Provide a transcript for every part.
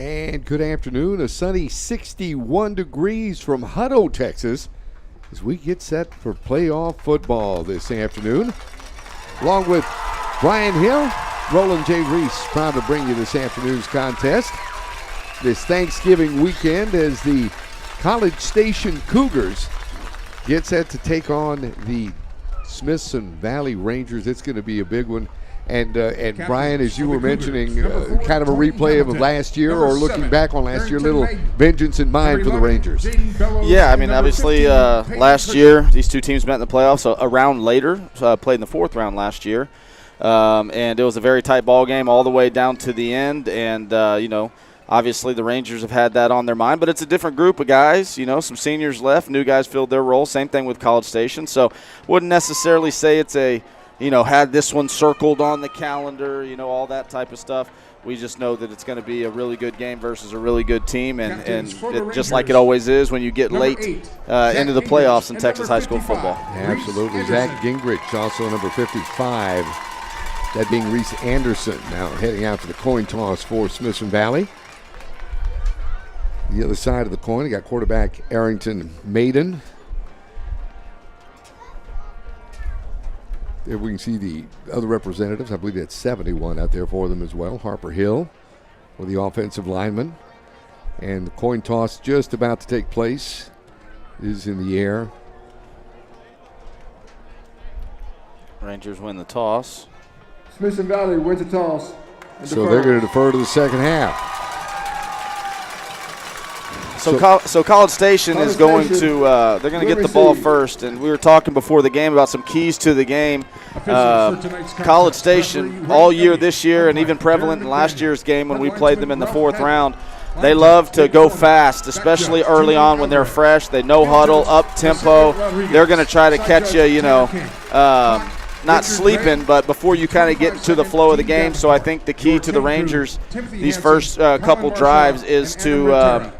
And good afternoon. A sunny 61 degrees from Hutto, Texas, as we get set for playoff football this afternoon. Along with Brian Hill, Roland J. Reese, proud to bring you this afternoon's contest. This Thanksgiving weekend as the College Station Cougars get set to take on the Smithson Valley Rangers. It's going to be a big one. And Brian, as you were mentioning, kind of a replay of last year or looking back on last year, little vengeance in mind for the Rangers. Yeah, I mean, obviously last year these two teams met in the playoffs a round later, played in the fourth round last year. And it was a very tight ball game all the way down to the end. And, obviously the Rangers have had that on their mind. But it's a different group of guys. Some seniors left, new guys filled their role. Same thing with College Station. So wouldn't necessarily say it's a – had this one circled on the calendar, all that type of stuff. We just know that it's going to be a really good game versus a really good team, and just like it always is when you get late into the playoffs in Texas high school football. Absolutely. Zach Gingrich, also number 55, that being Reese Anderson, now heading out to the coin toss for Smithson Valley. The other side of the coin, you got quarterback Arrington Maiden. There we can see the other representatives. I believe that's 71 out there for them as well. Harper Hill for the offensive lineman. And the coin toss just about to take place is in the air. Rangers win the toss. Smithson Valley wins the toss. So they're going to defer to the second half. So College Station is going to they're going to get the ball first, and we were talking before the game about some keys to the game. College Station all year this year, and even prevalent in last year's game when we played them in the fourth round, they love to go fast, especially early on when they're fresh. They know huddle, up tempo. They're going to try to catch you, not sleeping, but before you kind of get into the flow of the game. So I think the key to the Rangers these first couple drives is to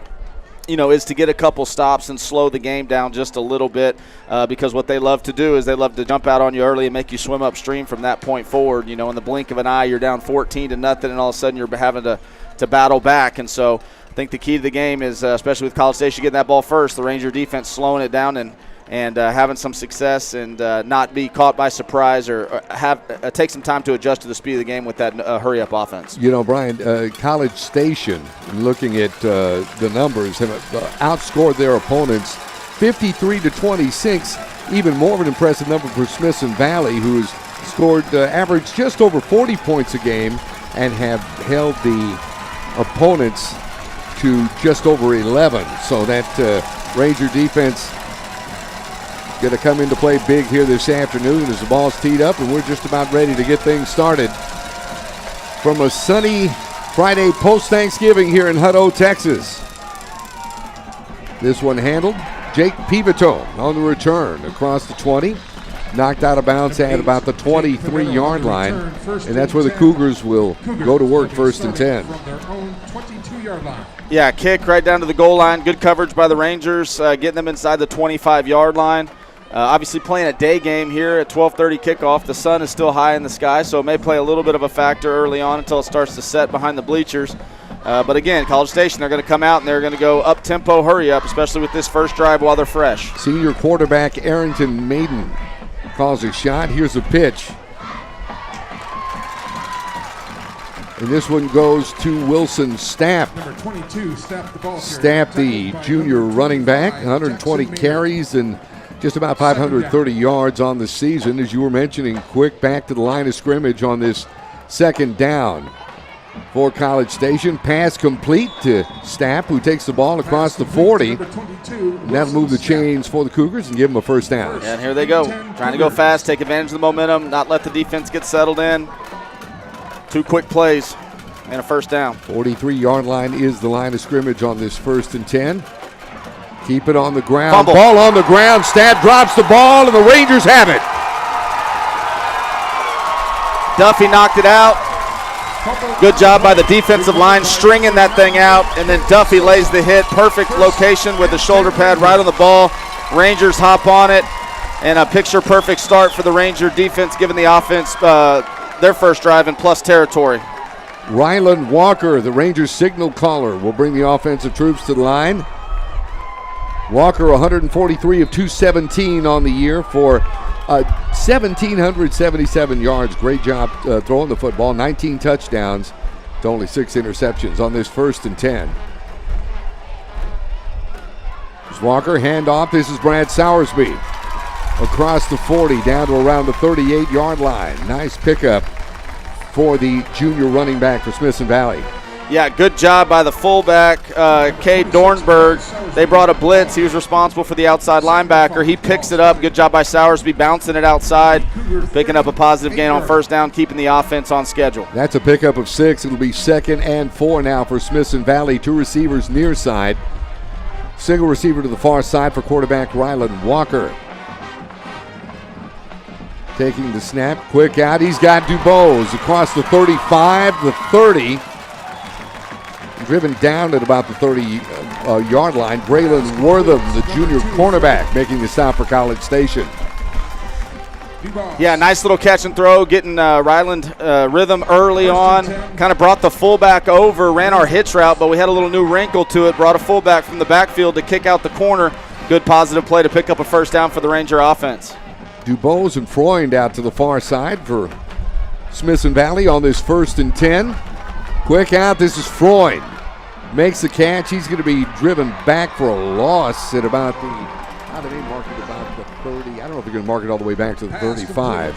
is to get a couple stops and slow the game down just a little bit, because what they love to do is they love to jump out on you early and make you swim upstream from that point forward. In the blink of an eye, you're down 14-0, and all of a sudden you're having to battle back. And so I think the key to the game is, especially with College Station getting that ball first, the Ranger defense slowing it down and having some success and not be caught by surprise or take some time to adjust to the speed of the game with that hurry-up offense. Brian, College Station, looking at the numbers, have outscored their opponents 53-26. Even more of an impressive number for Smithson Valley, who has scored average just over 40 points a game and have held the opponents to just over 11. So that Ranger defense going to come into play big here this afternoon as the ball's teed up, and we're just about ready to get things started from a sunny Friday post-Thanksgiving here in Hutto, Texas. This one handled. Jake Pivotone on the return across the 20. Knocked out of bounds at about the 23-yard line, and that's where the Cougars will go to work first and 10. Yeah, kick right down to the goal line. Good coverage by the Rangers, getting them inside the 25-yard line. Obviously playing a day game here at 12:30 kickoff. The sun is still high in the sky, so it may play a little bit of a factor early on until it starts to set behind the bleachers. But again, College Station, they're going to come out and they're going to go up-tempo, hurry-up, especially with this first drive while they're fresh. Senior quarterback Arrington Maiden calls a shot. Here's a pitch. And this one goes to Wilson Stapp. Number 22, Stapp, the junior running back, 120 carries and just about 530 yards on the season. As you were mentioning, quick back to the line of scrimmage on this second down for College Station. Pass complete to Stapp, who takes the ball across the 40. And that'll move the chains for the Cougars and give them a first down. And here they go, trying to go fast, take advantage of the momentum, not let the defense get settled in. 2 quick plays and a first down. 43-yard line is the line of scrimmage on this first and 10. Keep it on the ground. Fumble. Ball on the ground. Stapp drops the ball, and the Rangers have it. Duffy knocked it out. Good job by the defensive line stringing that thing out, and then Duffy lays the hit. Perfect location with the shoulder pad right on the ball. Rangers hop on it, and a picture-perfect start for the Ranger defense, giving the offense their first drive in plus territory. Ryland Walker, the Rangers signal caller, will bring the offensive troops to the line. Walker, 143 of 217 on the year for 1,777 yards. Great job throwing the football. 19 touchdowns to only 6 interceptions on this 1st and 10. Here's Walker, handoff. This is Brad Sowersby. Across the 40, down to around the 38-yard line. Nice pickup for the junior running back for Smithson Valley. Yeah, good job by the fullback, Cade Dornberg. They brought a blitz. He was responsible for the outside linebacker. He picks it up. Good job by Sowersby bouncing it outside, picking up a positive gain on first down, keeping the offense on schedule. That's a pickup of 6. It'll be 2nd and 4 now for Smithson Valley. 2 receivers near side. Single receiver to the far side for quarterback Ryland Walker. Taking the snap, quick out. He's got Dubose across the 35, the 30. Driven down at about the 30-yard line. Braylon Wortham, the junior cornerback, making the stop for College Station. Yeah, nice little catch and throw, getting Ryland rhythm early on. Kind of brought the fullback over, ran our hitch route, but we had a little new wrinkle to it. Brought a fullback from the backfield to kick out the corner. Good positive play to pick up a first down for the Ranger offense. Dubose and Freund out to the far side for Smithson Valley on this 1st and 10. Quick out, this is Freund. Makes the catch. He's going to be driven back for a loss at about the, how do they mark it, about the 30? I don't know if they're going to mark it all the way back to the 35.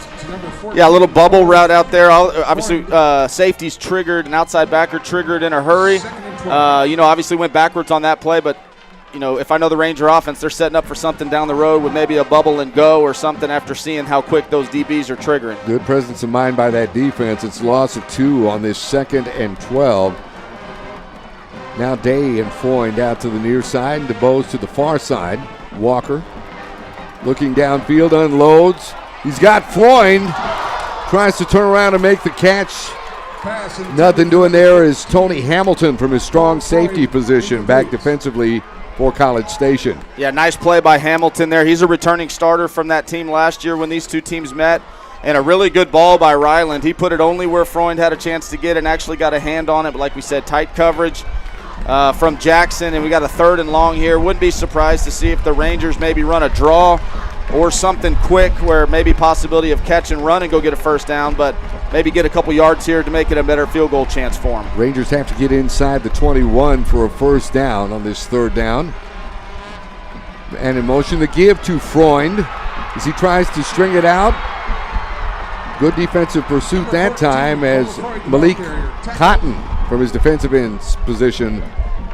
Yeah, a little bubble route out there. Obviously, safety's triggered, an outside backer triggered in a hurry. Obviously went backwards on that play, but if I know the Ranger offense, they're setting up for something down the road with maybe a bubble and go or something after seeing how quick those DBs are triggering. Good presence of mind by that defense. It's a loss of 2 on this 2nd and 12. Now Day and Freund out to the near side and DeBose to the far side. Walker looking downfield, unloads. He's got Freund. Tries to turn around and make the catch. Nothing doing there is Tony Hamilton from his strong safety position back defensively for College Station. Yeah, nice play by Hamilton there. He's a returning starter from that team last year when these two teams met. And a really good ball by Ryland. He put it only where Freund had a chance to get and actually got a hand on it. But like we said, tight coverage from Jackson. And we got a 3rd and long here. Wouldn't be surprised to see if the Rangers maybe run a draw or something quick where maybe possibility of catch and run and go get a first down, but maybe get a couple yards here to make it a better field goal chance for them. Rangers have to get inside the 21 for a first down on this 3rd down. And in motion to give to Freund as he tries to string it out. Good defensive pursuit that time as Malik Cotton from his defensive end position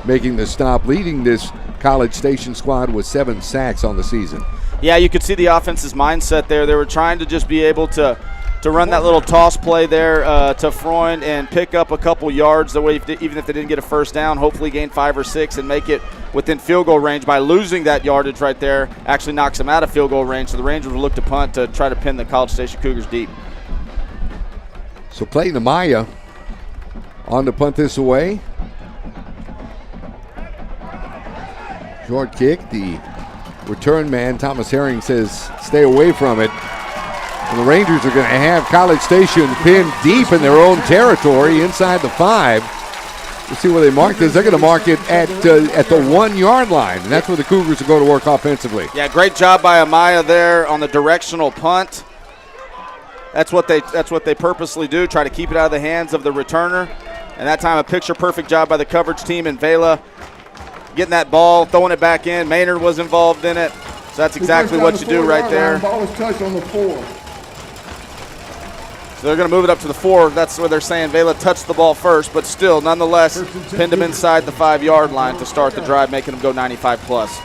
making the stop, leading this College Station squad with 7 sacks on the season. Yeah, you could see the offense's mindset there. They were trying to just be able to run that little toss play there to Freund and pick up a couple yards. That way, even if they didn't get a first down, hopefully gain 5 or 6 and make it within field goal range. By losing that yardage right there, actually knocks them out of field goal range. So the Rangers will look to punt to try to pin the College Station Cougars deep. So Clayton Amaya on to punt this away. Short kick, the return man, Thomas Herring, says stay away from it. And the Rangers are going to have College Station pinned deep in their own territory inside the 5. We'll see where they mark this. They're going to mark it at the 1 yard line, and that's where the Cougars are going to work offensively. Yeah, great job by Amaya there on the directional punt. That's what they purposely do, try to keep it out of the hands of the returner. And that time a picture-perfect job by the coverage team and Vela getting that ball, throwing it back in. Maynard was involved in it. So that's exactly what you do right there. Ball was touched on the 4. So they're going to move it up to the 4. That's where they're saying Vela touched the ball first, but still, nonetheless, pinned him inside the 5 yard line to start the drive, making them go 95 plus.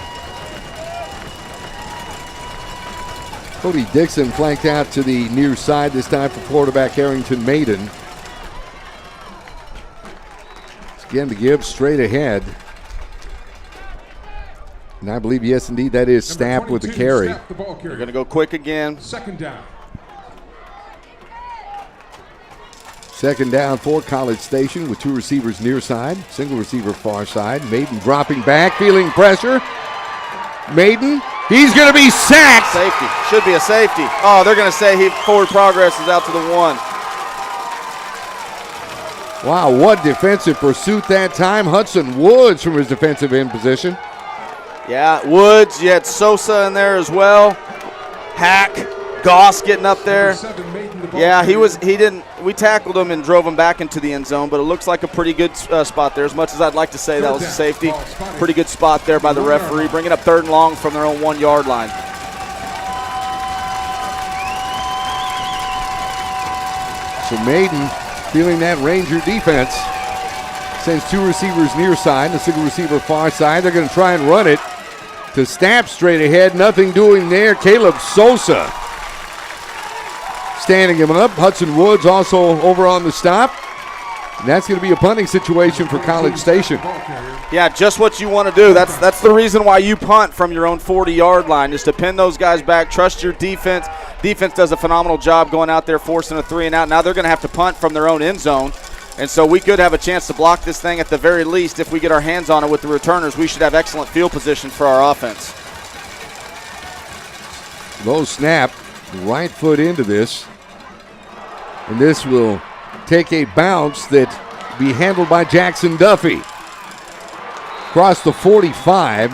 Cody Dixon flanked out to the near side this time for quarterback Harrington Maiden. Again, to give straight ahead. And I believe, yes, indeed, that is Stapp with the carry. They're going to go quick again. 2nd down. 2nd down for College Station with 2 receivers near side, single receiver far side. Maiden dropping back, feeling pressure. Maiden, he's going to be sacked. Safety, should be a safety. Oh, they're going to say forward progress is out to the 1. Wow, what defensive pursuit that time. Hudson Woods from his defensive end position. Yeah, Woods, you had Sosa in there as well. Hack, Goss getting up there. Yeah, we tackled him and drove him back into the end zone, but it looks like a pretty good spot there. As much as I'd like to say that was a safety, pretty good spot there by the referee, bringing up 3rd and long from their own 1-yard line. So Maiden, feeling that Ranger defense, sends 2 receivers near side, a single receiver far side. They're going to try and run it to Snap straight ahead. Nothing doing there. Caleb Sosa standing him up. Hudson Woods also over on the stop. And that's going to be a punting situation for College Station. Yeah, just what you want to do. That's the reason why you punt from your own 40-yard line, is to pin those guys back, trust your defense. Defense does a phenomenal job going out there forcing a 3-and-out. Now they're going to have to punt from their own end zone. And so we could have a chance to block this thing at the very least. If we get our hands on it with the returners, we should have excellent field position for our offense. Low snap, right foot into this. And this will take a bounce that be handled by Jackson Duffy. Across the 45.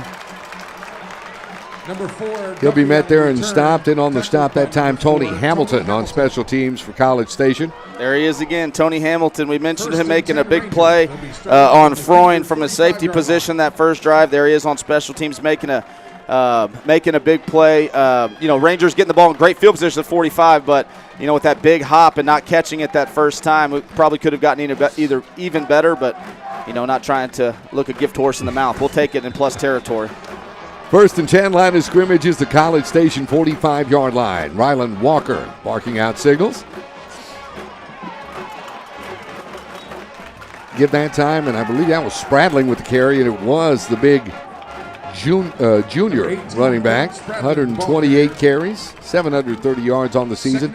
Number 4. He'll be met there and stopped. And on the stop that time, Tony Hamilton on special teams for College Station. There he is again, Tony Hamilton. We mentioned him making a big play on Freund from his safety position that first drive. There he is on special teams making a big play. Rangers getting the ball in great field position at 45, but with that big hop and not catching it that first time, we probably could have gotten either even better, but not trying to look a gift horse in the mouth. We'll take it in plus territory. 1st and 10, line of scrimmage is the College Station 45-yard line. Ryland Walker barking out signals. Give that time, and I believe that was Spradling with the carry, and it was the big junior running back. 128 carries, 730 yards on the season.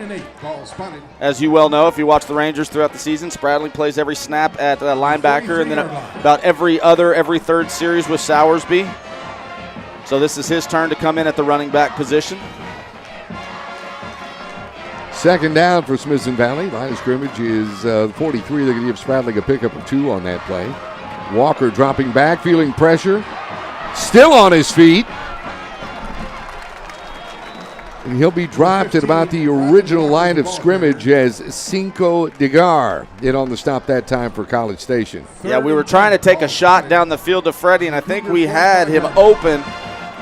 As you well know, if you watch the Rangers throughout the season, Spradling plays every snap at linebacker, and then about every 3rd series with Sowersby. So this is his turn to come in at the running back position. 2nd down for Smithson Valley. Line of scrimmage is 43. They're going to give Spradling a pickup of 2 on that play. Walker dropping back, feeling pressure. Still on his feet. And he'll be dropped at about the original line of scrimmage as Cinco Degar in on the stop that time for College Station. Yeah, we were trying to take a shot down the field to Freddie, and I think we had him open.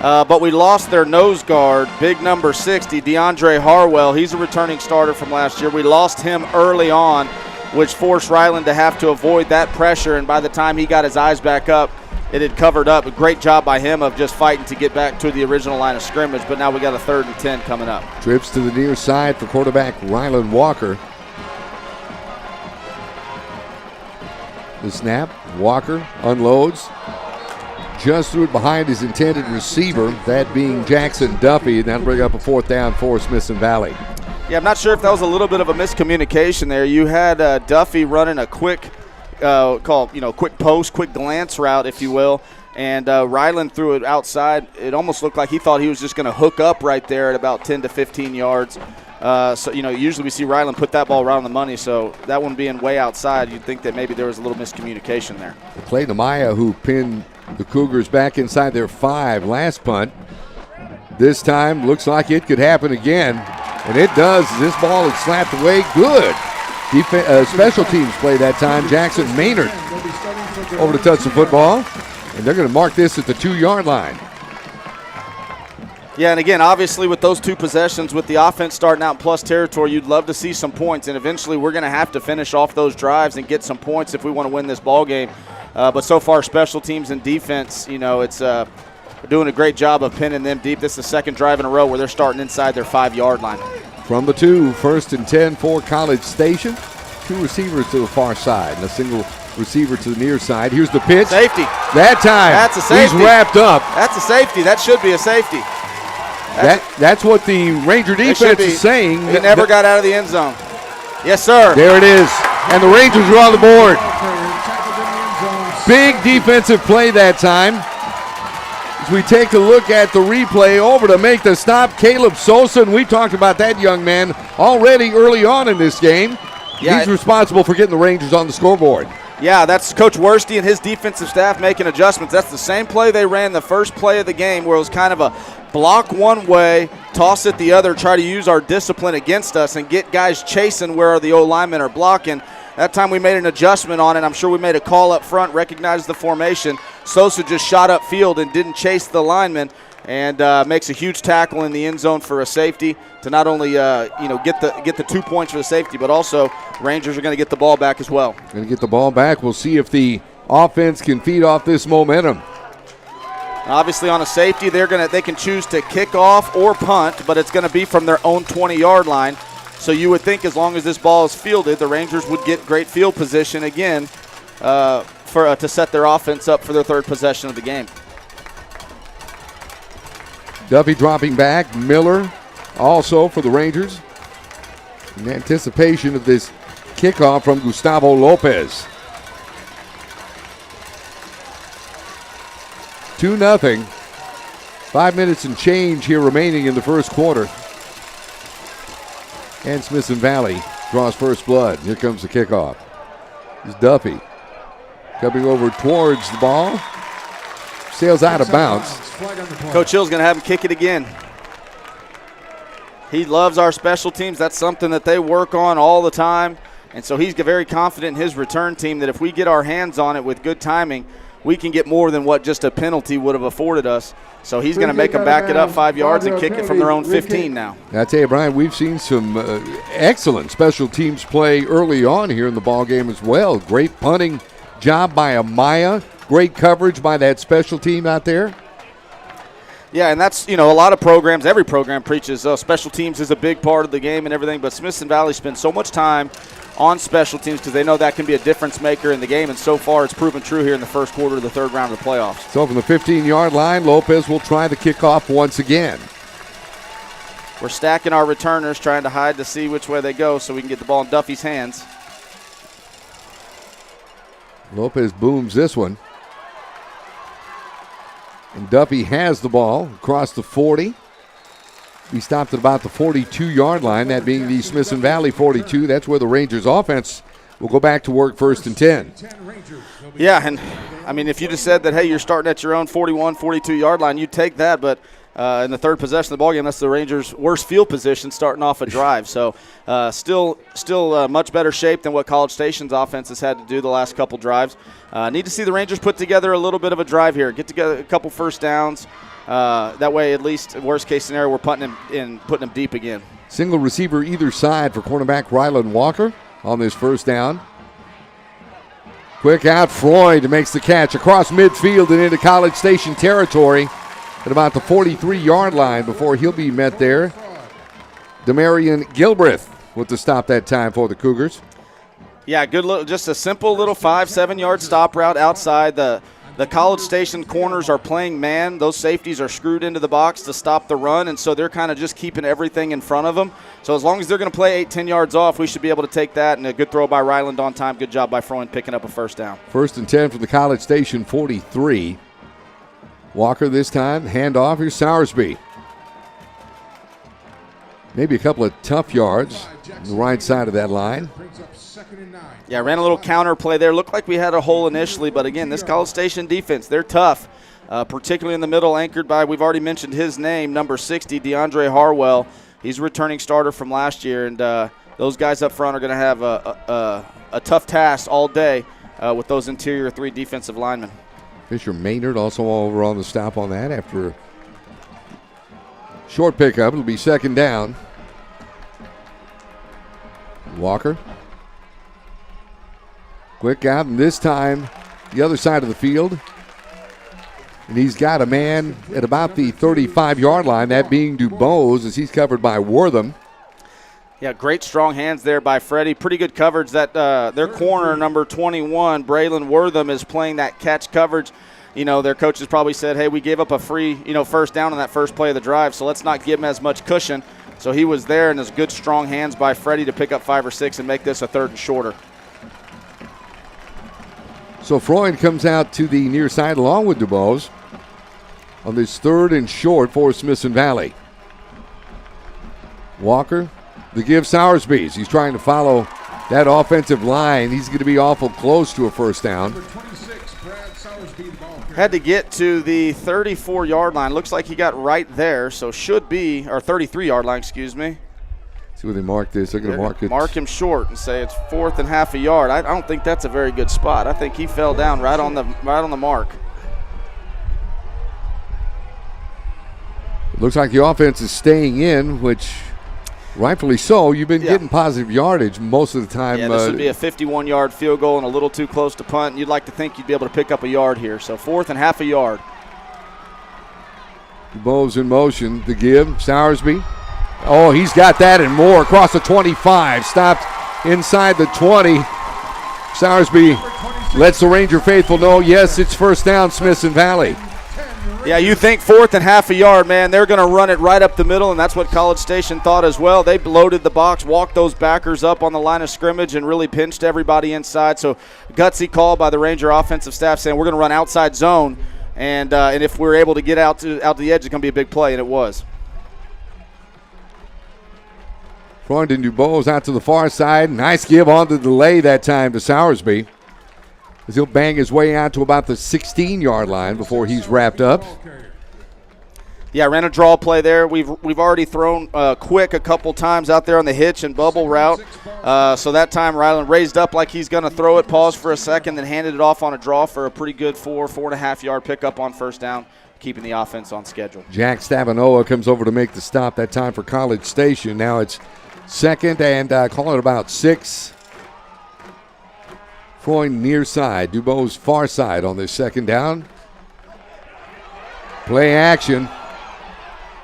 But we lost their nose guard, big number 60, DeAndre Harwell. He's a returning starter from last year. We lost him early on, which forced Ryland to have to avoid that pressure, and by the time he got his eyes back up, it had covered up. A great job by him of just fighting to get back to the original line of scrimmage, but now we got a 3rd and 10 coming up. Trips to the near side for quarterback Ryland Walker. The snap, Walker unloads. Just threw it behind his intended receiver, that being Jackson Duffy, and that'll bring up a 4th down for Smithson Valley. Yeah, I'm not sure if that was a little bit of a miscommunication there. You had Duffy running a quick quick post, quick glance route, if you will, and Ryland threw it outside. It almost looked like he thought he was just going to hook up right there at about 10 to 15 yards. Usually we see Ryland put that ball right on the money, so that one being way outside, you'd think that maybe there was a little miscommunication there. Clayton Amaya, who pinned the Cougars back inside their 5 last punt. This time looks like it could happen again, and it does. This ball is slapped away. Good. Special teams play that time. Jackson Maynard over to touch the football, and they're going to mark this at the 2-yard line. Yeah, and again, obviously with those 2 possessions, with the offense starting out in plus territory, you'd love to see some points, and eventually we're going to have to finish off those drives and get some points if we want to win this ball game. But so far, special teams and defense, it's we're doing a great job of pinning them deep. This is the 2nd drive in a row where they're starting inside their 5-yard line. From the 2, 1st and 10 for College Station. 2 receivers to the far side and a single receiver to the near side. Here's the pitch. Safety. That time. That's a safety. He's wrapped up. That's a safety. That should be a safety. That's what the Ranger defense is saying. He never got out of the end zone. Yes, sir. There it is. And the Rangers are on the board. Big defensive play that time. As we take a look at the replay, over to make the stop, Caleb Sosa. And we talked about that young man already early on in this game. Yeah, He's responsible for getting the Rangers on the scoreboard. Yeah, that's Coach Worsty and his defensive staff making adjustments. That's the same play they ran the first play of the game, where it was kind of a block one way, toss it the other, try to use our discipline against us and get guys chasing where the O-linemen are blocking. That time we made an adjustment on it. I'm sure we made a call up front, recognized the formation. Sosa just shot upfield and didn't chase the lineman, and makes a huge tackle in the end zone for a safety to not only get the 2 points for the safety, but also Rangers are going to get the ball back as well. Going to get the ball back. We'll see if the offense can feed off this momentum. Obviously, on a safety, they can choose to kick off or punt, but it's going to be from their own 20-yard line. So you would think as long as this ball is fielded, the Rangers would get great field position again to set their offense up for their third possession of the game. Duffy dropping back. Miller also for the Rangers. In anticipation of this kickoff from Gustavo Lopez. 2-0. 5 minutes and change here remaining in the first quarter. And Smithson Valley draws first blood. Here comes the kickoff. It's Duffy coming over towards the ball. Sails out of bounds. Coach Hill's going to have him kick it again. He loves our special teams. That's something that they work on all the time. And so he's very confident in his return team that if we get our hands on it with good timing, we can get more than what just a penalty would have afforded us. So he's going to make them back it up 5 yards and kick it from their own 15 now. I tell you, Brian, we've seen some excellent special teams play early on here in the ball game as well. Great punting job by Amaya. Great coverage by that special team out there. Yeah, and that's, a lot of programs, every program preaches special teams is a big part of the game and everything, but Smithson Valley spends so much time on special teams because they know that can be a difference maker in the game, and so far it's proven true here in the first quarter of the third round of the playoffs. So from the 15-yard line, Lopez will try the kickoff once again. We're stacking our returners, trying to hide to see which way they go so we can get the ball in Duffy's hands. Lopez booms this one. And Duffy has the ball across the 40. He stopped at about the 42-yard line, that being the Smithson Valley 42. That's where the Rangers offense will go back to work first and 10. Yeah, and I mean, if you just said that, hey, you're starting at your own 41, 42-yard line, you'd take that, but in the third possession of the ballgame, that's the Rangers' worst field position starting off a drive. So still much better shape than what College Station's offense has had to do the last couple drives. Need to see the Rangers put together a little bit of a drive here, get together a couple first downs. That way, at least, worst case scenario, we're putting them deep again. Single receiver either side for cornerback Ryland Walker on this first down. Quick out, Freud makes the catch across midfield and into College Station territory at about the 43-yard line before he'll be met there. Demarion Gilbreth with the stop that time for the Cougars. Yeah, good little, just a simple little 5-7 yard stop route outside. The College Station corners are playing man. Those safeties are screwed into the box to stop the run, and so they're kind of just keeping everything in front of them. So as long as they're going to play 8-10 yards off, we should be able to take that, and a good throw by Ryland on time. Good job by Freund picking up a first down. First and 10 from the College Station 43. Walker this time, handoff. Here's Soursby. Maybe a couple of tough yards on the right side of that line. Yeah, ran a little counter play there. Looked like we had a hole initially, but again, this College Station defense, they're tough, particularly in the middle, anchored by, we've already mentioned his name, number 60, DeAndre Harwell. He's a returning starter from last year, and those guys up front are going to have a tough task all day with those interior three defensive linemen. Fisher Maynard also over on the stop on that after a short pickup. It'll be second down. Walker. Quick out, and this time the other side of the field. And he's got a man at about the 35-yard line, that being DuBose, as he's covered by Wortham. Yeah, great strong hands there by Freddie. Pretty good coverage. That their corner, number 21, Braylon Wortham, is playing that catch coverage. Their coaches probably said, hey, we gave up a free, first down on that first play of the drive, so let's not give him as much cushion. So he was there, and there's good strong hands by Freddie to pick up 5 or 6 and make this a third and shorter. So Freund comes out to the near side along with DuBose on this third and short for Smithson Valley. Walker, the give Soursby. He's trying to follow that offensive line. He's going to be awful close to a first down. Number 26, Brad Sowersby, the ball carrier. Had to get to the 34-yard line. Looks like he got right there, so should be, or 33-yard line, excuse me. See where they mark this. They're going to mark it. Mark him short and say it's 4th and half a yard. I don't think that's a very good spot. I think he fell down right on the mark. It looks like the offense is staying in, which rightfully so. You've been getting positive yardage most of the time. Yeah, this would be a 51-yard field goal and a little too close to punt. You'd like to think you'd be able to pick up a yard here. So 4th and half a yard. Bows in motion. The give. Sowersby. Oh, he's got that and more. Across the 25. Stopped inside the 20. Sowersby lets the Ranger faithful know, yes, it's first down, Smithson Valley. Yeah, you think 4th and half a yard, man. They're going to run it right up the middle, and that's what College Station thought as well. They loaded the box, walked those backers up on the line of scrimmage, and really pinched everybody inside. So gutsy call by the Ranger offensive staff saying we're going to run outside zone, and if we're able to get out to the edge, it's going to be a big play, and it was. Freundon DuBose out to the far side. Nice give on the delay that time to Sowersby, as he'll bang his way out to about the 16-yard line before he's wrapped up. Yeah, ran a draw play there. We've already thrown quick a couple times out there on the hitch and bubble route. So that time Ryland raised up like he's going to throw it, paused for a second, then handed it off on a draw for a pretty good 4.5 yard pickup on first down, keeping the offense on schedule. Jack Stavanoa comes over to make the stop that time for College Station. Now it's 2nd and call it about 6. Freund near side, DuBose far side on this 2nd down. Play action.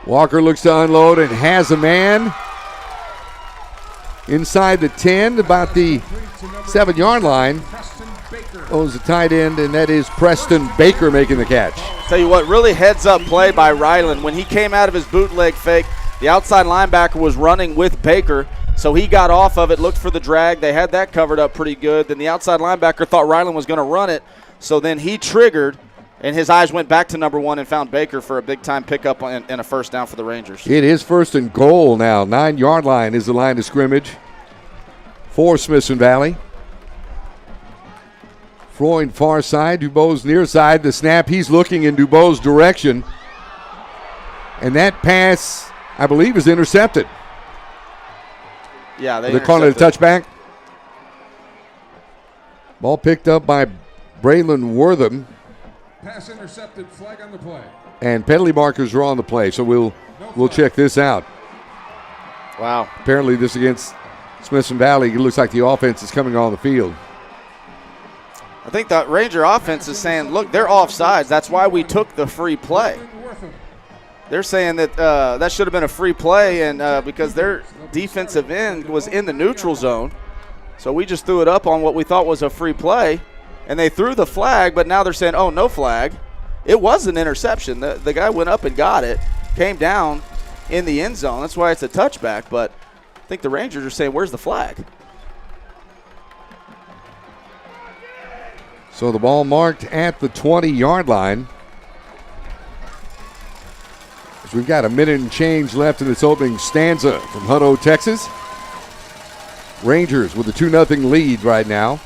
Walker looks to unload and has a man inside the 10, about the 7-yard line. Owns the tight end, and that is Preston Baker making the catch. Tell you what, really heads-up play by Ryland. When he came out of his bootleg fake, the outside linebacker was running with Baker, so he got off of it, looked for the drag. They had that covered up pretty good. Then the outside linebacker thought Ryland was going to run it, so then he triggered, and his eyes went back to number 1 and found Baker for a big-time pickup and a first down for the Rangers. It is 1st and goal now. 9-yard line is the line of scrimmage for Smithson Valley. Freund far side, DuBose near side. The snap, he's looking in DuBose's direction. And that pass, I believe, is intercepted. Yeah, they're calling it a touchback. Ball picked up by Braylon Wortham. Pass intercepted, flag on the play. And penalty markers are on the play, so we'll check this out. Wow. Apparently this against Smithson Valley, it looks like the offense is coming on the field. I think the Ranger offense is saying, look, they're offsides. That's why we took the free play. They're saying that that should have been a free play, and because their defensive end was in the neutral zone. So we just threw it up on what we thought was a free play, and they threw the flag, but now they're saying, oh, no flag. It was an interception. The guy went up and got it, came down in the end zone. That's why it's a touchback, but I think the Rangers are saying, where's the flag? So the ball marked at the 20-yard line. As we've got a minute and change left in this opening stanza from Hutto, Texas. Rangers with a 2-0 lead right now.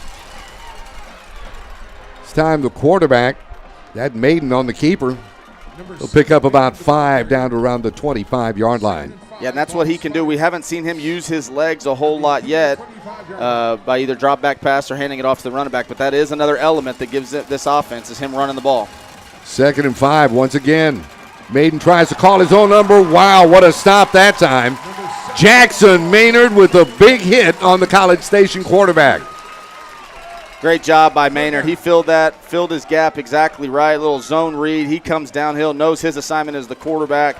It's time the quarterback, that Maiden on the keeper, he'll pick up about 5 down to around the 25-yard line. Yeah, and that's what he can do. We haven't seen him use his legs a whole lot yet by either drop back pass or handing it off to the running back, but that is another element that gives it this offense is him running the ball. 2nd and 5 once again. Maiden tries to call his own number. Wow, what a stop that time. Jackson Maynard with a big hit on the College Station quarterback. Great job by Maynard. He filled his gap exactly right. Little zone read. He comes downhill, knows his assignment as the quarterback,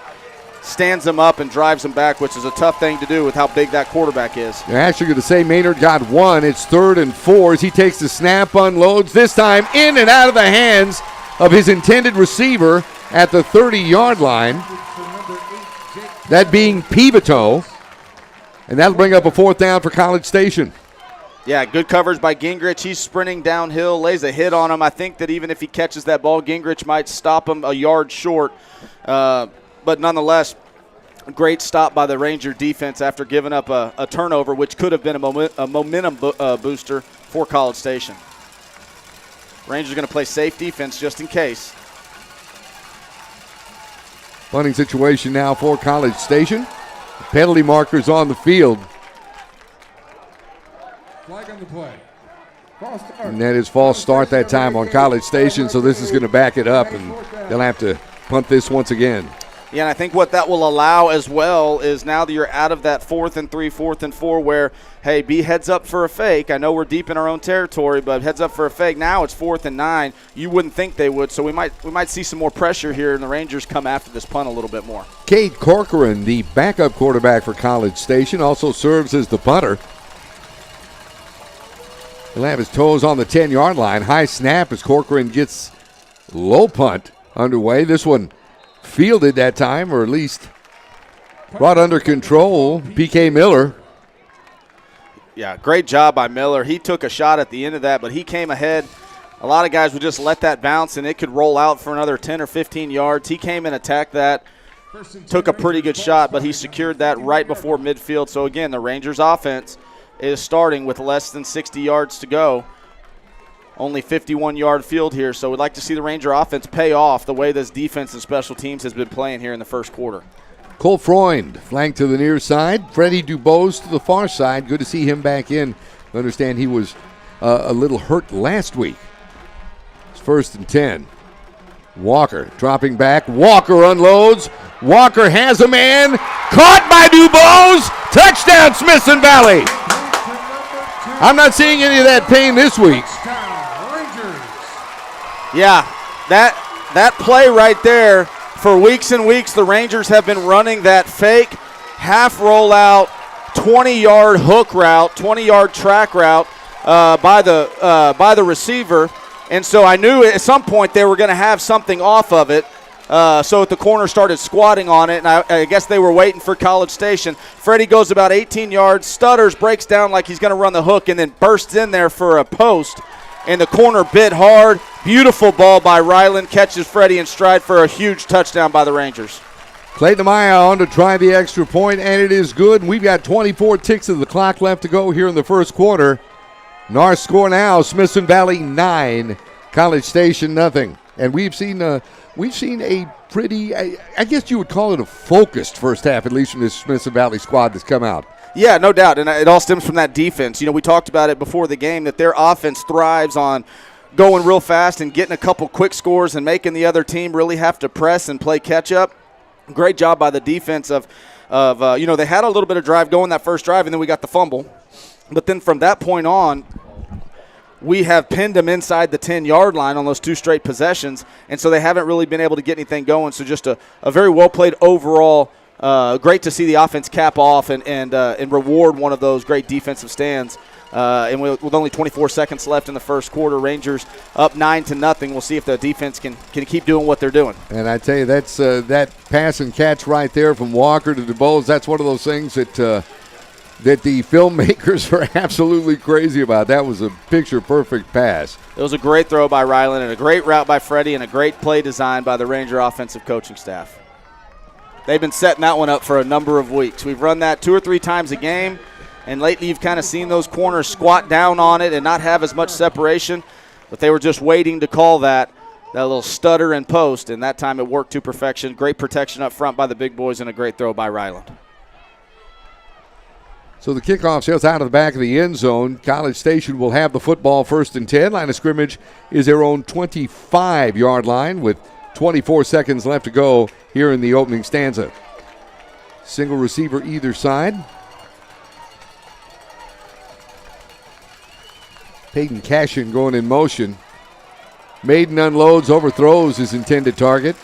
stands him up and drives him back, which is a tough thing to do with how big that quarterback is. They're actually going to say Maynard got 1. It's 3rd and 4 as he takes the snap, unloads, this time in and out of the hands of his intended receiver at the 30-yard line. That being Pivito. And that'll bring up a 4th down for College Station. Yeah, good coverage by Gingrich. He's sprinting downhill, lays a hit on him. I think that even if he catches that ball, Gingrich might stop him a yard short. But nonetheless, Great stop by the Ranger defense after giving up a turnover, which could have been a momentum booster for College Station. Rangers going to play safe defense just in case. Punting situation now for College Station. Penalty markers on the field. Flag on the play. False start. And that is false start that time on College Station, so this is going to back it up, and they'll have to punt this once again. Yeah, and I think what that will allow as well is now that you're out of that 4th and 3, 4th and 4 where, hey, be heads up for a fake. I know we're deep in our own territory, but heads up for a fake. Now it's 4th and 9. You wouldn't think they would, so we might see some more pressure here, and the Rangers come after this punt a little bit more. Cade Corcoran, the backup quarterback for College Station, also serves as the punter. He'll have his toes on the 10-yard line. High snap as Corcoran gets low punt underway. This one fielded that time, or at least brought under control. PK Miller. Yeah, great job by Miller. He took a shot at the end of that, but he came ahead. A lot of guys would just let that bounce, and it could roll out for another 10 or 15 yards. He came and attacked that, took a pretty good shot, but he secured that right before midfield. So, again, the Rangers' offense is starting with less than 60 yards to go. Only 51-yard field here, so we'd like to see the Ranger offense pay off the way this defense and special teams has been playing here in the first quarter. Cole Freund flanked to the near side. Freddie Dubose to the far side. Good to see him back in. I understand he was a little hurt last week. It's 1st and 10. Walker dropping back. Walker unloads. Walker has a man. Caught by Dubose. Touchdown, Smithson Valley. I'm not seeing any of that pain this week. Yeah, that play right there, for weeks and weeks, the Rangers have been running that fake half rollout, 20-yard hook route, 20-yard track route by the receiver. And so I knew at some point they were going to have something off of it. So at the corner started squatting on it, and I guess they were waiting for College Station. Freddie goes about 18 yards, stutters, breaks down like he's going to run the hook, and then bursts in there for a post. And the corner bit hard. Beautiful ball by Ryland. Catches Freddie in stride for a huge touchdown by the Rangers. Clayton Amaya on to try the extra point, and it is good. We've got 24 ticks of the clock left to go here in the first quarter. And our score now, Smithson Valley 9, College Station nothing. And we've seen a pretty, I guess you would call it a focused first half, at least from this Smithson Valley squad that's come out. Yeah, no doubt, and it all stems from that defense. You know, we talked about it before the game that their offense thrives on going real fast and getting a couple quick scores and making the other team really have to press and play catch-up. Great job by the defense of they had a little bit of drive going that first drive, and then we got the fumble. But then from that point on, we have pinned them inside the 10-yard line on those 2 straight possessions, and so they haven't really been able to get anything going. So just a very well-played overall. Great to see the offense cap off and reward one of those great defensive stands. And with only 24 seconds left in the first quarter, Rangers up 9-0. We'll see if the defense can keep doing what they're doing. And I tell you, that's that pass and catch right there from Walker to DuBose. That's one of those things that the filmmakers are absolutely crazy about. That was a picture-perfect pass. It was a great throw by Ryland and a great route by Freddie and a great play design by the Ranger offensive coaching staff. They've been setting that one up for a number of weeks. We've run that 2 or 3 times a game, and lately you've kind of seen those corners squat down on it and not have as much separation, but they were just waiting to call that little stutter and post, and that time it worked to perfection. Great protection up front by the big boys and a great throw by Ryland. So the kickoff sails out of the back of the end zone. College Station will have the football 1st and 10. Line of scrimmage is their own 25-yard line with 24 seconds left to go here in the opening stanza. Single receiver either side. Peyton Cashin going in motion. Maiden unloads, overthrows his intended target.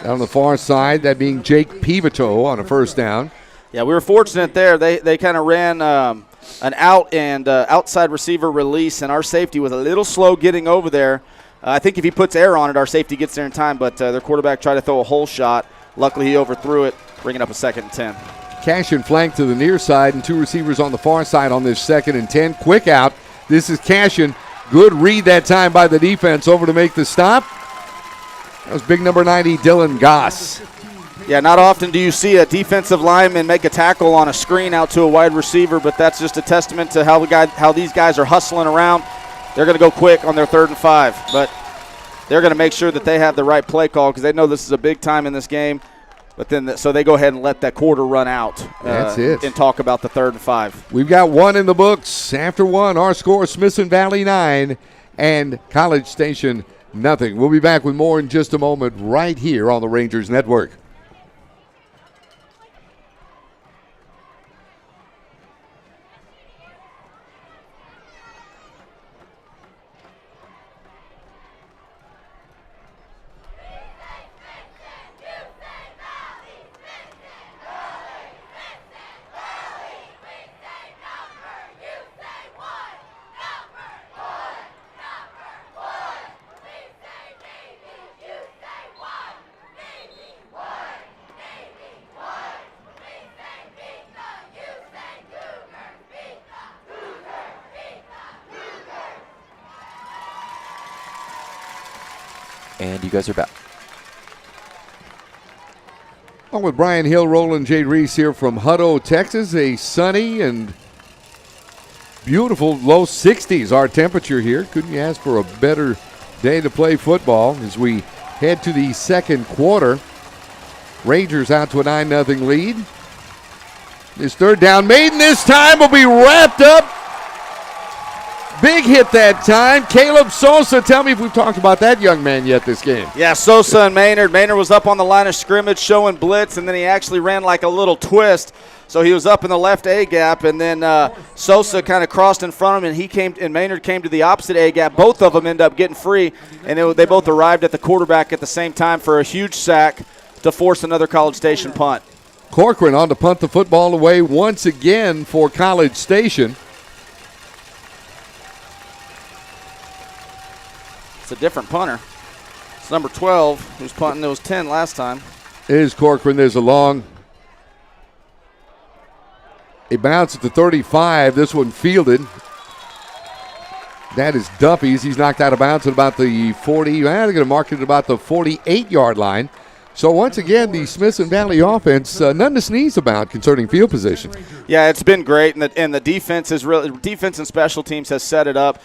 Down on the far side, that being Jake Pivoto on a first down. Yeah, we were fortunate there. They kind of ran an out and outside receiver release, and our safety was a little slow getting over there. I think if he puts air on it, our safety gets there in time, but their quarterback tried to throw a hole shot. Luckily, he overthrew it, bringing up a 2nd and 10. Cashin flanked to the near side, and 2 receivers on the far side on this 2nd and 10. Quick out. This is Cashin. Good read that time by the defense over to make the stop. That was big number 90, Dylan Goss. Yeah, not often do you see a defensive lineman make a tackle on a screen out to a wide receiver, but that's just a testament to how these guys are hustling around. They're going to go quick on their 3rd and 5, but they're going to make sure that they have the right play call because they know this is a big time in this game. But then, so they go ahead and let that quarter run out. That's it. And talk about the 3rd and 5. We've got 1 in the books. After 1, our score: Smithson Valley 9 and College Station nothing. We'll be back with more in just a moment right here on the Rangers Network. And you guys are back. Along with Brian Hill, Roland J. Reese here from Hutto, Texas. A sunny and beautiful low 60s, our temperature here. Couldn't you ask for a better day to play football as we head to the second quarter. Rangers out to a 9-0 lead. This 3rd down made, and this time will be wrapped up. Big hit that time. Caleb Sosa, tell me if we've talked about that young man yet this game. Yeah, Sosa and Maynard. Maynard was up on the line of scrimmage showing blitz, and then he actually ran like a little twist. So he was up in the left A-gap, and then Sosa kind of crossed in front of him, and Maynard came to the opposite A-gap. Both of them ended up getting free, and they both arrived at the quarterback at the same time for a huge sack to force another College Station punt. Corcoran on to punt the football away once again for College Station. It's a different punter. It's number 12 who's punting. It was 10 last time. It is Corcoran. There's a long. A bounce at the 35. This one fielded. That is Duffy's. He's knocked out of bounds at about the 40. They're going to mark it at about the 48-yard line. So once again, the Smithson Valley offense, nothing to sneeze about concerning field position. Yeah, it's been great, and the defense is really defense and special teams has set it up.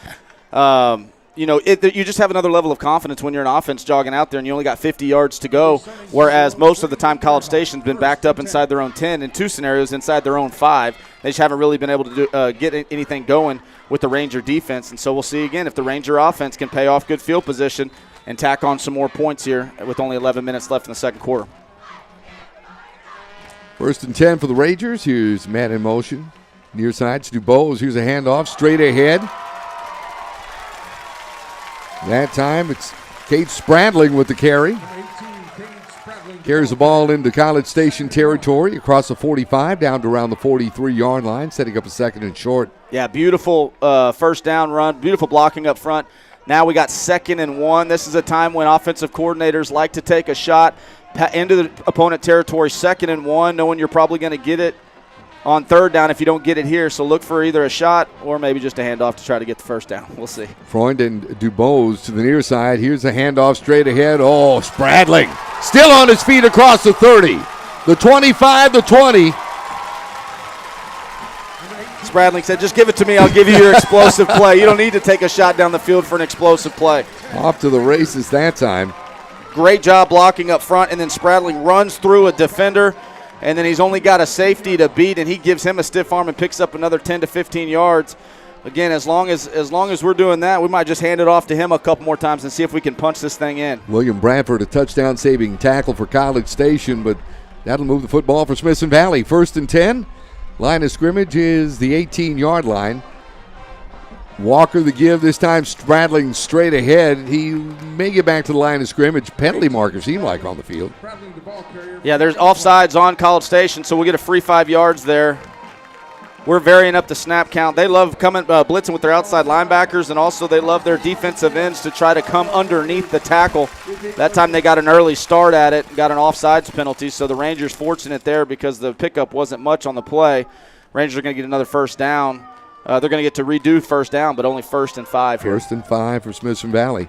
You just have another level of confidence when you're an offense jogging out there and you only got 50 yards to go, whereas most of the time College Station's been backed up inside their own 10, in 2 scenarios inside their own 5. They just haven't really been able to get anything going with the Ranger defense, and so we'll see again if the Ranger offense can pay off good field position and tack on some more points here with only 11 minutes left in the second quarter. 1st and 10 for the Rangers. Here's man in motion. Near side to Dubose. Here's a handoff straight ahead. That time it's Kate Spradling with the carry. Carries the ball into College Station territory across the 45 down to around the 43-yard line, setting up a 2nd and short. Yeah, beautiful first down run, beautiful blocking up front. Now we got 2nd and 1. This is a time when offensive coordinators like to take a shot into the opponent territory, 2nd and 1, knowing you're probably going to get it on 3rd down if you don't get it here. So look for either a shot or maybe just a handoff to try to get the 1st down. We'll see. Freund and Dubose to the near side. Here's a handoff straight ahead. Oh, Spradling still on his feet across the 30. The 25, the 20. Spradling said, just give it to me. I'll give you your explosive play. You don't need to take a shot down the field for an explosive play. Off to the races that time. Great job blocking up front, and then Spradling runs through a defender, and then he's only got a safety to beat, and he gives him a stiff arm and picks up another 10 to 15 yards. Again, as long as we're doing that, we might just hand it off to him a couple more times and see if we can punch this thing in. William Bradford, a touchdown-saving tackle for College Station, but that'll move the football for Smithson Valley. 1st and 10. Line of scrimmage is the 18-yard line. Walker the give, this time Spradling straight ahead. He may get back to the line of scrimmage. Penalty marker seem like on the field. Yeah, there's offsides on College Station, so we'll get a free 5 yards there. We're varying up the snap count. They love coming blitzing with their outside linebackers, and also they love their defensive ends to try to come underneath the tackle. That time they got an early start at it, got an offsides penalty, so the Rangers fortunate there because the pickup wasn't much on the play. Rangers are going to get another 1st down. They're going to get to redo 1st down, but only 1st and 5 here. 1st and 5 for Smithson Valley.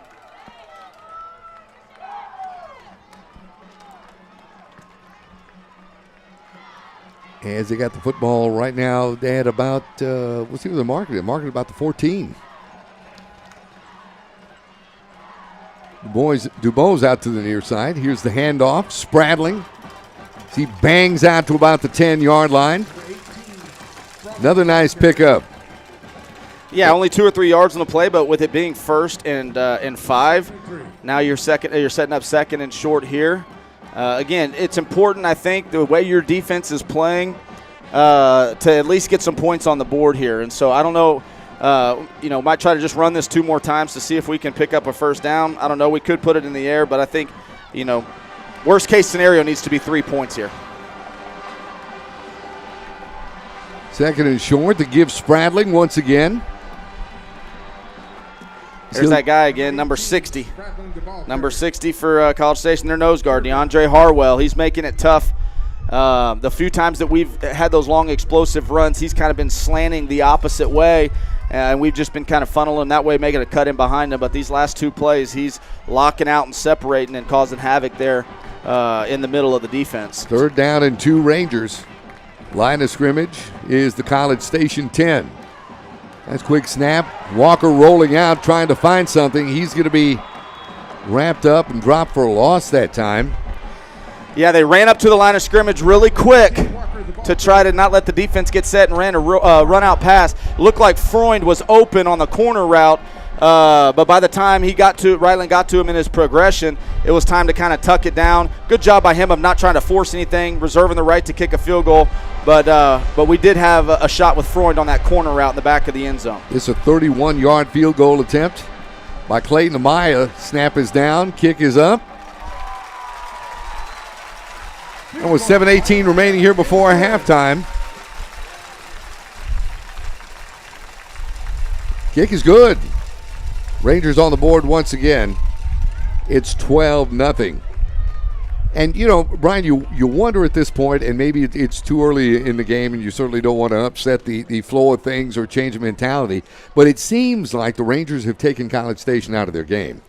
As they got the football right now, they had about, let's see what they're marketing. They're marketing about the 14. Dubois out to the near side. Here's the handoff. Spradling. He bangs out to about the 10-yard line. Another nice pickup. Yeah, only 2 or 3 yards on the play, but with it being first and 5, now you're setting up second and short here. Again, it's important, I think, the way your defense is playing to at least get some points on the board here. And so I don't know, might try to just run this 2 more times to see if we can pick up a first down. I don't know. We could put it in the air, but I think, worst case scenario needs to be 3 points here. Second and short to give Spradling once again. There's that guy again, number 60. Number 60 for College Station, their nose guard, DeAndre Harwell. He's making it tough. The few times that we've had those long explosive runs, he's kind of been slanting the opposite way, and we've just been kind of funneling that way, making a cut in behind him. But these last 2 plays, he's locking out and separating and causing havoc there in the middle of the defense. 3rd down and 2 Rangers. Line of scrimmage is the College Station 10. That's quick snap. Walker rolling out, trying to find something. He's going to be wrapped up and dropped for a loss that time. Yeah, they ran up to the line of scrimmage really quick to try to not let the defense get set and ran a run-out pass. Looked like Freund was open on the corner route, but by the time Ryland got to him in his progression, it was time to kind of tuck it down. Good job by him of not trying to force anything, reserving the right to kick a field goal. But we did have a shot with Freund on that corner route in the back of the end zone. It's a 31-yard field goal attempt by Clayton Amaya. Snap is down, kick is up. And with 7:18 remaining here before halftime. Kick is good. Rangers on the board once again. It's 12-0. And, Brian, you wonder at this point, and maybe it's too early in the game, and you certainly don't want to upset the flow of things or change the mentality, but it seems like the Rangers have taken College Station out of their game.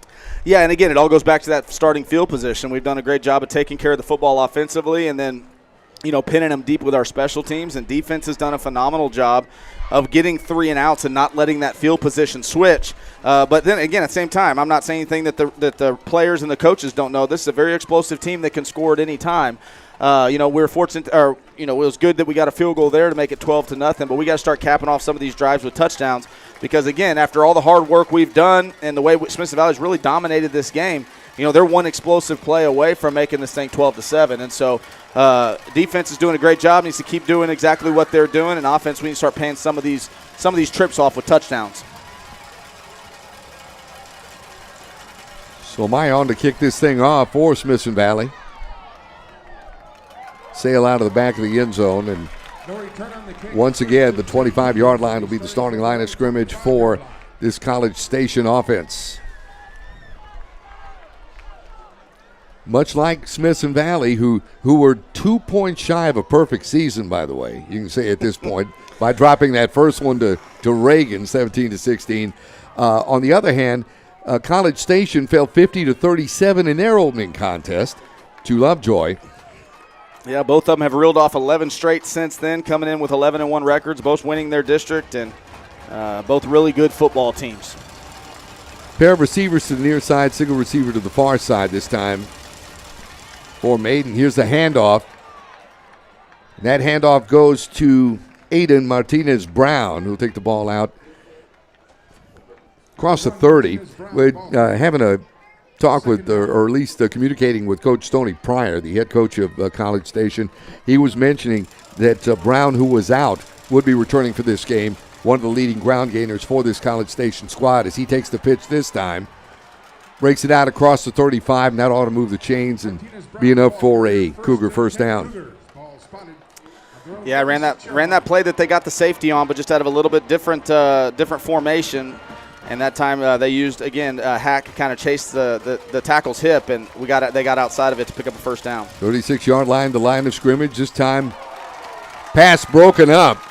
Yeah, and again, it all goes back to that starting field position. We've done a great job of taking care of the football offensively and then, pinning them deep with our special teams, and defense has done a phenomenal job of getting 3 and outs and not letting that field position switch. But then again, at the same time, I'm not saying anything that the players and the coaches don't know. This is a very explosive team that can score at any time. We're fortunate, it was good that we got a field goal there to make it 12-0, but we got to start capping off some of these drives with touchdowns because, again, after all the hard work we've done and the way Smithson Valley's really dominated this game, they're one explosive play away from making this thing 12-7. And so defense is doing a great job, needs to keep doing exactly what they're doing, and offense, we need to start paying some of these trips off with touchdowns. So Amaya on to kick this thing off for Smithson Valley. Sail out of the back of the end zone, and once again, the 25-yard line will be the starting line of scrimmage for this College Station offense. Much like Smithson Valley, who were 2 points shy of a perfect season, by the way, you can say at this point, by dropping that first one to Reagan, 17-16. On the other hand, College Station fell 50-37 in their opening contest to Lovejoy. Yeah, both of them have reeled off 11 straight since then, coming in with 11-1 records, both winning their district, and both really good football teams. Pair of receivers to the near side, single receiver to the far side this time for Maiden. Here's the handoff. And that handoff goes to Aiden Martinez-Brown, who'll take the ball out across the 30. We're having a talk with, or at least communicating with Coach Stoney Pryor, the head coach of College Station. He was mentioning that Brown, who was out, would be returning for this game. One of the leading ground gainers for this College Station squad as he takes the pitch this time. Breaks it out across the 35, and that ought to move the chains and be enough for a Cougar first down. Yeah, ran that play that they got the safety on, but just out of a little bit different formation. And that time they used, again, Hack kind of chased the tackle's hip, and they got outside of it to pick up a first down. 36-yard line, the line of scrimmage. This time, pass broken up.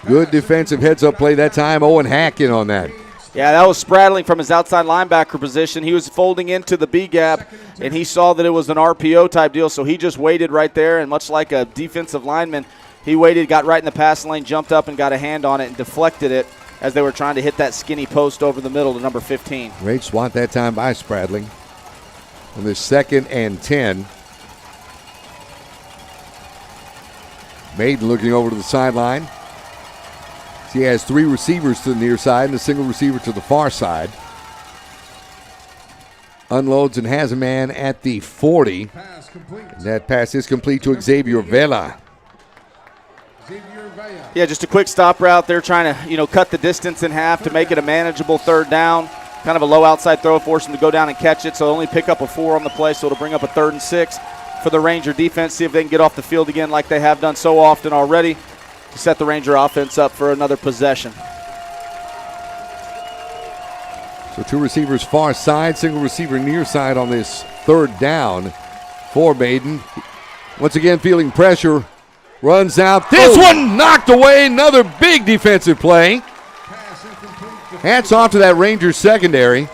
Good defensive heads-up play that time. Owen Hack in on that. Yeah, that was Spradling from his outside linebacker position. He was folding into the B gap, and he saw that it was an RPO type deal, so he just waited right there, and much like a defensive lineman, he waited, got right in the passing lane, jumped up and got a hand on it and deflected it as they were trying to hit that skinny post over the middle to number 15. Great swat that time by Spradling on this 2nd and 10. Maiden looking over to the sideline. He has 3 receivers to the near side and a single receiver to the far side. Unloads and has a man at the 40. That pass is complete to Xavier Vela. Yeah, just a quick stop route. They're trying to, cut the distance in half to make it a manageable 3rd down. Kind of a low outside throw, force them to go down and catch it. So only pick up a 4 on the play, so it'll bring up a 3rd and 6 for the Ranger defense. See if they can get off the field again like they have done so often already to set the Ranger offense up for another possession. So 2 receivers far side, single receiver near side on this 3rd down for Maiden. Once again feeling pressure, runs out. This one knocked away, another big defensive play. Hats off to that Rangers secondary.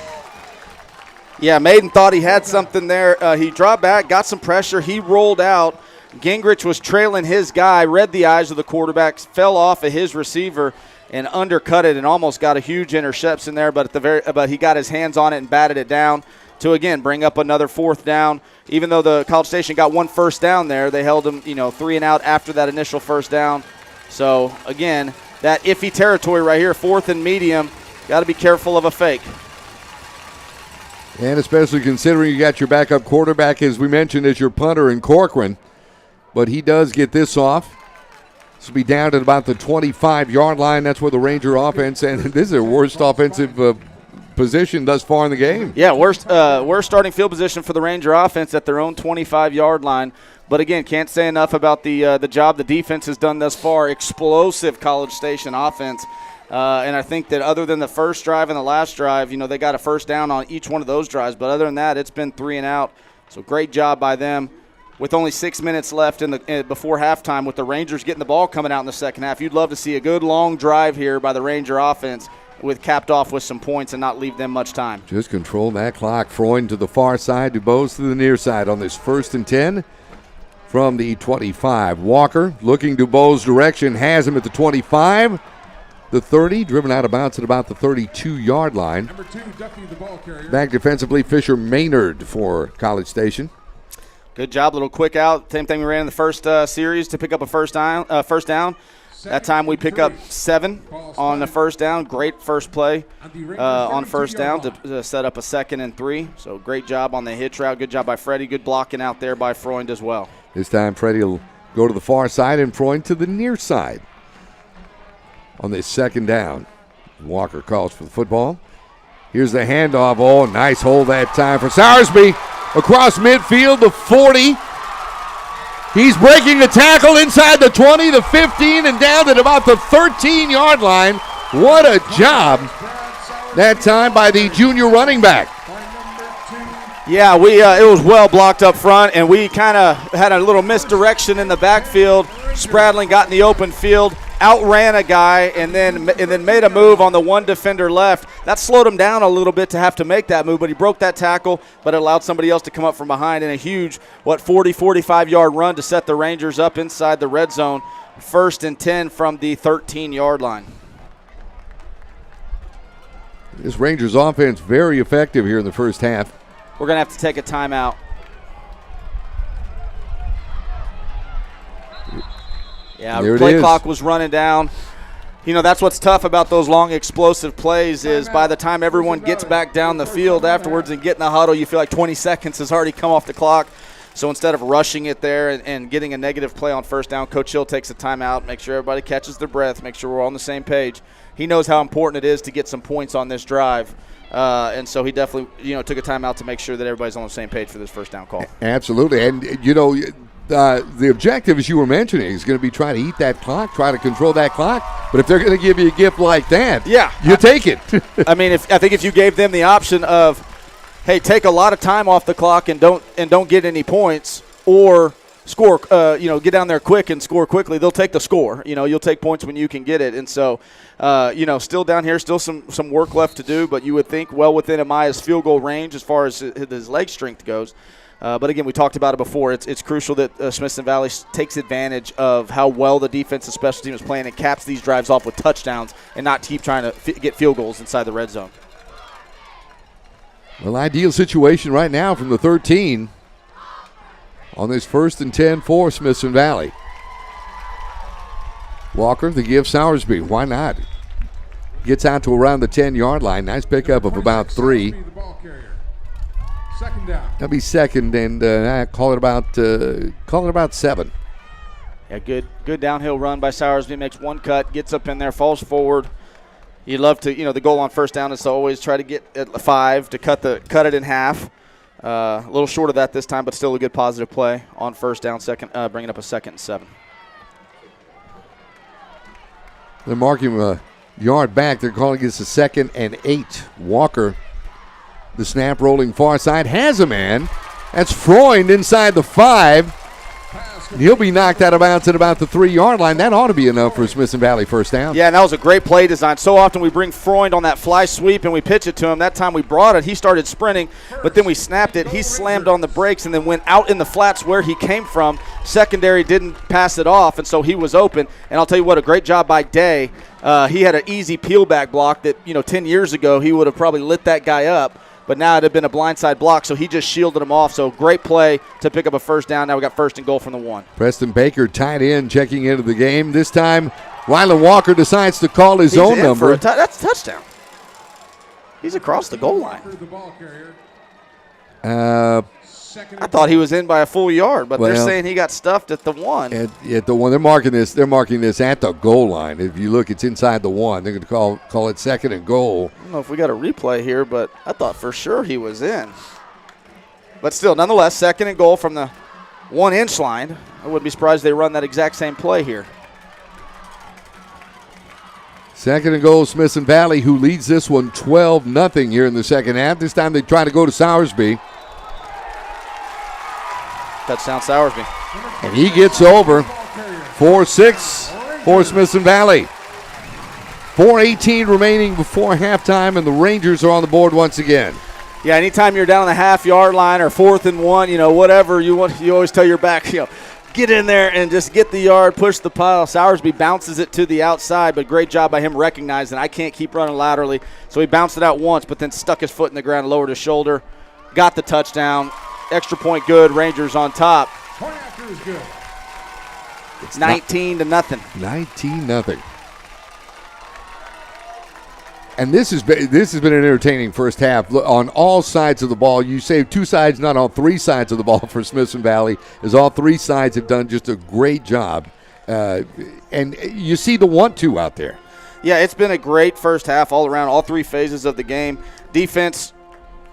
Yeah, Maiden thought he had something there. He dropped back, got some pressure, he rolled out. Gingrich was trailing his guy, read the eyes of the quarterback, fell off of his receiver and undercut it and almost got a huge interception there, but he got his hands on it and batted it down to, again, bring up another 4th down. Even though the College Station got 1 first down there, they held him, 3 and out after that initial 1st down. So, again, that iffy territory right here, 4th and medium, got to be careful of a fake. And especially considering you got your backup quarterback, as we mentioned, as your punter in Corcoran. But he does get this off. This will be down at about the 25-yard line. That's where the Ranger offense, and this is their worst offensive position thus far in the game. Yeah, worst starting field position for the Ranger offense at their own 25-yard line. But, again, can't say enough about the job the defense has done thus far. Explosive College Station offense. And I think that other than the first drive and the last drive, they got a 1st down on each one of those drives. But other than that, it's been 3 and out. So great job by them. With only 6 minutes left before halftime, with the Rangers getting the ball coming out in the second half, you'd love to see a good long drive here by the Ranger offense capped off with some points and not leave them much time. Just control that clock. Freund to the far side, DuBose to the near side on this 1st and 10 from the 25. Walker looking DuBose's direction, has him at the 25. The 30, driven out of bounds at about the 32-yard line. Number 2, Duffy, the ball carrier. Back defensively, Fisher Maynard for College Station. Good job, little quick out. Same thing we ran in the first series to pick up a first down. That time we pick up 7 on the 1st down. Great first play on 1st down to set up a 2nd and 3. So great job on the hitch route. Good job by Freddie. Good blocking out there by Freund as well. This time Freddie will go to the far side and Freund to the near side on this 2nd down. Walker calls for the football. Here's the handoff. Oh, nice hold that time for Soursby. Across midfield, the 40. He's breaking the tackle inside the 20, the 15, and down at about the 13-yard line. What a job that time by the junior running back. Yeah, it was well blocked up front, and we kind of had a little misdirection in the backfield. Spradling got in the open field, outran a guy, and then made a move on the one defender left. That slowed him down a little bit to have to make that move, but he broke that tackle, but it allowed somebody else to come up from behind in a huge, 45-yard run to set the Rangers up inside the red zone. 1st and 10 from the 13-yard line. This Rangers offense very effective here in the first half. We're going to have to take a timeout. Yeah, the play clock was running down. You know, that's what's tough about those long explosive plays is by the time everyone gets back down the field afterwards and get in the huddle, you feel like 20 seconds has already come off the clock. So instead of rushing it there and getting a negative play on 1st down, Coach Hill takes a timeout, make sure everybody catches their breath, make sure we're all on the same page. He knows how important it is to get some points on this drive. And so he definitely, took a timeout to make sure that everybody's on the same page for this 1st down call. Absolutely. And, the objective, as you were mentioning, is going to be trying to eat that clock, try to control that clock. But if they're going to give you a gift like that, you take it. I mean, I think if you gave them the option of, hey, take a lot of time off the clock and don't get any points, or score, get down there quick and score quickly, they'll take the score. You'll take points when you can get it. And so, still down here, still some work left to do, but you would think well within Amaya's field goal range as far as his leg strength goes. But again, we talked about it before. It's crucial that Smithson Valley takes advantage of how well the defense and special team is playing and caps these drives off with touchdowns and not keep trying to get field goals inside the red zone. Well, ideal situation right now from the 13 on this 1st and 10 for Smithson Valley. Walker, the give Sowersby. Why not? Gets out to around the 10-yard line. Nice pickup of about 3. Second down. That'll be second, and call it about 7. Yeah, good downhill run by Sowersby. Makes one cut, gets up in there, falls forward. You'd love to, the goal on first down is to always try to get at 5 to cut it in half. A little short of that this time, but still a good positive play on first down. Bringing up a 2nd and 7. They're marking a yard back. They're calling this a 2nd and 8. Walker, the snap rolling far side, has a man. That's Freund inside the 5. He'll be knocked out of bounds at about the 3-yard line. That ought to be enough for Smithson Valley first down. Yeah, and that was a great play design. So often we bring Freund on that fly sweep and we pitch it to him. That time we brought it, he started sprinting, but then we snapped it. He slammed on the brakes and then went out in the flats where he came from. Secondary didn't pass it off, and so he was open. And I'll tell you what, a great job by Day. He had an easy peel back block that, 10 years ago he would have probably lit that guy up. But now it had been a blindside block, so he just shielded him off. So great play to pick up a first down. Now we got 1st and goal from the 1. Preston Baker tight end checking into the game. This time, Rylan Walker decides to call his own number. That's a touchdown. He's across the goal line. I thought he was in by a full yard, but they're saying he got stuffed at the 1. At the 1, they're marking this at the goal line. If you look, it's inside the 1. They're going to call it 2nd and goal. I don't know if we got a replay here, but I thought for sure he was in. But still, nonetheless, 2nd and goal from the 1-inch line. I wouldn't be surprised they run that exact same play here. 2nd and goal, Smithson Valley, who leads this one 12-0 here in the second half. This time they try to go to Sowersby. Touchdown Sowersby. And he gets over 4-6 for Smithson Valley. 4:18 remaining before halftime, and the Rangers are on the board once again. Yeah, anytime you're down on the half-yard line or 4th and 1, whatever you want, you always tell your back, get in there and just get the yard, push the pile. Sowersby bounces it to the outside, but great job by him recognizing I can't keep running laterally. So he bounced it out once, but then stuck his foot in the ground, lowered his shoulder, got the touchdown. Extra point good. Rangers on top. Point after is good. It's 19-0. 19-0. And this has been an entertaining first half on all sides of the ball. You say 2 sides, not on 3 sides of the ball for Smithson Valley, as all 3 sides have done just a great job. And you see the want-to out there. Yeah, it's been a great first half all around, all 3 phases of the game. Defense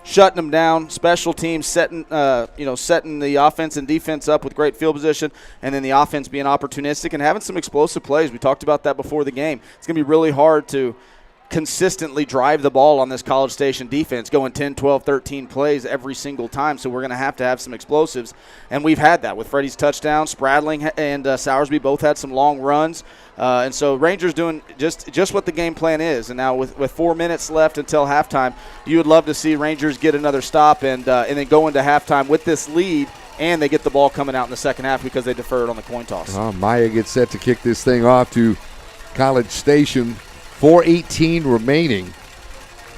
shutting them down, special teams setting the offense and defense up with great field position, and then the offense being opportunistic and having some explosive plays. We talked about that before the game. It's going to be really hard to consistently drive the ball on this College Station defense, going 10, 12, 13 plays every single time. So we're going to have some explosives, and we've had that with Freddie's touchdown. Spradling and Sowersby both had some long runs, and so Rangers doing just what the game plan is. And now with 4 minutes left until halftime, you would love to see Rangers get another stop and then go into halftime with this lead, and they get the ball coming out in the second half because they deferred on the coin toss. Maya gets set to kick this thing off to College Station. 4:18 remaining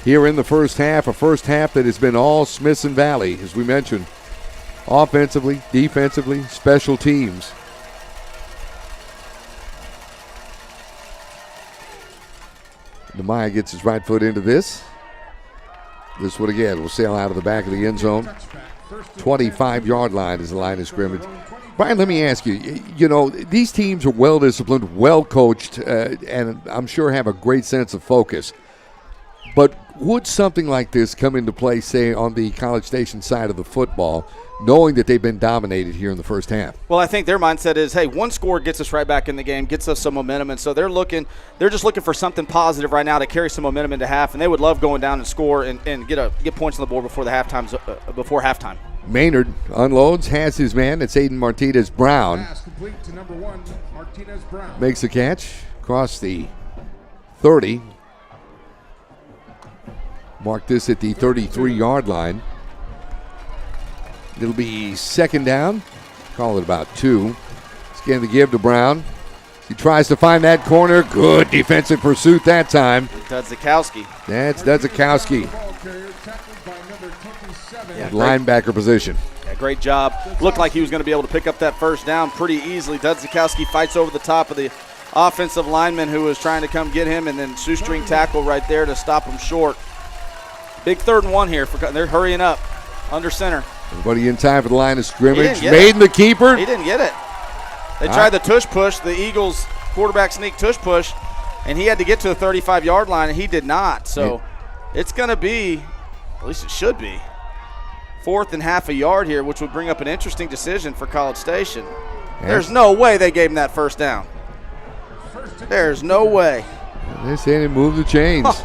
here in the first half, a first half that has been all Smithson Valley, as we mentioned, offensively, defensively, special teams. Nemaya gets his right foot into this. This one again will sail out of the back of the end zone. 25-yard line is the line of scrimmage. Brian, let me ask you, these teams are well-disciplined, well-coached, and I'm sure have a great sense of focus. But would something like this come into play, say, on the College Station side of the football, knowing that they've been dominated here in the first half? Well, I think their mindset is, hey, one score gets us right back in the game, gets us some momentum, and so they're just looking for something positive right now to carry some momentum into half, and they would love going down and score and get points on the board before halftime. Maynard unloads, has his man. It's Aiden Martinez-Brown. Pass complete to number 1, Martinez-Brown. Makes the catch across the 30. Mark this at the 33-yard line. It'll be second down. Call it about 2. It's again the give to Brown. He tries to find that corner. Good defensive pursuit that time. Dudzikowski. That's Dudzikowski. Yeah, Linebacker position. Yeah, great job. Looked like he was going to be able to pick up that first down pretty easily. Dudzikowski fights over the top of the offensive lineman who was trying to come get him, and then shoestring tackle right there to stop him short. Big 3rd and 1 here. They're hurrying up under center. Everybody in time for the line of scrimmage. Made the keeper. He didn't get it. They tried the tush push, the Eagles quarterback sneak tush push, and he had to get to the 35-yard line, and he did not. So it's going to be, at least it should be, 4th and half a yard here, which would bring up an interesting decision for College Station. There's no way they gave him that first down. There's no way. They said he moved the chains.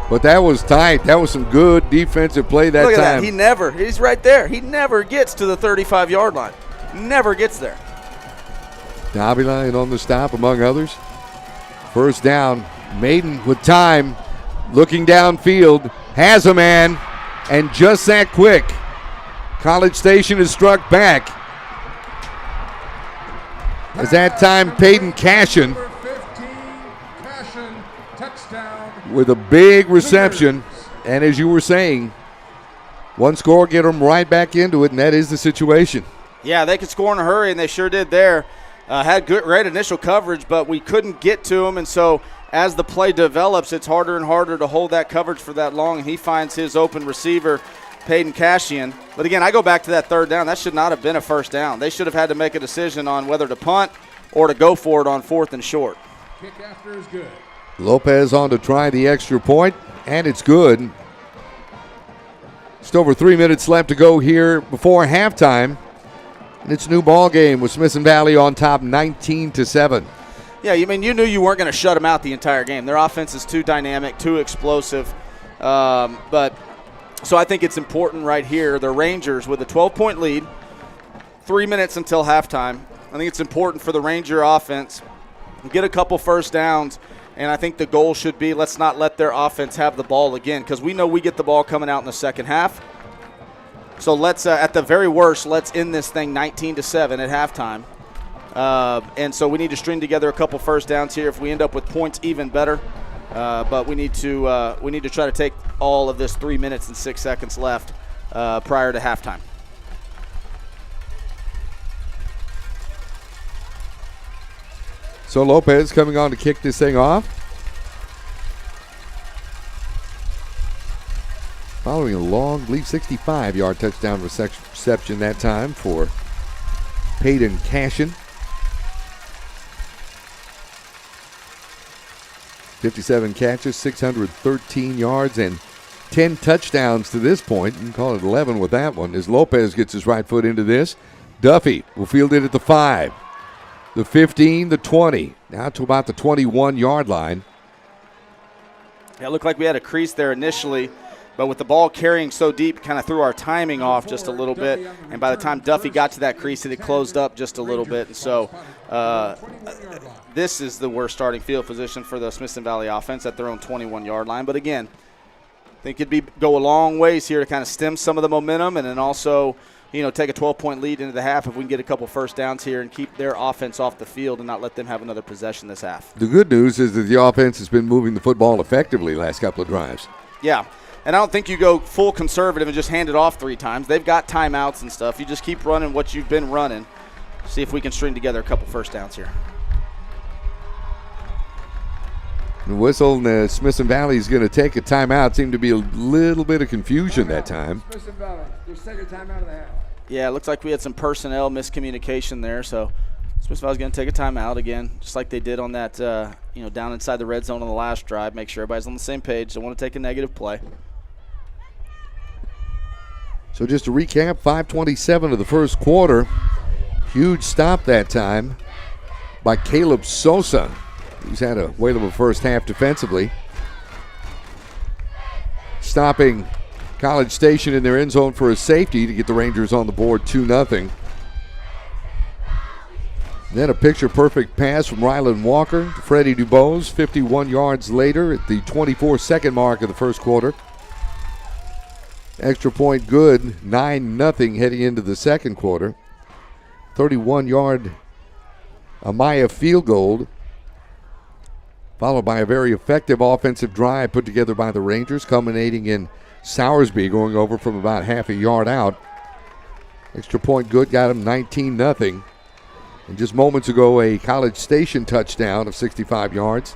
But that was tight. That was some good defensive play that time. Look at that. He's right there. He never gets to the 35-yard line. Never gets there. Davila on the stop, among others. First down. Maiden with time. Looking downfield. Has a man. And just that quick. College Station is struck back. As that time, Peyton Cashin with a big reception. And as you were saying, one score get them right back into it, and that is the situation. Yeah, they could score in a hurry, and they sure did there. Had great initial coverage, but we couldn't get to them, and so as the play develops, it's harder and harder to hold that coverage for that long, and he finds his open receiver, Peyton Cashian. But again, I go back to that 3rd down. That should not have been a first down. They should have had to make a decision on whether to punt or to go for it on 4th and short. Kick after is good. Lopez on to try the extra point, and it's good. Just over 3 minutes left to go here before halftime. And it's a new ball game with Smithson Valley on top 19-7. Yeah, you knew you weren't going to shut them out the entire game. Their offense is too dynamic, too explosive. So I think it's important right here. The Rangers with a 12-point lead, 3 minutes until halftime. I think it's important for the Ranger offense to get a couple first downs, and I think the goal should be let's not let their offense have the ball again, because we know we get the ball coming out in the second half. So let's, at the very worst, let's end this thing 19-7 at halftime. And so we need to string together a couple first downs here. If we end up with points, even better. But we need to try to take all of this 3 minutes and 6 seconds left prior to halftime. So Lopez coming on to kick this thing off. Following a long, I believe 65-yard touchdown reception that time for Peyton Cashin. 57 catches, 613 yards, and 10 touchdowns to this point. You can call it 11 with that one as Lopez gets his right foot into this. Duffy will field it at the 5, the 15, the 20, now to about the 21-yard line. Yeah, it looked like we had a crease there initially, but with the ball carrying so deep, kind of threw our timing off just a little bit. And by the time Duffy got to that crease, it had closed up just a little bit. And so this is the worst starting field position for the Smithson Valley offense at their own 21-yard line. But again, I think it'd go a long ways here to kind of stem some of the momentum, and then also, take a 12-point lead into the half if we can get a couple first downs here and keep their offense off the field and not let them have another possession this half. The good news is that the offense has been moving the football effectively last couple of drives. Yeah. And I don't think you go full conservative and just hand it off 3 times. They've got timeouts and stuff. You just keep running what you've been running. See if we can string together a couple first downs here. The whistle, and Smithson Valley is going to take a timeout. Seemed to be a little bit of confusion that time. Smithson Valley, your second timeout of the half. Yeah, it looks like we had some personnel miscommunication there. So Smithson Valley's going to take a timeout again, just like they did on that, down inside the red zone on the last drive. Make sure everybody's on the same page. Don't want to take a negative play. So just to recap, 5:27 of the first quarter. Huge stop that time by Caleb Sosa, who's had a whale of a first half defensively. Stopping College Station in their end zone for a safety to get the Rangers on the board 2-0. Then a picture-perfect pass from Ryland Walker to Freddie DuBose 51 yards later at the 24-second mark of the first quarter. Extra point good, 9-0 heading into the second quarter. 31-yard Amaya field goal, followed by a very effective offensive drive put together by the Rangers, culminating in Sowersby going over from about half a yard out. Extra point good, got him 19-0. And just moments ago, a College Station touchdown of 65 yards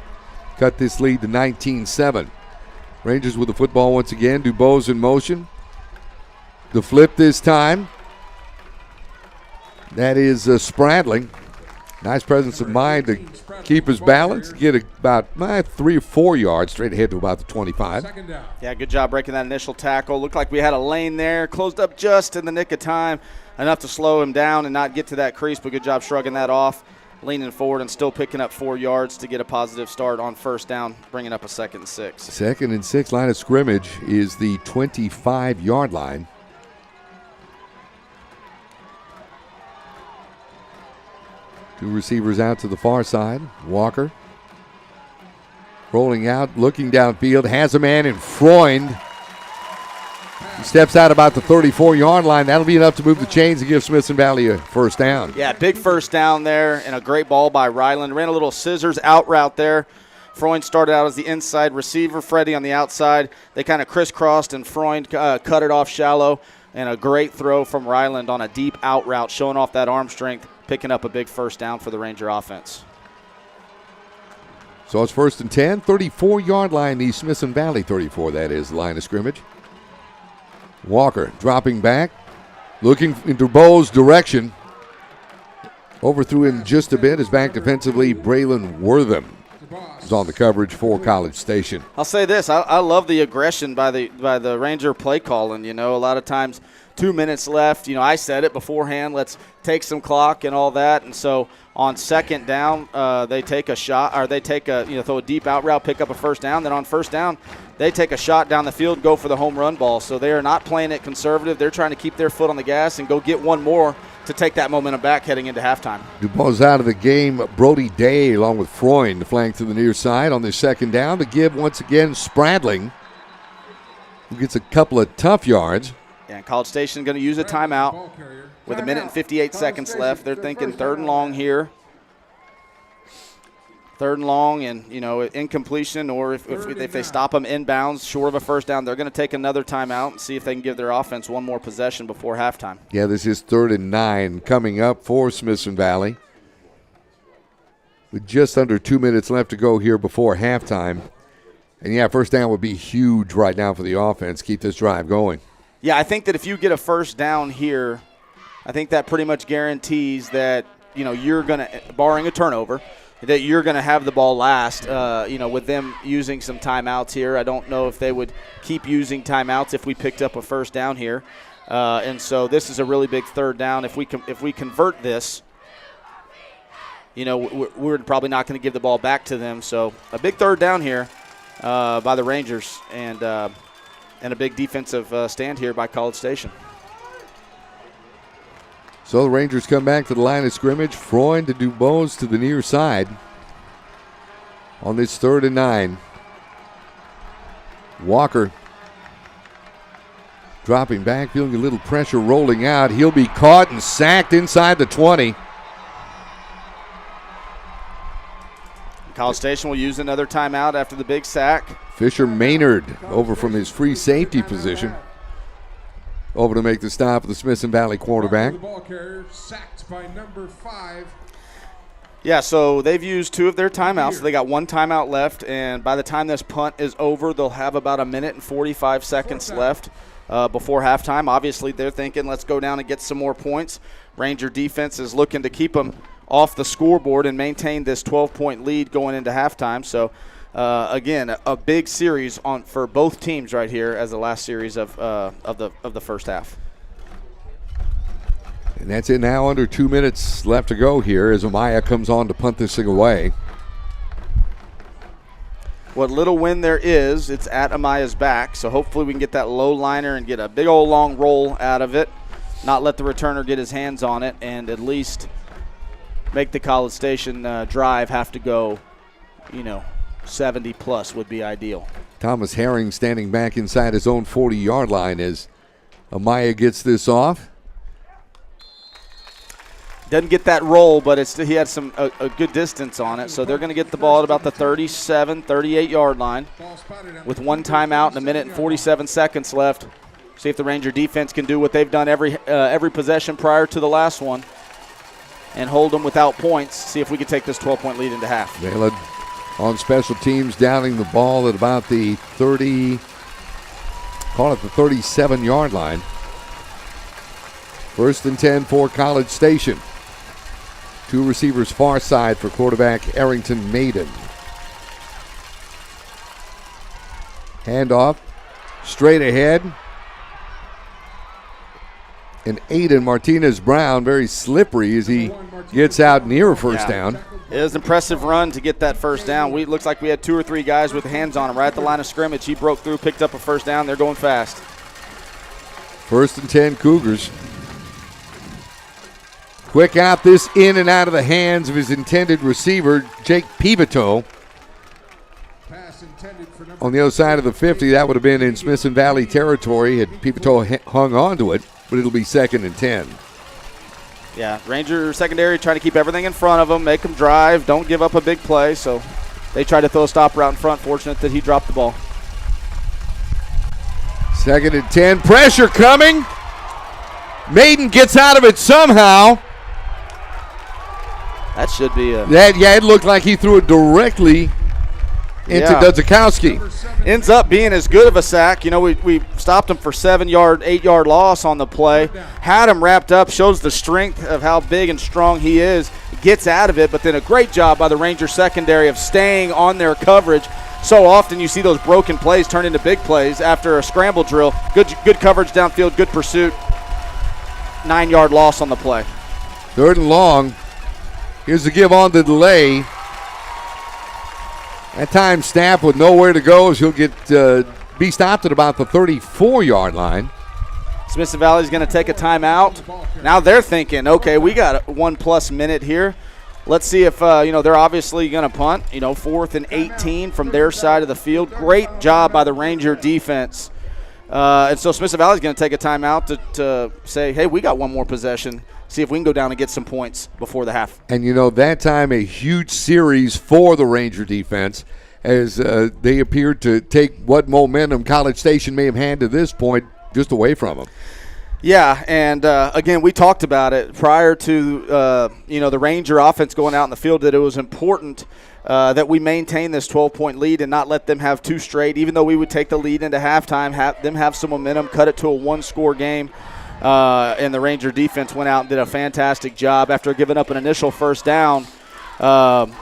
cut this lead to 19-7. Rangers with the football once again. DuBose in motion. The flip this time. That is Spradling. Nice presence of mind to keep his balance, get about 3 or 4 yards straight ahead to about the 25. Yeah, good job breaking that initial tackle. Looked like we had a lane there, closed up just in the nick of time, enough to slow him down and not get to that crease, but good job shrugging that off, leaning forward and still picking up 4 yards to get a positive start on first down, bringing up a 2nd and 6. 2nd and 6, line of scrimmage is the 25-yard line. Two receivers out to the far side. Walker rolling out, looking downfield, has a man in Freund. He steps out about the 34-yard line. That'll be enough to move the chains and give Smithson Valley a first down. Yeah, big first down there and a great ball by Ryland. Ran a little scissors out route there. Freund started out as the inside receiver, Freddie on the outside. They kind of crisscrossed and Freund cut it off shallow. And a great throw from Ryland on a deep out route, showing off that arm strength, picking up a big first down for the Ranger offense. So it's 1st and 10, 34-yard line, the Smithson Valley 34, that is, the line of scrimmage. Walker dropping back, looking in DuBose's direction. Overthrew him just a bit, is back defensively. Braylon Wortham is on the coverage for College Station. I'll say this, I love the aggression by the Ranger play calling. You know, a lot of times 2 minutes left. You know, I said it beforehand, let's take some clock and all that. And so on 2nd down, they take a shot, or they take throw a deep out route, pick up a first down. Then on first down, they take a shot down the field, go for the home run ball. So they are not playing it conservative. They're trying to keep their foot on the gas and go get one more to take that momentum back heading into halftime. DuBose out of the game. Brody Day along with Freund, the flank to the near side on the 2nd down. The give once again, Spradling, who gets a couple of tough yards. And College Station going to use a timeout with 1 minute and 58 seconds left. They're thinking 3rd and long here. 3rd and long, and, you know, incompletion, or if they stop them inbounds short of a first down, they're going to take another timeout and see if they can give their offense one more possession before halftime. Yeah, this is 3rd and 9 coming up for Smithson Valley, with just under 2 minutes left to go here before halftime. And, yeah, first down would be huge right now for the offense. Keep this drive going. Yeah, I think that if you get a first down here, I think that pretty much guarantees that, you know, you're going to, barring a turnover, that you're going to have the ball last. With them using some timeouts here, I don't know if they would keep using timeouts if we picked up a first down here. And so this is a really big 3rd down. If we convert this, you know, we're probably not going to give the ball back to them. So a big 3rd down here by the Rangers, and a big defensive stand here by College Station. So the Rangers come back to the line of scrimmage. Freund to DuBose to the near side on this 3rd and 9. Walker dropping back, feeling a little pressure rolling out. He'll be caught and sacked inside the 20. College Station will use another timeout after the big sack. Fisher Maynard over from his free safety position, over to make the stop of the Smithson Valley quarterback. The ball carrier sacked by number 5. Yeah, so they've used 2 of their timeouts. So they got 1 timeout left, and by the time this punt is over, they'll have about 1 minute and 45 seconds left before halftime. Obviously, they're thinking, let's go down and get some more points. Ranger defense is looking to keep them off the scoreboard and maintain this 12-point lead going into halftime. So, again, a big series for both teams right here as the last series of the first half. And that's it now, under 2 minutes left to go here as Amaya comes on to punt this thing away. what little wind there is, it's at Amaya's back. So hopefully we can get that low liner and get a big old long roll out of it, not let the returner get his hands on it, and at least make the College Station drive have to go, 70 plus would be ideal. Thomas Herring standing back inside his own 40-yard line as Amaya gets this off. Doesn't get that roll, but he had a good distance on it. So they're going to get the ball at about the 37, 38-yard line with one timeout and a minute and 47 seconds left. See if the Ranger defense can do what they've done every possession prior to the last one and hold them without points. See if we can take this 12-point lead into half. Vela on special teams, downing the ball at about the 37-yard line. 1st and 10 for College Station. 2 receivers far side for quarterback Arrington Maiden. Handoff straight ahead. And Aiden Martinez-Brown very slippery as he gets out near a first down. It was an impressive run to get that first down. It looks like we had 2 or 3 guys with hands on him right at the line of scrimmage. He broke through, picked up a first down. They're going fast. 1st and 10 Cougars. Quick out, this in and out of the hands of his intended receiver, Jake Pivito. On the other side of the 50, that would have been in Smithson Valley territory had Pivito hung on to it, but it'll be 2nd and 10. Yeah, Ranger secondary trying to keep everything in front of them, make them drive, don't give up a big play. So they tried to throw a stopper out in front. Fortunate that he dropped the ball. 2nd and 10, pressure coming. Maiden gets out of it somehow. That should be a... it looked like he threw it directly into Dudzikowski. Ends up being as good of a sack. We stopped him for 8-yard loss on the play. Had him wrapped up, shows the strength of how big and strong he is. Gets out of it, but then a great job by the Ranger secondary of staying on their coverage. So often you see those broken plays turn into big plays after a scramble drill. Good coverage downfield, good pursuit. 9-yard loss on the play. 3rd and long. Here's the give on the delay. That time Staff with nowhere to go as he'll be stopped at about the 34-yard line. Smithson Valley's going to take a timeout. Now they're thinking, okay, we got a 1+ minute here. Let's see if, they're obviously going to punt. 4th and 18 from their side of the field. Great job by the Ranger defense. And so Smithson Valley's going to take a timeout to say, hey, we got one more possession. See if we can go down and get some points before the half. And, that time a huge series for the Ranger defense as they appeared to take what momentum College Station may have had to this point just away from them. Yeah, and again, we talked about it prior to, the Ranger offense going out in the field, that it was important that we maintain this 12-point lead and not let them have 2 straight, even though we would take the lead into halftime, have some momentum, cut it to a 1-score game. And the Ranger defense went out and did a fantastic job after giving up an initial first down,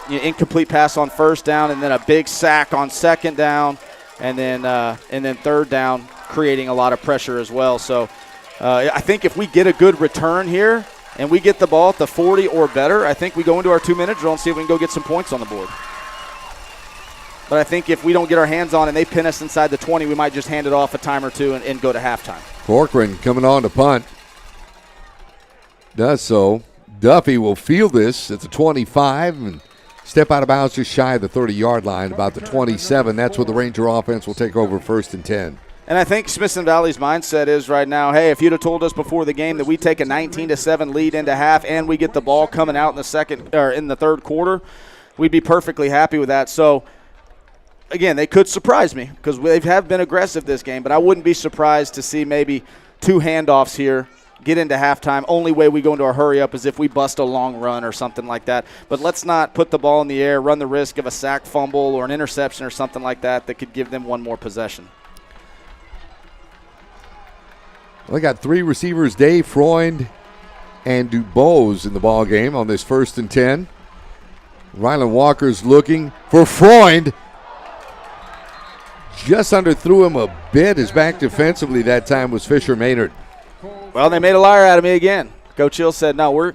incomplete pass on first down, and then a big sack on 2nd down, and then 3rd down, creating a lot of pressure as well. So I think if we get a good return here and we get the ball at the 40 or better, I think we go into our 2-minute drill and see if we can go get some points on the board. But I think if we don't get our hands on and they pin us inside the 20, we might just hand it off a time or two and go to halftime. Corcoran coming on to punt. Does so. Duffy will field this at the 25 and step out of bounds just shy of the 30-yard line, about the 27. That's where the Ranger offense will take over 1st and 10. And I think Smithson Valley's mindset is right now, hey, if you'd have told us before the game that we take a 19-7 lead into half and we get the ball coming out in the 3rd quarter, we'd be perfectly happy with that. So, again, they could surprise me because they have been aggressive this game, but I wouldn't be surprised to see maybe 2 handoffs here, get into halftime. Only way we go into a hurry-up is if we bust a long run or something like that. But let's not put the ball in the air, run the risk of a sack, fumble, or an interception or something like that could give them one more possession. Well, they got 3 receivers, Dave, Freund, and Dubose in the ball game on this 1st and 10. Rylan Walker's looking for Freund. Just underthrew him a bit. His back defensively that time was Fisher Maynard. Well, they made a liar out of me again. Coach Hill said, no, our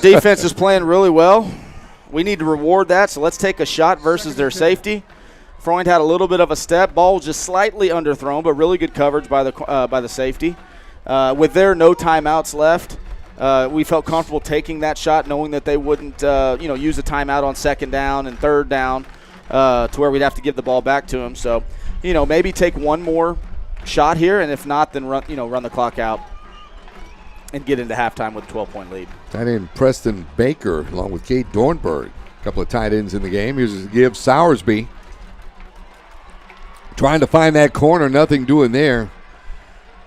defense is playing really well. We need to reward that, so let's take a shot versus their safety. Freund had a little bit of a step. Ball was just slightly underthrown, but really good coverage by the safety. With there no timeouts left, we felt comfortable taking that shot, knowing that they wouldn't use a timeout on second down and third down to where we'd have to give the ball back to them. So, maybe take one more shot here, and if not, then run the clock out and get into halftime with a 12-point lead. Tight end Preston Baker along with Kate Dornberg. A couple of tight ends in the game. Here's a give. Sowersby trying to find that corner. Nothing doing there.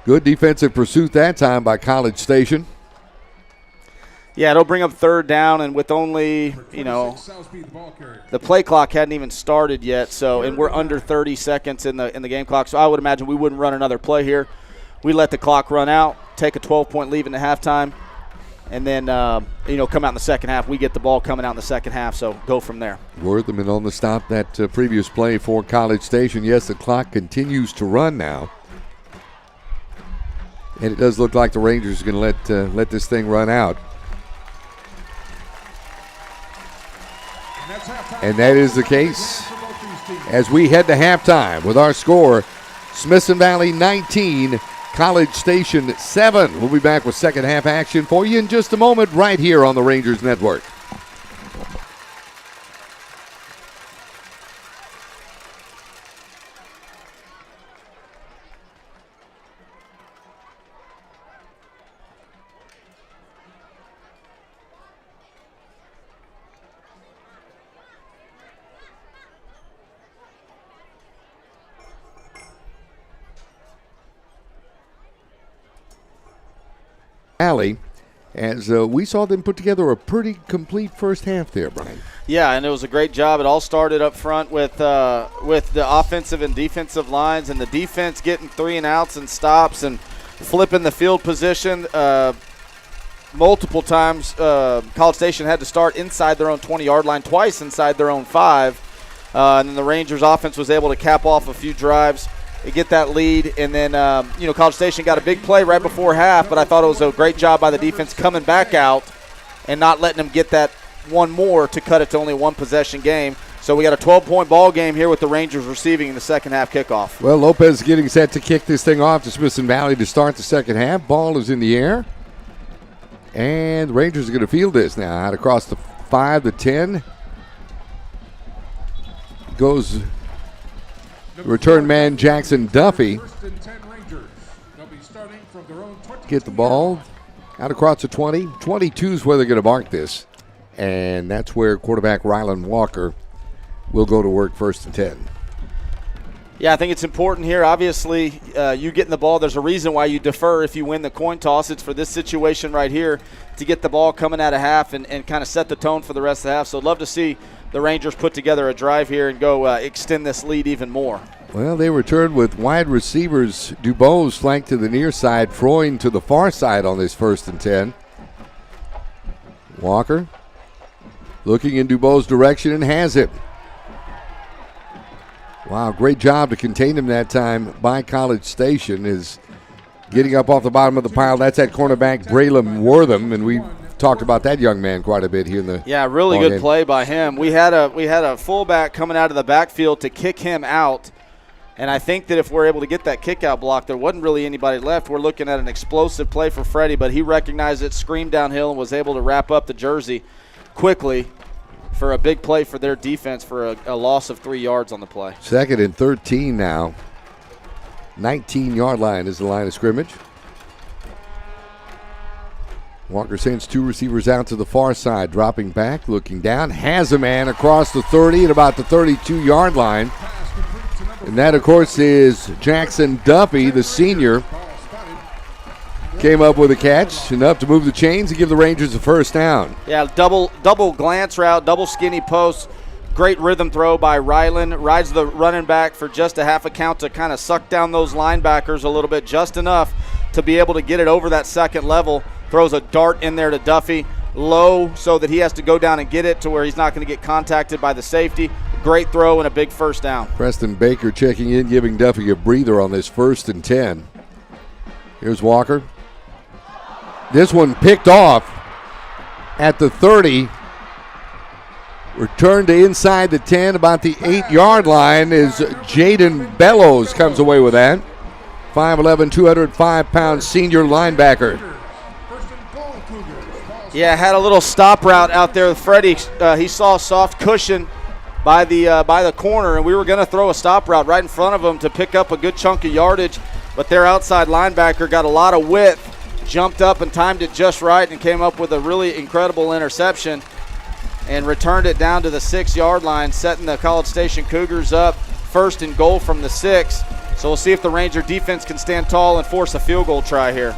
Good defensive pursuit that time by College Station. Yeah, it'll bring up third down, and with only, the play clock hadn't even started yet, and we're under 30 seconds in the game clock, so I would imagine we wouldn't run another play here. We let the clock run out, take a 12-point lead into halftime, and then, come out in the second half. We get the ball coming out in the second half, so go from there. Wortham on the stop that previous play for College Station. Yes, the clock continues to run now. And it does look like the Rangers are going to let this thing run out. And that is the case as we head to halftime with our score, Smithson Valley 19, College Station 7. We'll be back with second half action for you in just a moment right here on the Rangers Network. Alley, as we saw them put together a pretty complete first half there, Brian. Yeah, and it was a great job. It all started up front with the offensive and defensive lines, and the defense getting 3 and outs and stops and flipping the field position multiple times. College Station had to start inside their own 20-yard line, twice inside their own 5, and then the Rangers offense was able to cap off a few drives. They get that lead, and then, College Station got a big play right before half, but I thought it was a great job by the defense coming back out and not letting them get that one more to cut it to only one possession game. So we got a 12-point ball game here with the Rangers receiving in the second half kickoff. Well, Lopez getting set to kick this thing off to Smithson Valley to start the second half. Ball is in the air, and the Rangers are going to field this now. Out across the 5, the 10. Goes return man Jackson Duffy. Get the ball out across the 20. 22 is where they're going to mark this. And that's where quarterback Rylan Walker will go to work, 1st and 10. Yeah, I think it's important here. Obviously, you getting the ball, there's a reason why you defer if you win the coin toss. It's for this situation right here to get the ball coming out of half and kind of set the tone for the rest of the half. So I'd love to see the Rangers put together a drive here and go extend this lead even more. Well, they returned with wide receivers. Dubose flanked to the near side, Freund to the far side on this 1st and 10. Walker looking in Dubose's direction and has it. Wow, great job to contain him that time by College Station. Is getting up off the bottom of the pile. That's that cornerback Braylon Wortham, and we've talked about that young man quite a bit here in the really good game. Play by him. We had a fullback coming out of the backfield to kick him out, and I think that if we're able to get that kick out block, there wasn't really anybody left. We're looking at an explosive play for Freddie, but he recognized it, screamed downhill, and was able to wrap up the jersey quickly for a big play for their defense for a loss of 3 yards on the play. 2nd and 13 now. 19-yard line is the line of scrimmage. Walker sends 2 receivers out to the far side, dropping back, looking down, has a man across the 30 at about the 32-yard line. And that, of course, is Jackson Duffy, the senior. Came up with a catch, enough to move the chains and give the Rangers a first down. Yeah, double glance route, double skinny post. Great rhythm throw by Rylan. Rides the running back for just a half a count to kind of suck down those linebackers a little bit, just enough to be able to get it over that second level. Throws a dart in there to Duffy, low so that he has to go down and get it to where he's not going to get contacted by the safety. Great throw and a big first down. Preston Baker checking in, giving Duffy a breather on this 1st and 10. Here's Walker. This one picked off at the 30. Return to inside the 10, about the 8-yard line, is Jaden Bellows comes away with that. 5'11", 205-pound senior linebacker. Yeah, had a little stop route out there with Freddie. He saw a soft cushion by the corner, and we were going to throw a stop route right in front of him to pick up a good chunk of yardage, but their outside linebacker got a lot of width, jumped up and timed it just right, and came up with a really incredible interception and returned it down to the 6-yard line, setting the College Station Cougars up first and goal from the 6. So we'll see if the Ranger defense can stand tall and force a field goal try here.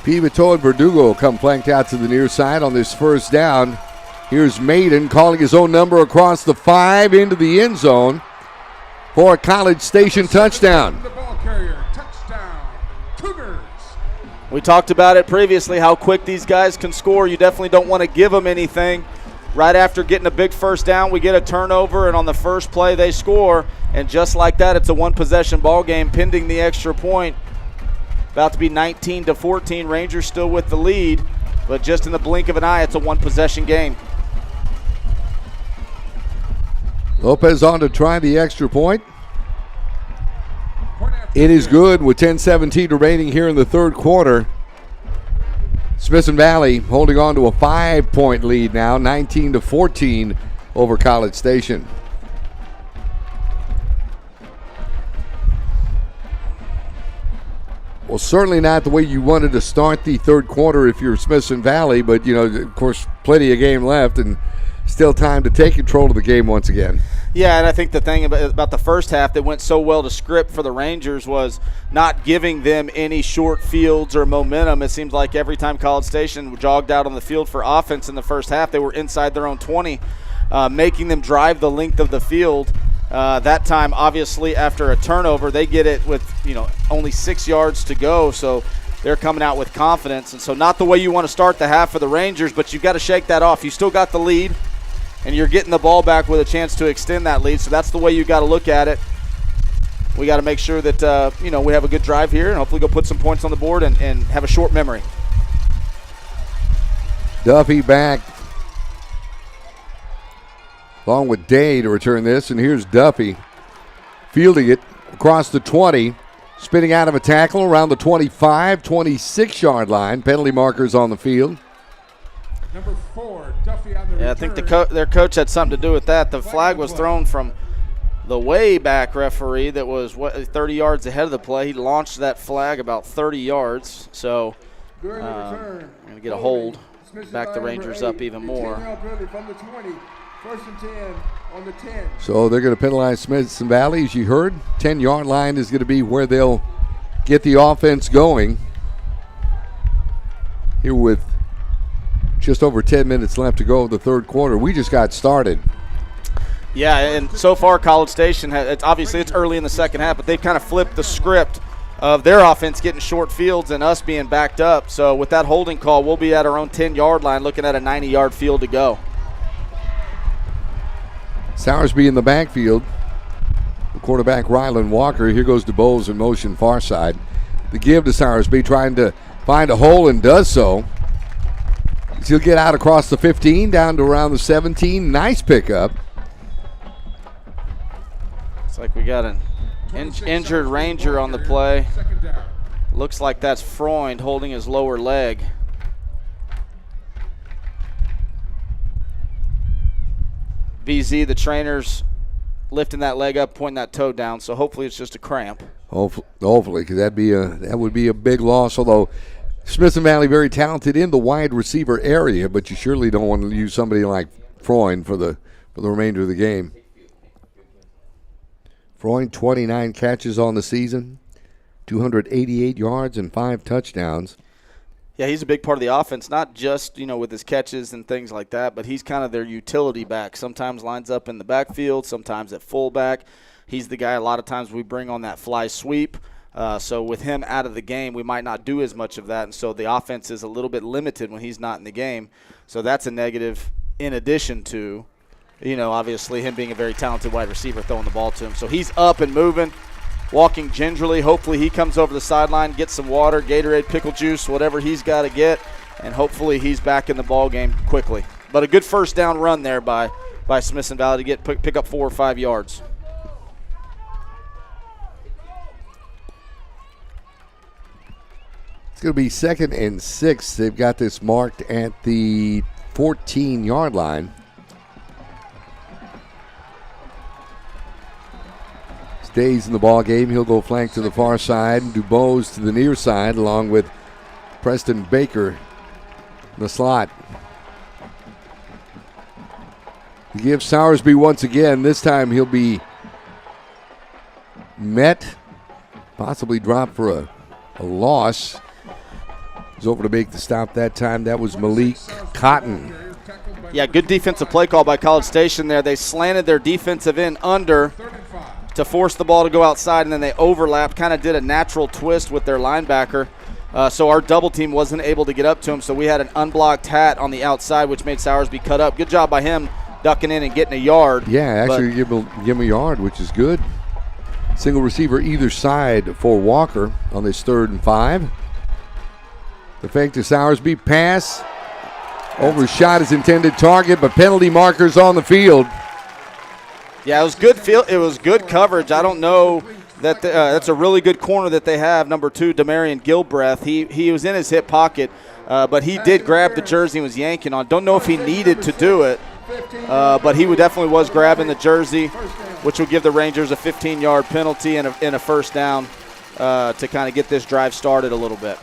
Pivotal and Verdugo come flanked out to the near side on this first down. Here's Maiden calling his own number across the 5 into the end zone for a College Station touchdown. The ball carrier, touchdown, Cougars. We talked about it previously, how quick these guys can score. You definitely don't want to give them anything. Right after getting a big first down, we get a turnover, and on the first play they score. And just like that, it's a one-possession ball game pending the extra point. About to be 19-14. Rangers still with the lead, but just in the blink of an eye, it's a one-possession game. Lopez on to try the extra point. It is good with 10:17 remaining here in the third quarter. Smithson Valley holding on to a 5-point lead now, 19-14 over College Station. Well, certainly not the way you wanted to start the third quarter if you're Smithson Valley, but, you know, of course, plenty of game left and still time to take control of the game once again. Yeah, and I think the thing about the first half that went so well to script for the Rangers was not giving them any short fields or momentum. It seems like every time College Station jogged out on the field for offense in the first half, they were inside their own 20, making them drive the length of the field. That time, obviously, after a turnover, they get it with, you know, only 6 yards to go, so they're coming out with confidence. And so not the way you want to start the half for the Rangers, but you've got to shake that off. You still got the lead, and you're getting the ball back with a chance to extend that lead. So that's the way you got to look at it. We got to make sure that, you know, we have a good drive here and hopefully go put some points on the board and have a short memory. Duffy back along with Day to return this. And here's Duffy fielding it across the 20, spinning out of a tackle around the 25, 26-yard line. Penalty markers on the field. Number 4, Duffy on the return. Yeah, I think their coach had something to do with that. The flag was thrown from the way back referee that was 30 yards ahead of the play. He launched that flag about 30 yards. So going to get a hold, back the Rangers up even more. From the 20, first and 10 on the 10. So they're going to penalize Smithson Valley, as you heard. 10-yard line is going to be where they'll get the offense going. Here with just over 10 minutes left to go in the third quarter. We just got started. Yeah, and so far College Station, it's early in the second half, but they've kind of flipped the script of their offense getting short fields and us being backed up. So with that holding call, we'll be at our own 10-yard line looking at a 90-yard field to go. Sowersby in the backfield. The quarterback, Rylan Walker. Here goes DeBose in motion far side. The give to Sowersby, trying to find a hole, and does so. He'll get out across the 15, down to around the 17. Nice pickup. It's like we got an injured Ranger on the play. Looks like that's Freund holding his lower leg. BZ, the trainer's lifting that leg up, pointing that toe down, so hopefully it's just a cramp. Hopefully, because that would be a big loss, although Smithson Valley very talented in the wide receiver area, but you surely don't want to use somebody like Freund for the remainder of the game. Freund, 29 catches on the season, 288 yards and 5 touchdowns. Yeah, he's a big part of the offense, not just, you know, with his catches and things like that, but he's kind of their utility back. Sometimes lines up in the backfield, sometimes at fullback. He's the guy a lot of times we bring on that fly sweep. So with him out of the game, we might not do as much of that, and so the offense is a little bit limited when he's not in the game. So that's a negative in addition to, you know, obviously him being a very talented wide receiver throwing the ball to him. So he's up and moving, walking gingerly. Hopefully he comes over the sideline, gets some water, Gatorade, pickle juice, whatever he's got to get, and hopefully he's back in the ball game quickly. But a good first down run there by Smithson Valley to pick up 4 or 5 yards. It's going to be 2nd and 6. They've got this marked at the 14-yard line. Stays in the ball game. He'll go flank to the far side. DuBose to the near side along with Preston Baker in the slot. He gives Sowersby once again. This time he'll be met, possibly dropped for a loss. He's over to make the stop that time. That was Malik Cotton. Yeah, good defensive play call by College Station there. They slanted their defensive end under to force the ball to go outside, and then they overlapped, kind of did a natural twist with their linebacker. So our double team wasn't able to get up to him, so we had an unblocked hat on the outside, which made Sowersby cut up. Good job by him ducking in and getting a yard. Yeah, actually give him a yard, which is good. Single receiver either side for Walker on this 3rd and 5. The fake to Sowersby, pass. Overshot his intended target, but penalty markers on the field. Yeah, it was good it was good coverage. I don't know that that's a really good corner that they have. Number 2, Demarion Gilbreth. He was in his hip pocket, but he did grab the jersey and was yanking on. Don't know if he needed to do it, but he definitely was grabbing the jersey, which will give the Rangers a 15-yard penalty and a first down to kind of get this drive started a little bit.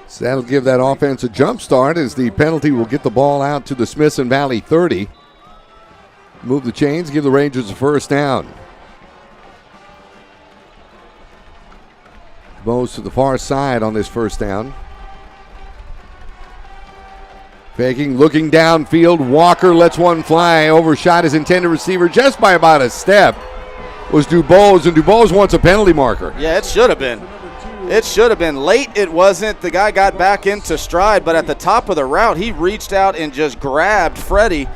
So that'll give that offense a jump start as the penalty will get the ball out to the Smithson Valley 30. Move the chains, give the Rangers a first down. Bose to the far side on this first down. Faking, looking downfield. Walker lets one fly. Overshot his intended receiver just by about a step. Was DuBose, and DuBose wants a penalty marker. Yeah, it should have been. It should have been. Late it wasn't. The guy got back into stride, but at the top of the route, he reached out and just grabbed Freddie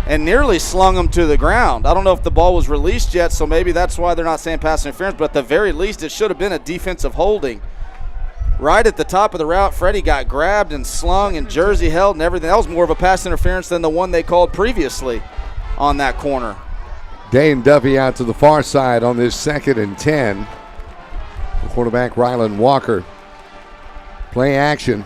and nearly slung him to the ground. I don't know if the ball was released yet, so maybe that's why they're not saying pass interference, but at the very least, it should have been a defensive holding. Right at the top of the route, Freddie got grabbed and slung and jersey held and everything. That was more of a pass interference than the one they called previously on that corner. Dane Duffy out to the far side on this 2nd and 10. The quarterback, Rylan Walker. Play action.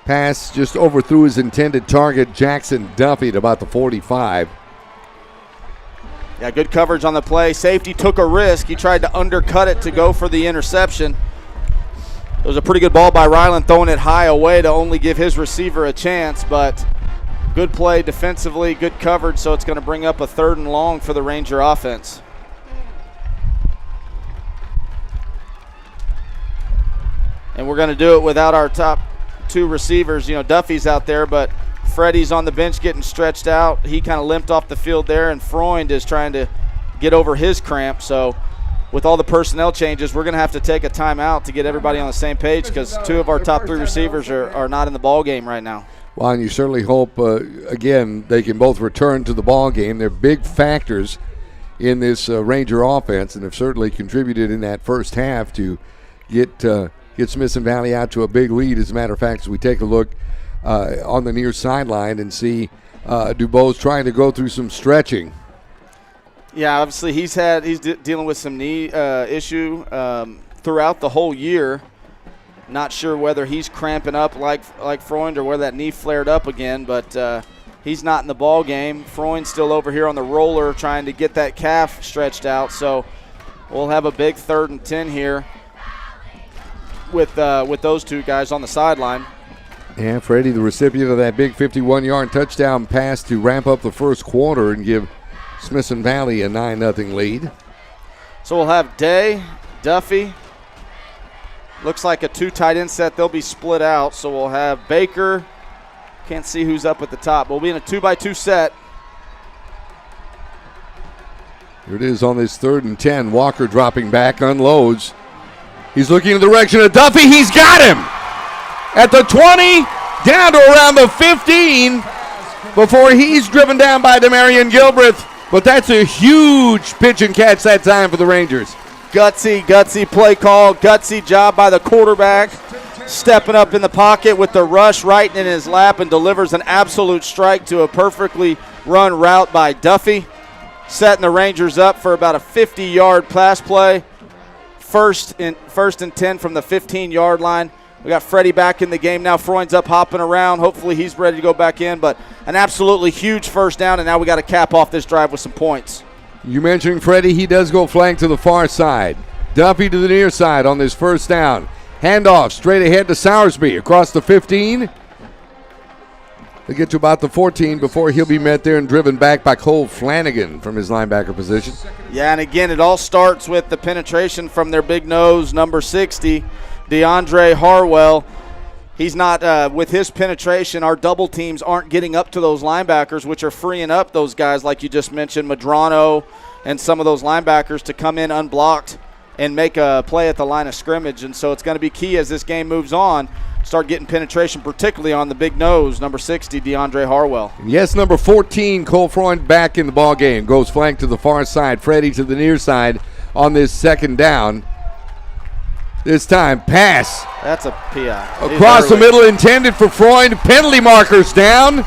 Pass just overthrew his intended target, Jackson Duffy, at about the 45. Yeah, good coverage on the play. Safety took a risk. He tried to undercut it to go for the interception. It was a pretty good ball by Rylan, throwing it high away to only give his receiver a chance, but good play defensively, good coverage, so it's going to bring up a 3rd and long for the Ranger offense. And we're going to do it without our top 2 receivers. You know, Duffy's out there, but Freddie's on the bench getting stretched out. He kind of limped off the field there, and Freund is trying to get over his cramp. So with all the personnel changes, we're going to have to take a timeout to get everybody on the same page because 2 of our top 3 receivers are not in the ball game right now. Well, and you certainly hope, again, they can both return to the ball game. They're big factors in this Ranger offense and have certainly contributed in that first half to get Smithson Valley out to a big lead. As a matter of fact, as we take a look on the near sideline and see DuBose trying to go through some stretching. Yeah, obviously he's dealing with some knee issue throughout the whole year. Not sure whether he's cramping up like Freund or whether that knee flared up again, but he's not in the ball game. Freund's still over here on the roller trying to get that calf stretched out. So we'll have a big 3rd and 10 here with those 2 guys on the sideline. Yeah, Freddie, the recipient of that big 51-yard touchdown pass to wrap up the first quarter and give Smithson Valley a 9-0 lead. So we'll have Day, Duffy. Looks like a 2 tight end set. They'll be split out. So we'll have Baker. Can't see who's up at the top. We'll be in a 2-by-2 set. Here it is on this 3rd and 10. Walker dropping back, unloads. He's looking in the direction of Duffy. He's got him at the 20, down to around the 15 before he's driven down by Demarion Gilbreth. But that's a huge pitch and catch that time for the Rangers. Gutsy play call. Gutsy job by the quarterback. Stepping up in the pocket with the rush right in his lap and delivers an absolute strike to a perfectly run route by Duffy. Setting the Rangers up for about a 50-yard pass play. First and 10 from the 15-yard line. We got Freddie back in the game now. Freund's up hopping around. Hopefully he's ready to go back in. But an absolutely huge first down, and now we got to cap off this drive with some points. You mentioned Freddie. He does go flank to the far side. Duffy to the near side on this first down. Handoff straight ahead to Soursby across the 15. They get to about the 14 before he'll be met there and driven back by Cole Flanagan from his linebacker position. Yeah, and again, it all starts with the penetration from their big nose, number 60, DeAndre Harwell. He's not, with his penetration, our double teams aren't getting up to those linebackers, which are freeing up those guys like you just mentioned, Madrano and some of those linebackers to come in unblocked and make a play at the line of scrimmage. And so it's going to be key as this game moves on. Start getting penetration, particularly on the big nose, number 60, DeAndre Harwell. Yes, number 14, Cole Freund back in the ball game. Goes flank to the far side. Freddie to the near side on this second down. This time, pass. That's a PI. Across the middle, intended for Freund. Penalty markers down.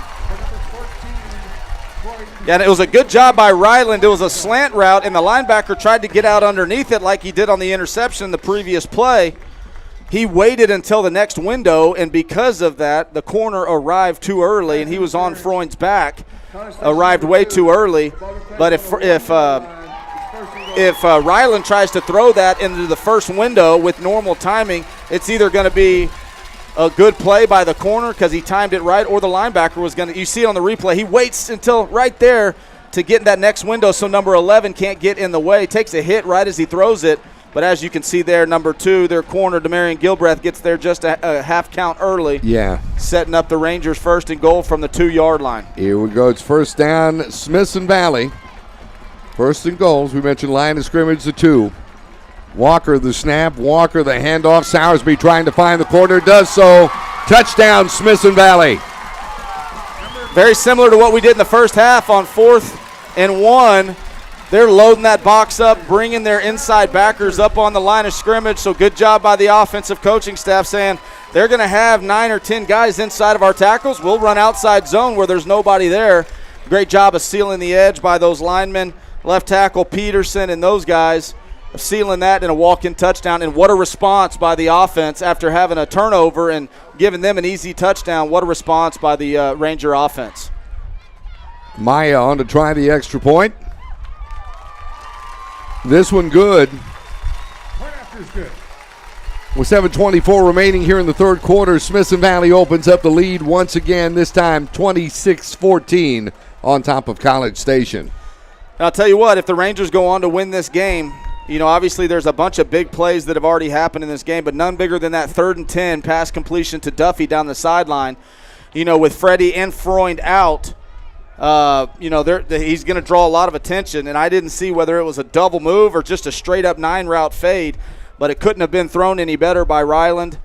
Yeah, and it was a good job by Ryland. It was a slant route, and the linebacker tried to get out underneath it like he did on the interception in the previous play. He waited until the next window, and because of that, the corner arrived too early, and he was on Freund's back, arrived way too early. But if Ryland tries to throw that into the first window with normal timing, it's either going to be a good play by the corner because he timed it right, or the linebacker was going to – you see it on the replay. He waits until right there to get in that next window so number 11 can't get in the way. Takes a hit right as he throws it. But as you can see there, number 2, their corner, Demarion Gilbreth, gets there just a half count early. Yeah. Setting up the Rangers first and goal from the 2-yard line. Here we go. It's first down, Smithson Valley. First and goals. We mentioned line of scrimmage, the 2. Walker the snap. Walker the handoff. Soursby trying to find the corner. Does so. Touchdown, Smithson Valley. Very similar to what we did in the first half on 4th and 1. They're loading that box up, bringing their inside backers up on the line of scrimmage. So good job by the offensive coaching staff saying they're going to have 9 or 10 guys inside of our tackles. We'll run outside zone where there's nobody there. Great job of sealing the edge by those linemen, left tackle Peterson and those guys, of sealing that in a walk-in touchdown. And what a response by the offense after having a turnover and giving them an easy touchdown. What a response by the Ranger offense. Maya on to try the extra point. This one good. With 7:24 remaining here in the third quarter, Smithson Valley opens up the lead once again, this time 26-14 on top of College Station. And I'll tell you what, if the Rangers go on to win this game, you know, obviously there's a bunch of big plays that have already happened in this game, but none bigger than that 3rd and 10 pass completion to Duffy down the sideline. You know, with Freddie and Freund out, you know, he's going to draw a lot of attention, and I didn't see whether it was a double move or just a straight-up 9-route fade, but it couldn't have been thrown any better by Ryland.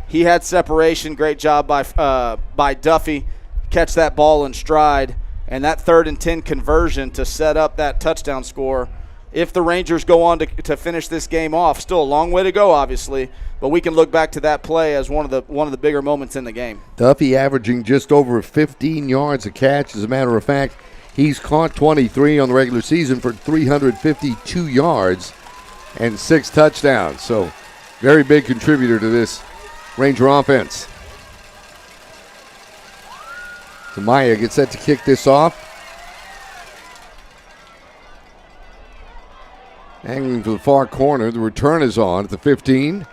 He had separation. Great job by Duffy. Catch that ball in stride, and that 3rd and 10 conversion to set up that touchdown score. If the Rangers go on to finish this game off, still a long way to go, obviously, but we can look back to that play as one of the bigger moments in the game. Duffy averaging just over 15 yards a catch. As a matter of fact, he's caught 23 on the regular season for 352 yards and 6 touchdowns. So very big contributor to this Ranger offense. So Maya gets set to kick this off. Angling to the far corner. The return is on at the 15.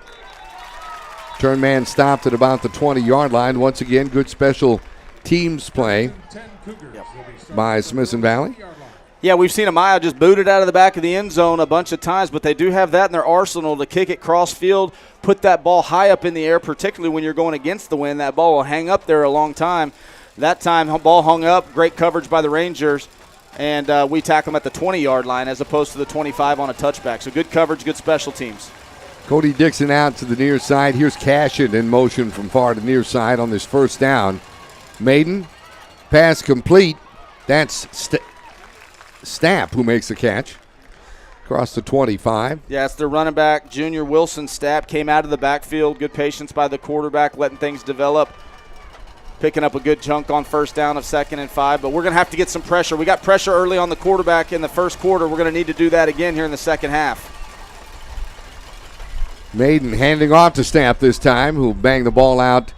Turn man stopped at about the 20-yard line. Once again, good special teams play by Smithson Valley. Yeah, we've seen Amaya just booted out of the back of the end zone a bunch of times, but they do have that in their arsenal to kick it cross field, put that ball high up in the air, particularly when you're going against the wind. That ball will hang up there a long time. That time, ball hung up. Great coverage by the Rangers. And we tackle them at the 20-yard line as opposed to the 25 on a touchback. So good coverage, good special teams. Cody Dixon out to the near side. Here's Cashin in motion from far to near side on this first down. Maiden, pass complete. That's Stapp who makes the catch. across the 25. Yeah, it's their running back, Junior Wilson Stapp, came out of the backfield. Good patience by the quarterback, letting things develop. Picking up a good chunk on first down of 2nd and 5, but we're going to have to get some pressure. We got pressure early on the quarterback in the first quarter. We're going to need to do that again here in the second half. Maiden handing off to Stapp this time, who'll bang the ball out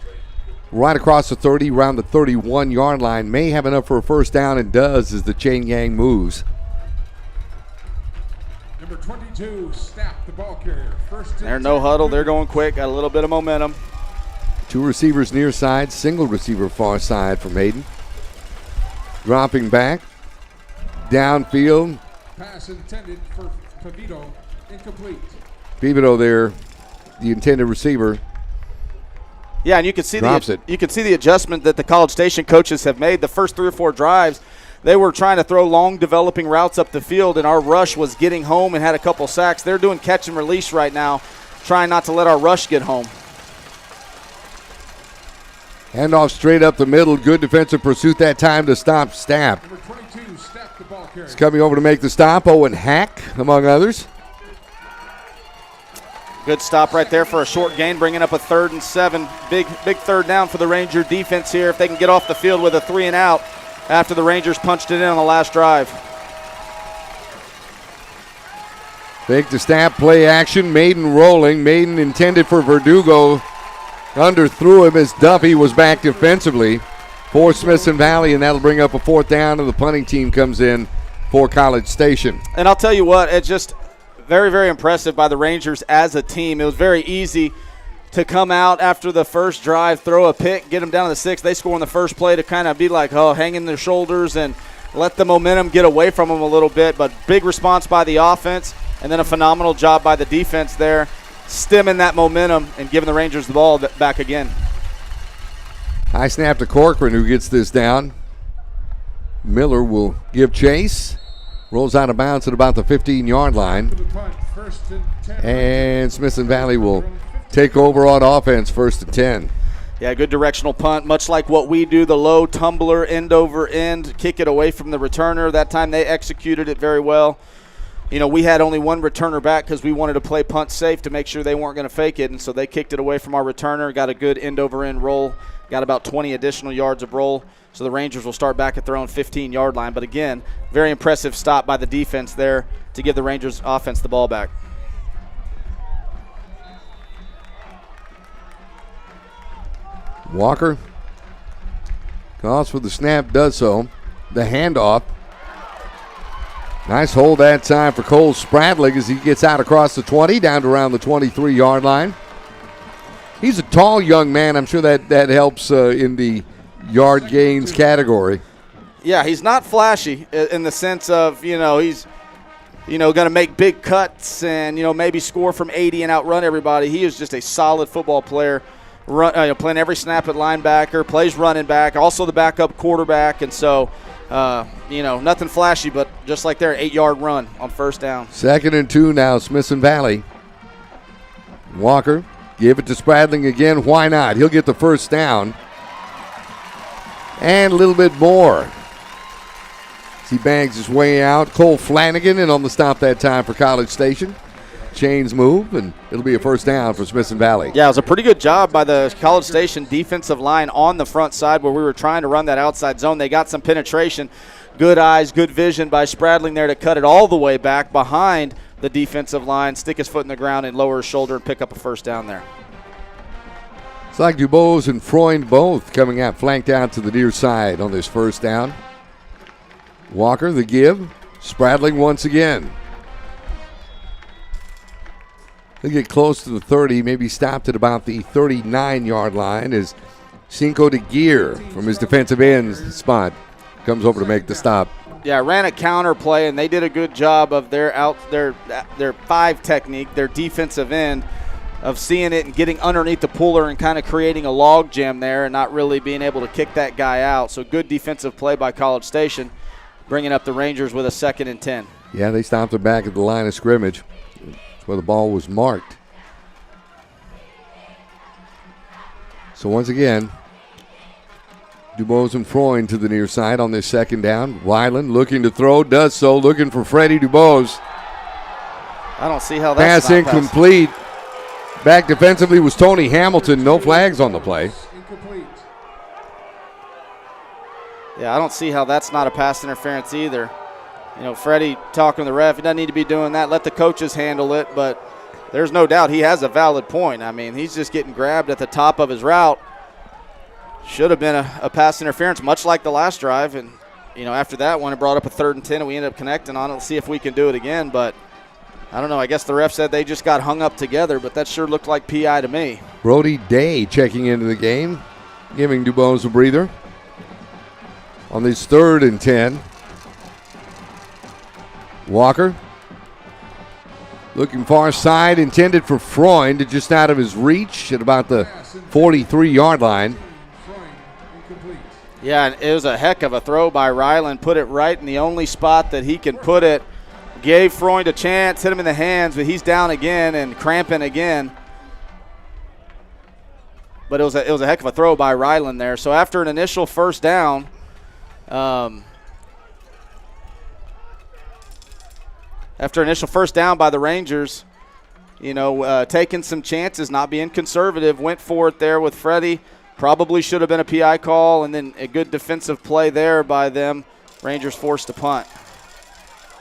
right across the 30, around the 31-yard line. May have enough for a first down, and does as the chain gang moves. Number 22, Stapp, the ball carrier. They're no huddle. They're going quick. Got a little bit of momentum. 2 receivers near side, single receiver far side for Maiden. Dropping back, downfield. Pass intended for Pavito, incomplete. Pivito there, the intended receiver. Yeah, and you can see the adjustment that the College Station coaches have made. The first 3 or 4 drives, they were trying to throw long developing routes up the field, and our rush was getting home and had a couple sacks. They're doing catch and release right now, trying not to let our rush get home. Handoff straight up the middle. Good defensive pursuit that time to stop Stapp. Number 22, Stapp, the ball carrier. He's coming over to make the stop. Owen Hack, among others. Good stop right there for a short gain, bringing up a 3rd and 7. Big third down for the Ranger defense here if they can get off the field with a 3 and out after the Rangers punched it in on the last drive. Fake to Stapp, play action. Maiden rolling. Maiden intended for Verdugo. Underthrew him as Duffy was back defensively for Smithson Valley, and that'll bring up a 4th down, and the punting team comes in for College Station. And I'll tell you what, it's just very, very impressive by the Rangers as a team. It was very easy to come out after the first drive, throw a pick, get them down to the 6. They score on the first play to kind of be like, hanging their shoulders and let the momentum get away from them a little bit. But big response by the offense, and then a phenomenal job by the defense there, stemming that momentum and giving the Rangers the ball back again. High snap to Corcoran, who gets this down. Miller will give chase. Rolls out of bounds at about the 15-yard line. And Smithson Valley will take over on offense, 1st and 10. Yeah, good directional punt, much like what we do, the low tumbler, end over end, kick it away from the returner. That time they executed it very well. You know, we had only one returner back because we wanted to play punt safe to make sure they weren't going to fake it, and so they kicked it away from our returner, got a good end-over-end roll, got about 20 additional yards of roll, so the Rangers will start back at their own 15-yard line. But again, very impressive stop by the defense there to give the Rangers offense the ball back. Walker calls for the snap, does so. The handoff. Nice hold that time for Cole Spradling as he gets out across the 20, down to around the 23-yard line. He's a tall young man. I'm sure that helps in the yard gains category. Yeah, he's not flashy in the sense of, he's, going to make big cuts and, maybe score from 80 and outrun everybody. He is just a solid football player, playing every snap at linebacker, plays running back, also the backup quarterback, and so – nothing flashy, but just like their 8-yard run on first down. 2nd and 2 now, Smithson Valley. Walker, give it to Spradling again. Why not? He'll get the first down. And a little bit more. As he bangs his way out. Cole Flanagan in on the stop that time for College Station. Chains move, and it'll be a first down for Smithson Valley. Yeah, it was a pretty good job by the College Station defensive line on the front side where we were trying to run that outside zone. They got some penetration. Good eyes, good vision by Spradling there to cut it all the way back behind the defensive line, stick his foot in the ground and lower his shoulder and pick up a first down there. It's like Dubose and Freund both coming out, flanked out to the near side on this first down. Walker, the give. Spradling once again. He'll get close to the 30, maybe stopped at about the 39-yard line as Cinco de Gear from his defensive end spot comes over to make the stop. Yeah, ran a counter play, and they did a good job of their 5 technique, their defensive end, of seeing it and getting underneath the puller and kind of creating a log jam there and not really being able to kick that guy out. So good defensive play by College Station, bringing up the Rangers with a 2nd and 10. Yeah, they stopped him back at the line of scrimmage where the ball was marked. So once again, Dubose and Freund to the near side on this second down. Weiland looking to throw, does so, looking for Freddie Dubose. I don't see how that's pass incomplete. Back defensively was Tony Hamilton. No flags on the play. Incomplete. Yeah, I don't see how that's not a pass interference either. You know, Freddie talking to the ref, he doesn't need to be doing that. Let the coaches handle it, but there's no doubt he has a valid point. I mean, he's just getting grabbed at the top of his route. Should have been a pass interference, much like the last drive. And, you know, after that one, it brought up a 3rd and 10, and we ended up connecting on it. Let's see if we can do it again. But I don't know. I guess the ref said they just got hung up together, but that sure looked like PI to me. Brody Day checking into the game, giving DuBose a breather. On this 3rd and 10. Walker looking far side, intended for Freund, just out of his reach at about the 43-yard line. Yeah, and it was a heck of a throw by Ryland. Put it right in the only spot that he can put it. Gave Freund a chance, hit him in the hands, but he's down again and cramping again. But it was a heck of a throw by Ryland there. So after an initial first down, by the Rangers, you know, taking some chances, not being conservative, went for it there with Freddie. Probably should have been a PI call, and then a good defensive play there by them. Rangers forced a punt.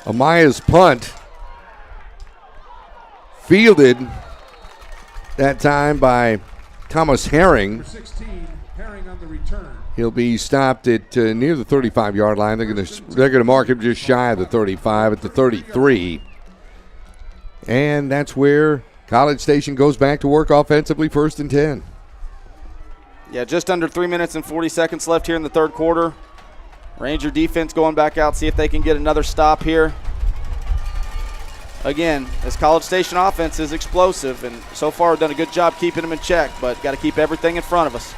Amaya's punt fielded that time by Thomas Herring. 16, Herring on the return. He'll be stopped at near the 35-yard line. They're going to mark him just shy of the 35 at the 33. And that's where College Station goes back to work offensively, 1st and 10. Yeah, just under 3 minutes and 40 seconds left here in the 3rd quarter. Ranger defense going back out, see if they can get another stop here. Again, this College Station offense is explosive, and so far done a good job keeping them in check, but got to keep everything in front of us.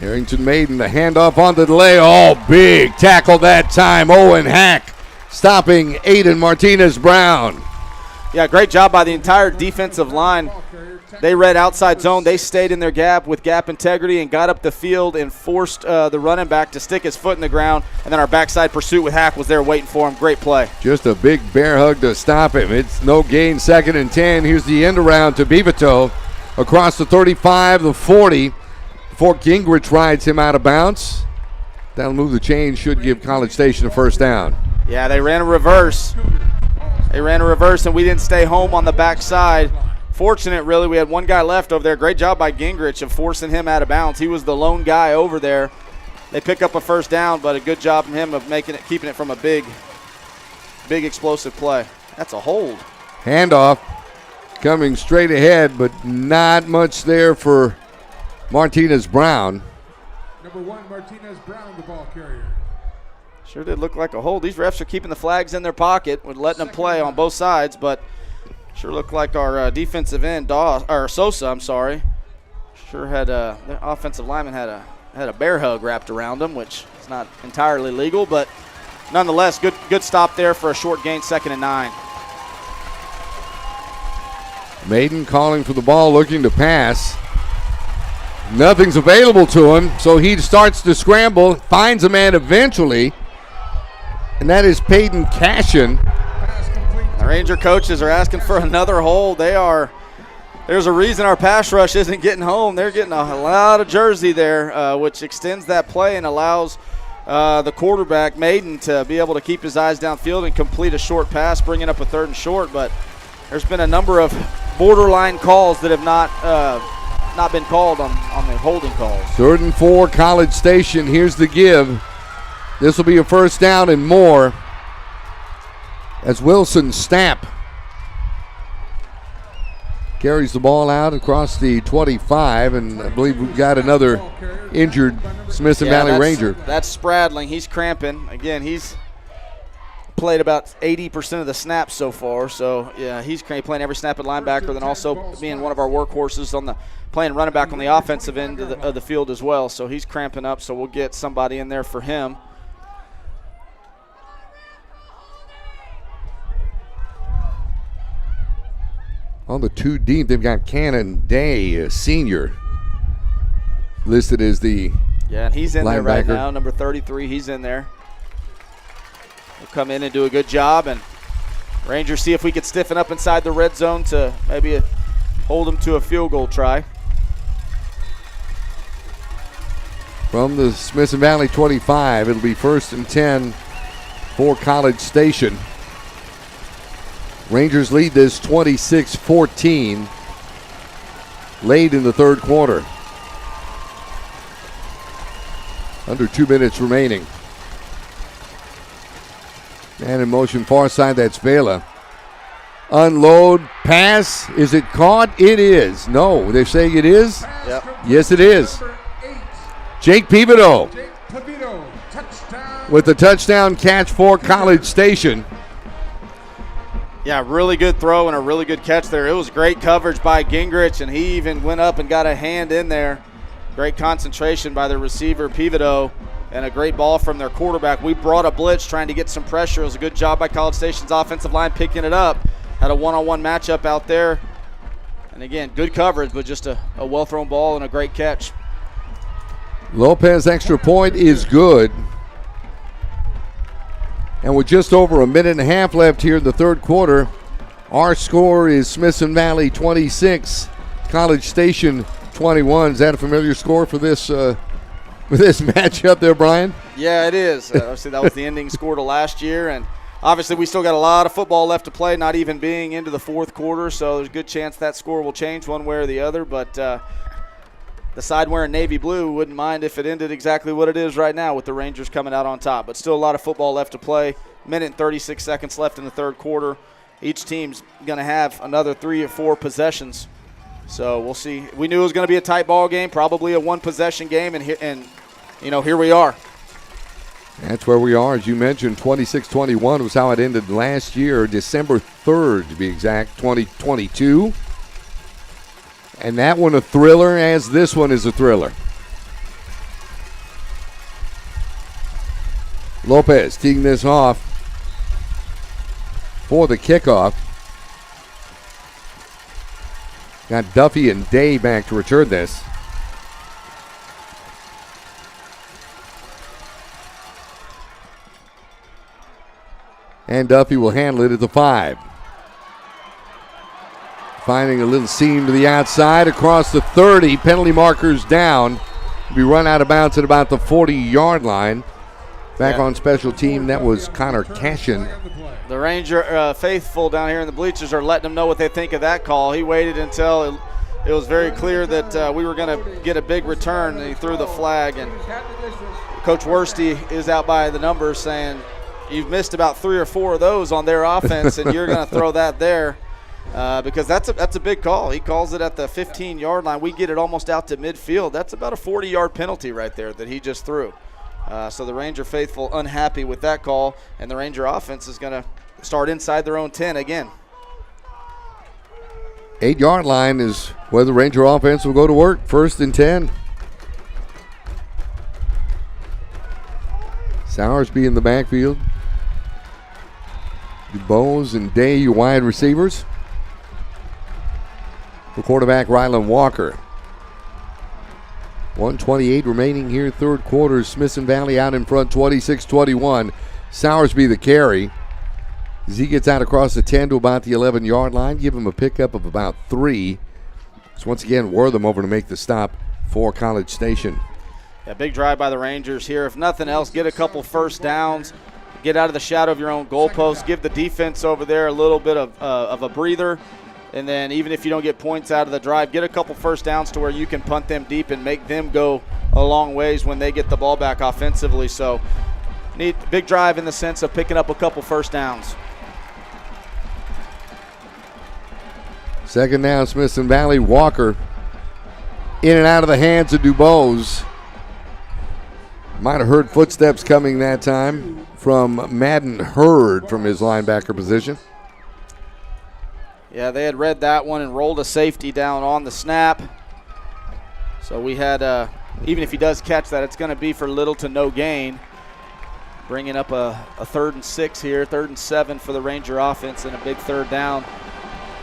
Harrington Maiden, the handoff on the delay. Oh, big tackle that time. Owen Hack stopping Aiden Martinez-Brown. Yeah, great job by the entire defensive line. They read outside zone. They stayed in their gap with gap integrity and got up the field and forced the running back to stick his foot in the ground. And then our backside pursuit with Hack was there waiting for him. Great play. Just a big bear hug to stop him. It's no gain, 2nd and 10. Here's the end around to Beavertoe across the 35, the 40. Before Gingrich rides him out of bounds. That'll move the chain, should give College Station a 1st down. Yeah, they ran a reverse. And we didn't stay home on the backside. Fortunate, really. We had one guy left over there. Great job by Gingrich of forcing him out of bounds. He was the lone guy over there. They pick up a 1st down, but a good job from him of keeping it from a big explosive play. That's a hold. Handoff coming straight ahead, but not much there for Martinez-Brown. Number 1, Martinez-Brown, the ball carrier. Sure did look like a hold. These refs are keeping the flags in their pocket. We're letting them play on both sides, but sure looked like our defensive end, Sosa, sure had the offensive lineman had a bear hug wrapped around him, which is not entirely legal, but nonetheless, good stop there for a short gain, 2nd and 9. Maiden calling for the ball, looking to pass. Nothing's available to him, so he starts to scramble, finds a man eventually, and that is Peyton Cashin. The Ranger coaches are asking for another hold. There's a reason our pass rush isn't getting home. They're getting a lot of jersey there, which extends that play and allows the quarterback, Maiden, to be able to keep his eyes downfield and complete a short pass, bringing up a 3rd and short. But there's been a number of borderline calls that have not been called on the holding calls. 3rd and 4, College Station. Here's the give. This will be a 1st down and more as Wilson Stapp carries the ball out across the 25, and I believe we've got another injured Smithson Valley Ranger. That's Spradling. He's cramping. Again, he's played about 80% of the snaps so far, so yeah, he's playing every snap at linebacker, then also being one of our workhorses on the playing running back on the offensive end of the field as well. So he's cramping up, so we'll get somebody in there for him. On the 2 deep, they've got Cannon Day, a senior, listed as the and he's in linebacker. There right now, number 33. He's in there. He'll come in and do a good job, and Rangers see if we could stiffen up inside the red zone to maybe hold them to a field goal try. From the Smithson Valley 25, it'll be 1st and 10 for College Station. Rangers lead this 26-14 late in the third quarter. Under 2 minutes remaining. Man in motion far side, that's Vela. Unload, pass, is it caught? It is. No, they're saying it is? Yep. Yes, it is. Jake Pivoto with the touchdown catch for College Station. Yeah, really good throw and a really good catch there. It was great coverage by Gingrich, and he even went up and got a hand in there. Great concentration by the receiver, Pivoto, and a great ball from their quarterback. We brought a blitz trying to get some pressure. It was a good job by College Station's offensive line picking it up. Had a one-on-one matchup out there. And again, good coverage, but just a well-thrown ball and a great catch. Lopez extra point is good. And with just over a minute and a half left here in the third quarter, our score is Smithson Valley 26, College Station 21. Is that a familiar score for this matchup there, Brian? Yeah, it is. Obviously, that was the ending score to last year, and obviously we still got a lot of football left to play, not even being into the fourth quarter, so there's a good chance that score will change one way or the other, but the side wearing navy blue wouldn't mind if it ended exactly what it is right now with the Rangers coming out on top. But still a lot of football left to play. Minute and 36 seconds left in the third quarter. Each team's going to have another 3 or 4 possessions. So we'll see. We knew it was going to be a tight ball game, probably a one-possession game, and here we are. That's where we are. As you mentioned, 26-21 was how it ended last year, December 3rd to be exact, 2022. And that one a thriller, as this one is a thriller. Lopez teeing this off for the kickoff. Got Duffy and Day back to return this. And Duffy will handle it at the 5. Finding a little seam to the outside across the 30. Penalty markers down. Be run out of bounds at about the 40-yard line. Back on special team, that was Connor Cashin. The Ranger faithful down here in the bleachers are letting them know what they think of that call. He waited until it was very clear that we were going to get a big return, and he threw the flag. And Coach Worsty is out by the numbers saying, you've missed about 3 or 4 of those on their offense, and you're going to throw that there. Because that's a big call. He calls it at the 15-yard line. We get it almost out to midfield. That's about a 40-yard penalty right there that he just threw. So the Ranger faithful unhappy with that call, and the Ranger offense is going to start inside their own 10 again. 8-yard line is where the Ranger offense will go to work. 1st and 10. Sowersby in the backfield. DuBose and Day, your wide receivers. For quarterback Rylan Walker. 1:28 remaining here, third quarter. Smithson Valley out in front, 26-21. Sowersby the carry. As he gets out across the 10 to about the 11-yard line, give him a pickup of about 3. So once again, Wortham over to make the stop for College Station. Yeah, big drive by the Rangers here. If nothing else, get a couple first downs. Get out of the shadow of your own goalpost. Give the defense over there a little bit of a breather. And then even if you don't get points out of the drive, get a couple first downs to where you can punt them deep and make them go a long ways when they get the ball back offensively. So need big drive in the sense of picking up a couple first downs. Second down, Smithson Valley. Walker in and out of the hands of DuBose. Might have heard footsteps coming that time from Madden Hurd from his linebacker position. Yeah, they had read that one and rolled a safety down on the snap. So we had, even if he does catch that, it's going to be for little to no gain. Bringing up a 3rd and 6 here, 3rd and 7 for the Ranger offense, and a big third down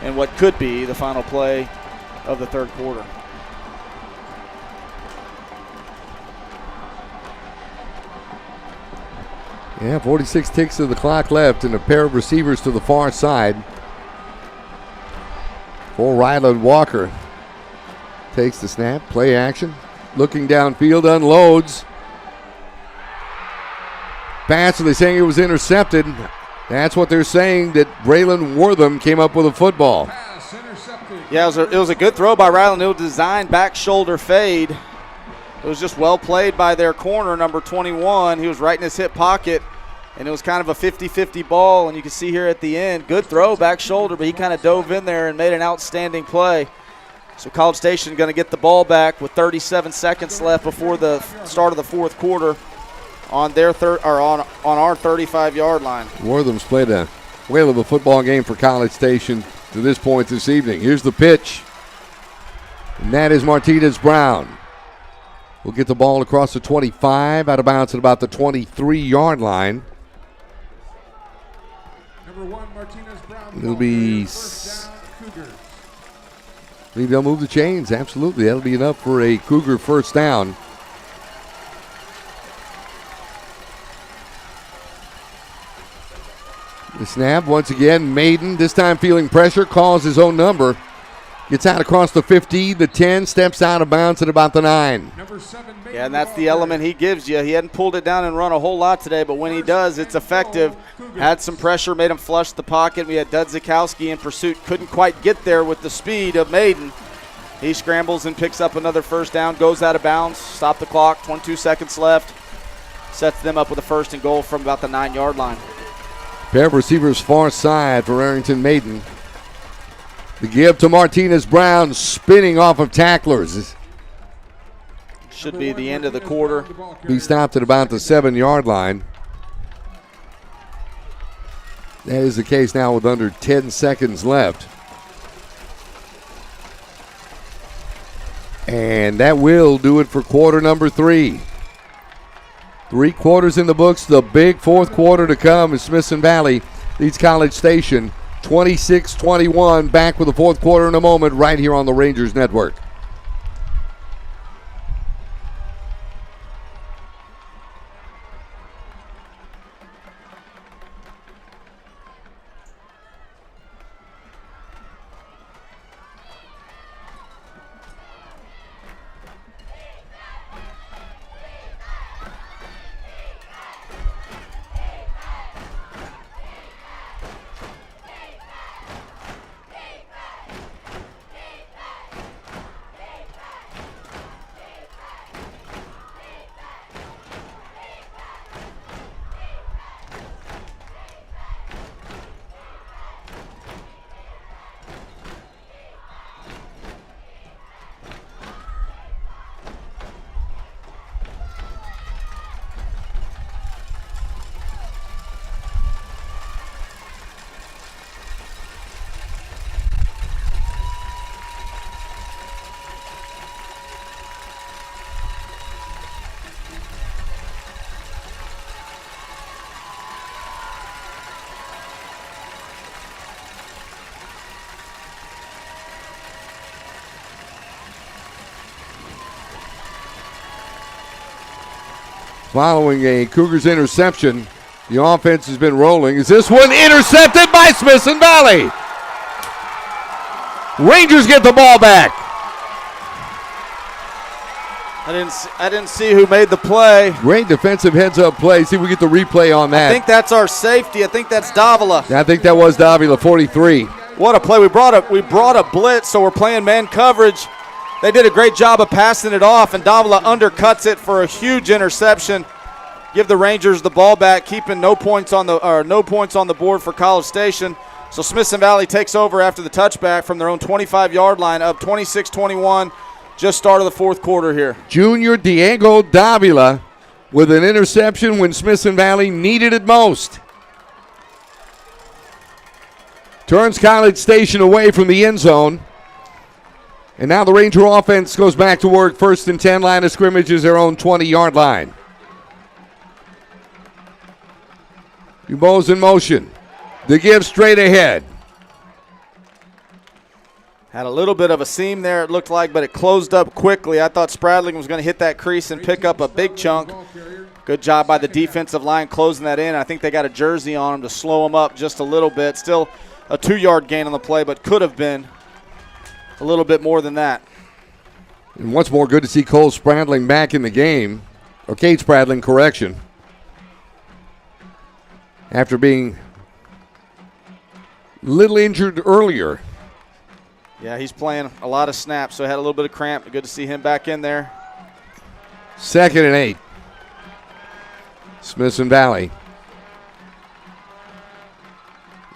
in what could be the final play of the third quarter. Yeah, 46 ticks of the clock left and a pair of receivers to the far side. For Ryland Walker. Takes the snap, play action. Looking downfield, unloads. Pass, they're saying it was intercepted. That's what they're saying, that Braylon Wortham came up with a football. Pass intercepted. Yeah, it was a good throw by Ryland. It was designed back shoulder fade. It was just well played by their corner, number 21. He was right in his hip pocket, and it was kind of a 50-50 ball, and you can see here at the end, good throw, back shoulder, but he kind of dove in there and made an outstanding play. So College Station going to get the ball back with 37 seconds left before the start of the fourth quarter on their on our 35-yard line. Wortham's played a whale of a football game for College Station to this point this evening. Here's the pitch, and that is Martinez Brown. We'll get the ball across the 25, out of bounds at about the 23-yard line. Number 1, Martinez Brown. It'll be first down, Cougars. I think they'll move the chains. Absolutely. That'll be enough for a Cougar first down. The snap once again. Maiden, this time feeling pressure, calls his own number. Gets out across the 50, the 10, steps out of bounds at about the 9. Number 7, Maiden. Yeah, and that's the element he gives you. He hadn't pulled it down and run a whole lot today, but when he does, it's effective. Had some pressure, made him flush the pocket. We had Dudzikowski in pursuit. Couldn't quite get there with the speed of Maiden. He scrambles and picks up another first down, goes out of bounds, stop the clock, 22 seconds left. Sets them up with a first and goal from about the 9-yard line. Pair of receivers far side for Arrington Maiden. The give to Martinez Brown, spinning off of tacklers. Should be the end of the quarter. He stopped at about the 7-yard line. That is the case now with under 10 seconds left. And that will do it for quarter number 3. 3 quarters in the books. The big fourth quarter to come as Smithson Valley leads College Station 26-21. Back with the fourth quarter in a moment right here on the Rangers Network. Following a Cougars interception, the offense has been rolling. Is this one intercepted by Smithson Valley? Rangers get the ball back. I didn't see who made the play. Great defensive heads-up play. See if we get the replay on that. I think that's our safety. I think that's Davila. I think that was Davila, 43. What a play. We brought a blitz, so we're playing man coverage. They did a great job of passing it off, and Davila undercuts it for a huge interception. Give the Rangers the ball back, keeping no points on the board for College Station. So Smithson Valley takes over after the touchback from their own 25-yard line, up 26-21. Just start of the fourth quarter here. Junior Diego Davila with an interception when Smithson Valley needed it most. Turns College Station away from the end zone. And now the Ranger offense goes back to work. First and 10, line of scrimmage is their own 20-yard line. Dubois in motion. The give straight ahead. Had a little bit of a seam there, it looked like, but it closed up quickly. I thought Spradling was going to hit that crease and pick up a big chunk. Good job by the defensive line closing that in. I think they got a jersey on him to slow him up just a little bit. Still a 2-yard gain on the play, but could have been a little bit more than that. And once more, good to see Cole Spradling back in the game. Or Cade Spradling, correction. After being a little injured earlier. Yeah, he's playing a lot of snaps, so had a little bit of cramp. Good to see him back in there. 2nd and 8. Smithson Valley.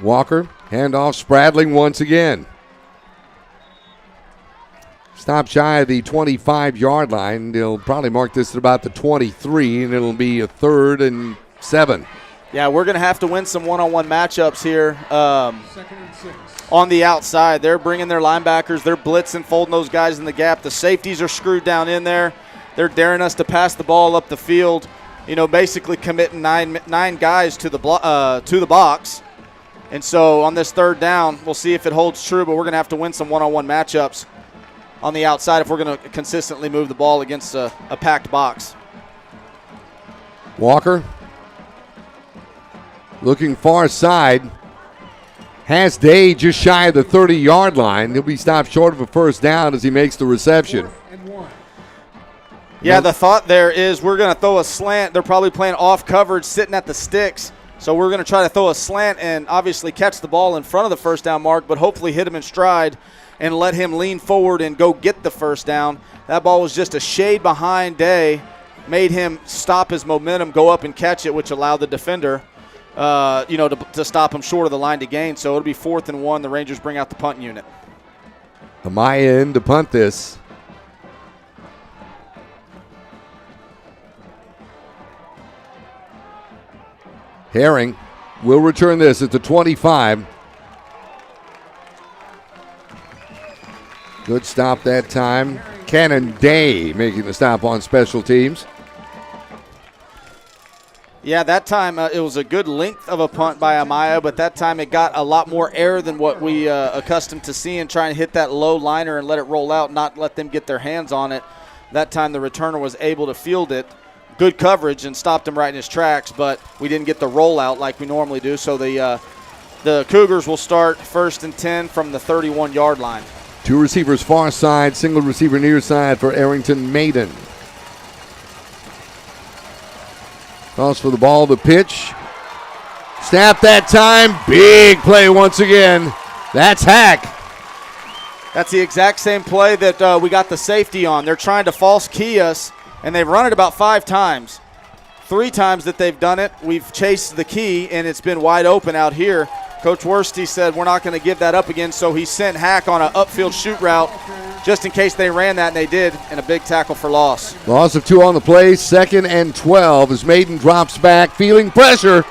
Walker, handoff, Spradling once again. Stop shy of the 25-yard line. They'll probably mark this at about the 23, and it'll be a 3rd and 7. Yeah, we're going to have to win some one-on-one matchups here on the outside. They're bringing their linebackers. They're blitzing, folding those guys in the gap. The safeties are screwed down in there. They're daring us to pass the ball up the field, basically committing nine guys to the box. And so on this 3rd down, we'll see if it holds true, but we're going to have to win some one-on-one matchups on the outside if we're going to consistently move the ball against a packed box. Walker looking far side. Has Day just shy of the 30-yard line. He'll be stopped short of a 1st down as he makes the reception. Yeah, the thought there is we're going to throw a slant. They're probably playing off coverage, sitting at the sticks. So we're going to try to throw a slant and obviously catch the ball in front of the 1st down mark, but hopefully hit him in stride and let him lean forward and go get the 1st down. That ball was just a shade behind Day, made him stop his momentum, go up and catch it, which allowed the defender, to stop him short of the line to gain. So it'll be 4th and 1. The Rangers bring out the punt unit. Amaya in to punt this. Herring will return this at the 25. Good stop that time. Cannon Day making the stop on special teams. Yeah, that time it was a good length of a punt by Amaya, but that time it got a lot more air than what we accustomed to seeing, trying to hit that low liner and let it roll out, not let them get their hands on it. That time the returner was able to field it. Good coverage and stopped him right in his tracks, but we didn't get the rollout like we normally do. So the Cougars will start 1st and 10 from the 31-yard line. 2 receivers far side, single receiver near side for Arrington Maiden. Calls for the ball, the pitch. Snap that time. Big play once again. That's Hack. That's the exact same play that we got the safety on. They're trying to false key us, and they've run it about 5 times. 3 times that they've done it, we've chased the key, and it's been wide open out here. Coach Worsty said we're not going to give that up again, so he sent Hack on an upfield shoot route just in case they ran that, and they did, and a big tackle for loss. Loss of 2 on the play, 2nd and 12 as Maiden drops back, feeling pressure,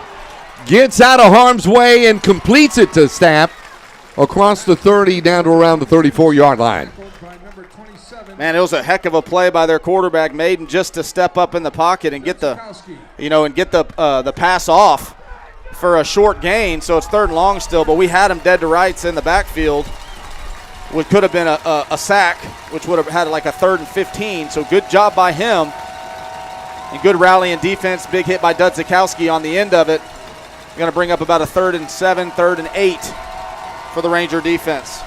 gets out of harm's way and completes it to Stapp across the 30 down to around the 34-yard line. Man, it was a heck of a play by their quarterback, Maiden, just to step up in the pocket and get the pass off for a short gain. So it's 3rd and long still, but we had him dead to rights in the backfield, which could have been a sack, which would have had like a 3rd and 15. So good job by him and good rally and defense. Big hit by Dudzikowski on the end of it. Going to bring up about a 3rd and 7, 3rd and 8 for the Ranger defense.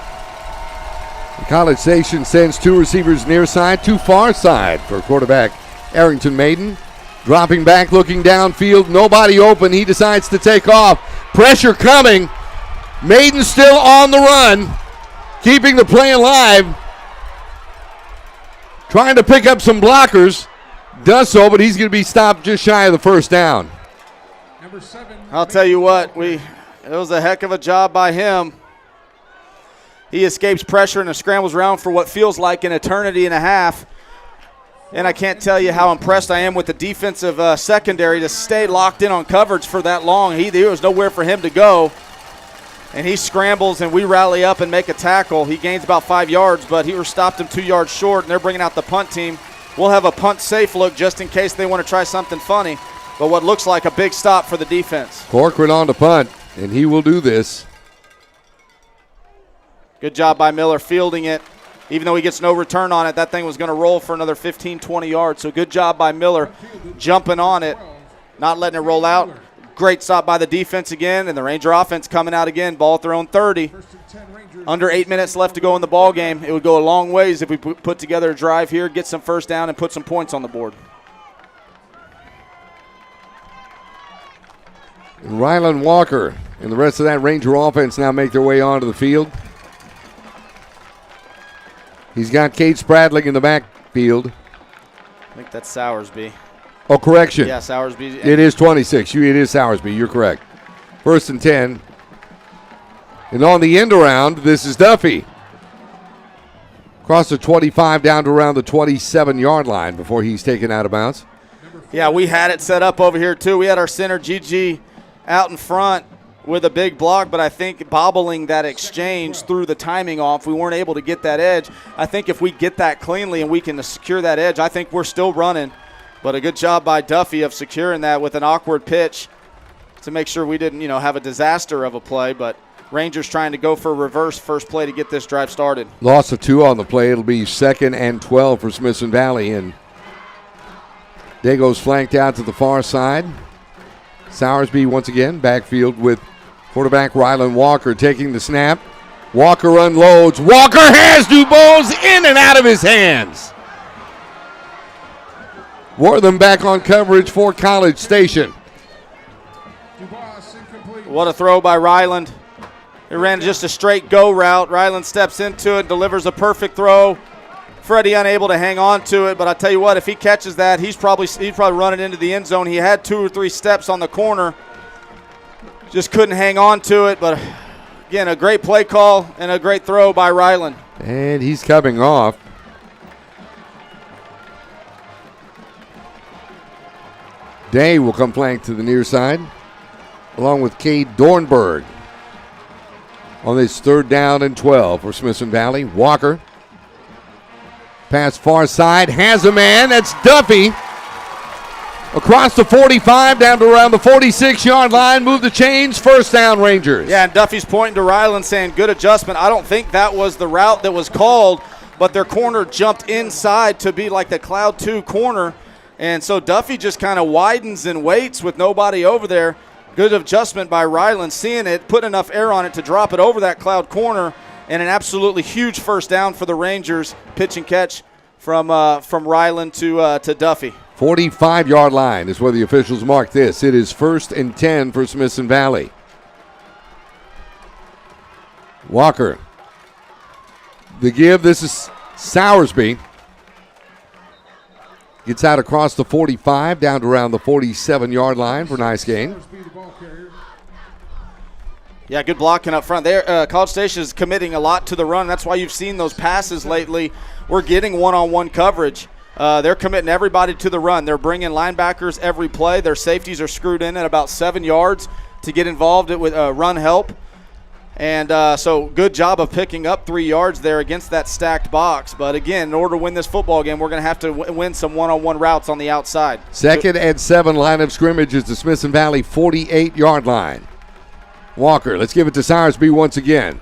College Station sends 2 receivers near side, 2 far side for quarterback Arrington Maiden. Dropping back, looking downfield, nobody open. He decides to take off. Pressure coming. Maiden still on the run, keeping the play alive. Trying to pick up some blockers. Does so, but he's going to be stopped just shy of the 1st down. I'll tell you what, it was a heck of a job by him. He escapes pressure and scrambles around for what feels like an eternity and a half. And I can't tell you how impressed I am with the defensive secondary to stay locked in on coverage for that long. There was nowhere for him to go. And he scrambles, and we rally up and make a tackle. He gains about 5 yards, but he was stopped him 2 yards short, and they're bringing out the punt team. We'll have a punt safe look just in case they want to try something funny. But what looks like a big stop for the defense. Corcoran on to punt, and he will do this. Good job by Miller fielding it. Even though he gets no return on it, that thing was going to roll for another 15, 20 yards. So good job by Miller jumping on it, not letting it roll out. Great stop by the defense again, and the Ranger offense coming out again, ball at their own 30. Under 8 minutes left to go in the ball game. It would go a long ways if we put together a drive here, get some first down, and put some points on the board. And Rylan Walker and the rest of that Ranger offense now make their way onto the field. He's got Cade Spradling in the backfield. I think that's Sowersby. Oh, correction. Yeah, Sowersby. It is 26. It is Sowersby. You're correct. 1st and 10. And on the end around, this is Duffy. Across the 25 down to around the 27-yard line before he's taken out of bounds. Yeah, we had it set up over here, too. We had our center, GG, out in front with a big block, but I think bobbling that exchange threw the timing off. We weren't able to get that edge. I think if we get that cleanly and we can secure that edge, I think we're still running. But a good job by Duffy of securing that with an awkward pitch to make sure we didn't, have a disaster of a play. But Rangers trying to go for a reverse first play to get this drive started. Loss of 2 on the play. It'll be 2nd and 12 for Smithson Valley. And Dago's flanked out to the far side. Sowersby once again backfield with quarterback Rylan Walker taking the snap. Walker unloads. Walker has Dubose in and out of his hands. Wortham back on coverage for College Station. What a throw by Ryland. He ran just a straight go route. Ryland steps into it, delivers a perfect throw. Freddie unable to hang on to it, but I tell you what, if he catches that, he's probably running into the end zone. He had 2 or 3 steps on the corner. Just couldn't hang on to it, but again, a great play call and a great throw by Ryland. And he's coming off. Day will come flank to the near side, along with Cade Dornberg. On this 3rd down and 12 for Smithson Valley. Walker. Pass far side, has a man. That's Duffy. Across the 45, down to around the 46-yard line. Move the chains, 1st down Rangers. Yeah, and Duffy's pointing to Ryland saying good adjustment. I don't think that was the route that was called, but their corner jumped inside to be like the cloud 2 corner. And so Duffy just kind of widens and waits with nobody over there. Good adjustment by Ryland, seeing it, put enough air on it to drop it over that cloud corner, and an absolutely huge 1st down for the Rangers. Pitch and catch from Ryland to Duffy. 45-yard line is where the officials mark this. It is 1st and 10 for Smithson Valley. Walker. The give, this is Sowersby. Gets out across the 45, down to around the 47-yard line for a nice gain. Yeah, good blocking up front. College Station is committing a lot to the run. That's why you've seen those passes lately. We're getting one-on-one coverage. They're committing everybody to the run. They're bringing linebackers every play. Their safeties are screwed in at about 7 yards to get involved with run help. And so good job of picking up 3 yards there against that stacked box. But, again, in order to win this football game, we're going to have to win some one-on-one routes on the outside. 2nd and 7 line of scrimmage is the Smithson Valley 48-yard line. Walker, let's give it to Sowersby once again.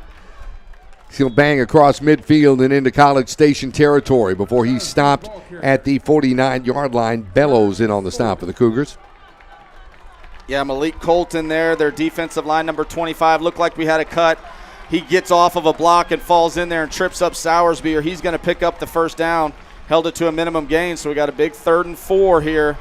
He'll bang across midfield and into College Station territory before he's stopped at the 49-yard line. Bellows in on the stop for the Cougars. Yeah, Malik Colton there, their defensive line number 25. Looked like we had a cut. He gets off of a block and falls in there and trips up Sowersby, or he's going to pick up the 1st down. Held it to a minimum gain, so we got a big 3rd and 4 here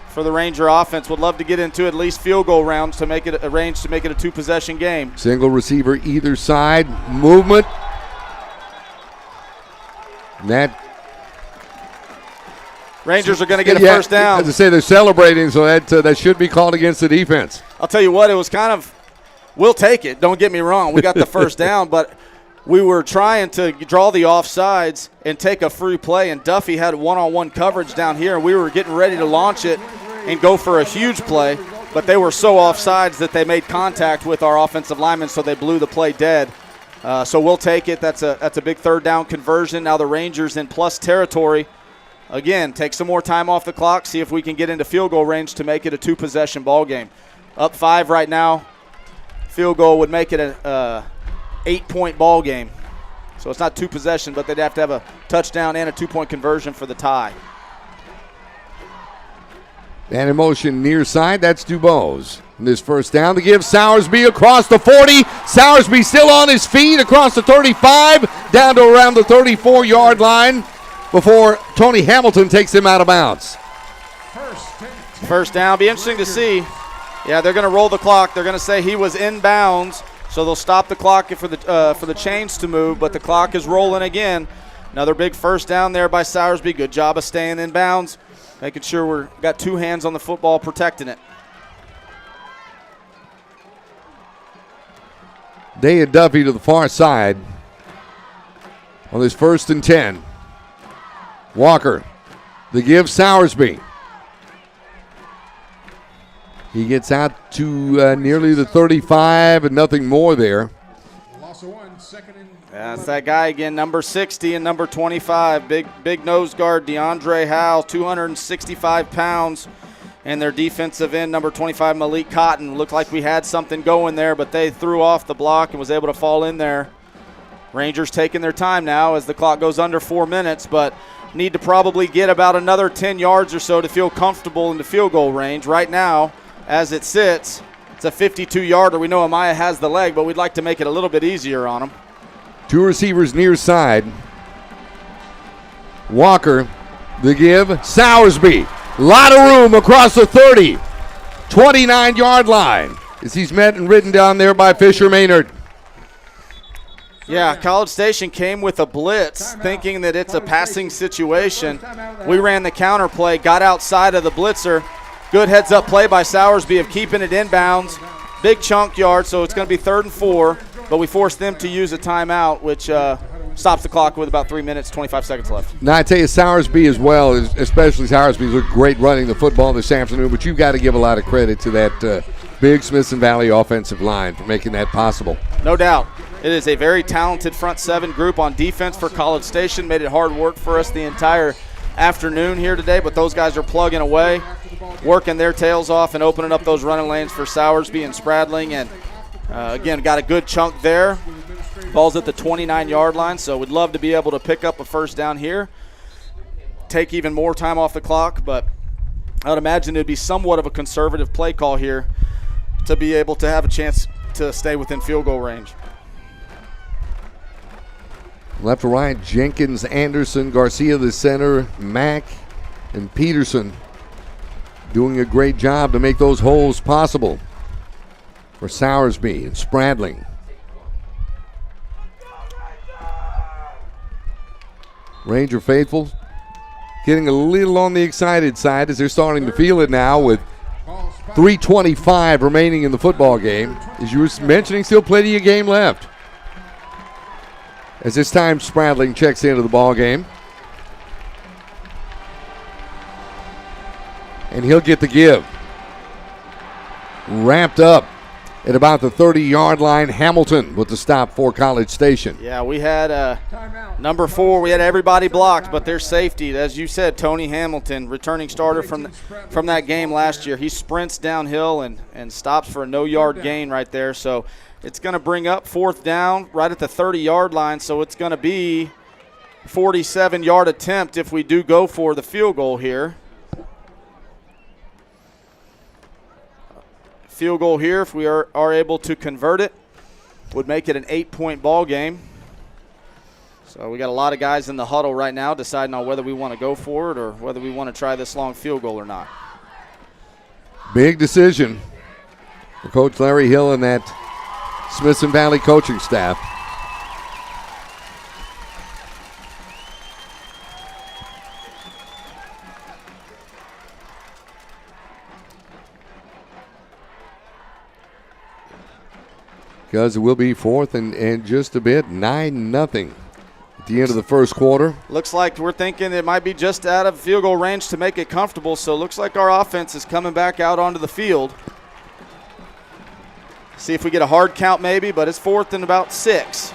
for the Ranger offense. Would love to get into at least field goal rounds to make it a range to make it a 2-possession game. Single receiver either side. Movement. And that Rangers are going to get a 1st down. As I say, they're celebrating, so that should be called against the defense. I'll tell you what, it was kind of, we'll take it. Don't get me wrong. We got the 1st down, but we were trying to draw the offsides and take a free play, and Duffy had one-on-one coverage down here, and we were getting ready to launch it and go for a huge play, but they were so offsides that they made contact with our offensive linemen, so they blew the play dead. So we'll take it. That's a big 3rd down conversion. Now the Rangers in plus territory. Again, take some more time off the clock, see if we can get into field goal range to make it a 2-possession ball game. Up 5 right now. Field goal would make it a 8-point ball game. So it's not 2 possessions, but they'd have to have a touchdown and a 2-point conversion for the tie. And in motion near side, that's Dubose. And this first down to give Sowersby across the 40. Sowersby still on his feet across the 35, down to around the 34-yard line before Tony Hamilton takes him out of bounds. First down, be interesting to see. Yeah, they're going to roll the clock. They're going to say he was in bounds, so they'll stop the clock for the chains to move, but the clock is rolling again. Another big first down there by Sowersby. Good job of staying in bounds, making sure we've got 2 hands on the football protecting it. Day and Duffy to the far side on this 1st and 10. Walker, the give Sowersby. He gets out to nearly the 35 and nothing more there. That's that guy again, number 60 and number 25. Big nose guard, DeAndre Howe, 265 pounds. And their defensive end, number 25, Malik Cotton. Looked like we had something going there, but they threw off the block and was able to fall in there. Rangers taking their time now as the clock goes under 4 minutes, but need to probably get about another 10 yards or so to feel comfortable in the field goal range. Right now, as it sits, it's a 52-yarder. We know Amaya has the leg, but we'd like to make it a little bit easier on him. 2 receivers near side. Walker, the give, Sowersby. Lot of room across the 30, 29-yard line as he's met and ridden down there by Fisher Maynard. Yeah, College Station came with a blitz thinking that it's a passing situation. We ran the counter play, got outside of the blitzer. Good heads-up play by Sowersby of keeping it inbounds. Big chunk yard, so it's going to be 3rd and 4, but we forced them to use a timeout, which stops the clock with about 3 minutes, 25 seconds left. Now, I tell you, Sowersby as well, especially Sowersby, looked great running the football this afternoon, but you've got to give a lot of credit to that big Smithson Valley offensive line for making that possible. No doubt. It is a very talented front 7 group on defense for College Station. Made it hard work for us the entire afternoon here today, but those guys are plugging away, working their tails off and opening up those running lanes for Sowersby and Spradling. And, again, got a good chunk there. Ball's at the 29-yard line, so we'd love to be able to pick up a first down here, take even more time off the clock, but I would imagine it would be somewhat of a conservative play call here to be able to have a chance to stay within field goal range. Left to right, Jenkins, Anderson, Garcia the center, Mack, and Peterson doing a great job to make those holes possible for Sowersby and Spradling. Ranger faithful getting a little on the excited side as they're starting to feel it now with 3:25 remaining in the football game. As you were mentioning, still plenty of game left. As this time Spradling checks into the ball game. And he'll get the give. Wrapped up at about the 30-yard line. Hamilton with the stop for College Station. Yeah, we had number 4. We had everybody blocked, but their safety, as you said, Tony Hamilton, returning starter from that game last year. He sprints downhill and stops for a no-yard gain right there. So it's going to bring up 4th down right at the 30-yard line. So it's going to be 47-yard attempt if we do go for the field goal here. Field goal here, if we are able to convert it, would make it an 8-point ball game. So we got a lot of guys in the huddle right now deciding on whether we want to go for it or whether we want to try this long field goal or not. Big decision for Coach Larry Hill and that Smithson Valley coaching staff. Because it will be 4th and just a bit, 9-0 at the end of the first quarter. Looks like we're thinking it might be just out of field goal range to make it comfortable, so it looks like our offense is coming back out onto the field. See if we get a hard count maybe, but it's 4th and about 6.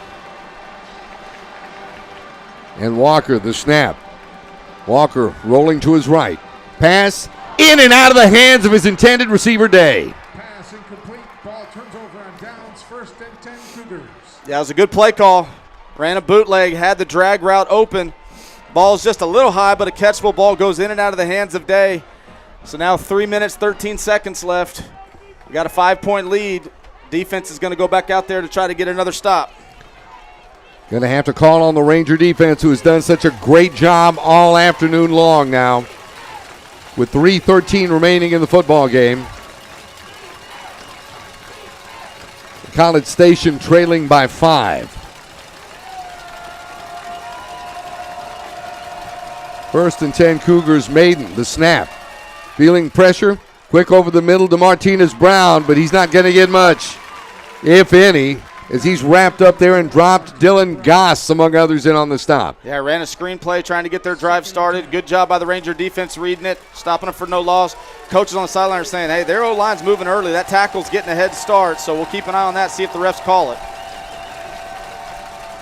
And Walker, the snap. Walker rolling to his right. Pass in and out of the hands of his intended receiver, Day. Pass incomplete. Ball turns over on downs. 1st and 10 Cougars. Yeah, it was a good play call. Ran a bootleg, had the drag route open. Ball's just a little high, but a catchable ball goes in and out of the hands of Day. So now 3 minutes, 13 seconds left. We got a 5-point lead. Defense is going to go back out there to try to get another stop. Going to have to call on the Ranger defense, who has done such a great job all afternoon long now. With 3:13 remaining in the football game. College Station trailing by 5. First and 10, Cougars. Maiden, the snap. Feeling pressure. Quick over the middle to Martinez Brown, but he's not going to get much, if any, as he's wrapped up there and dropped Dylan Goss, among others, in on the stop. Yeah, ran a screenplay trying to get their drive started. Good job by the Ranger defense reading it, stopping them for no loss. Coaches on the sideline are saying, hey, their O-line's moving early. That tackle's getting a head start, so we'll keep an eye on that, see if the refs call it.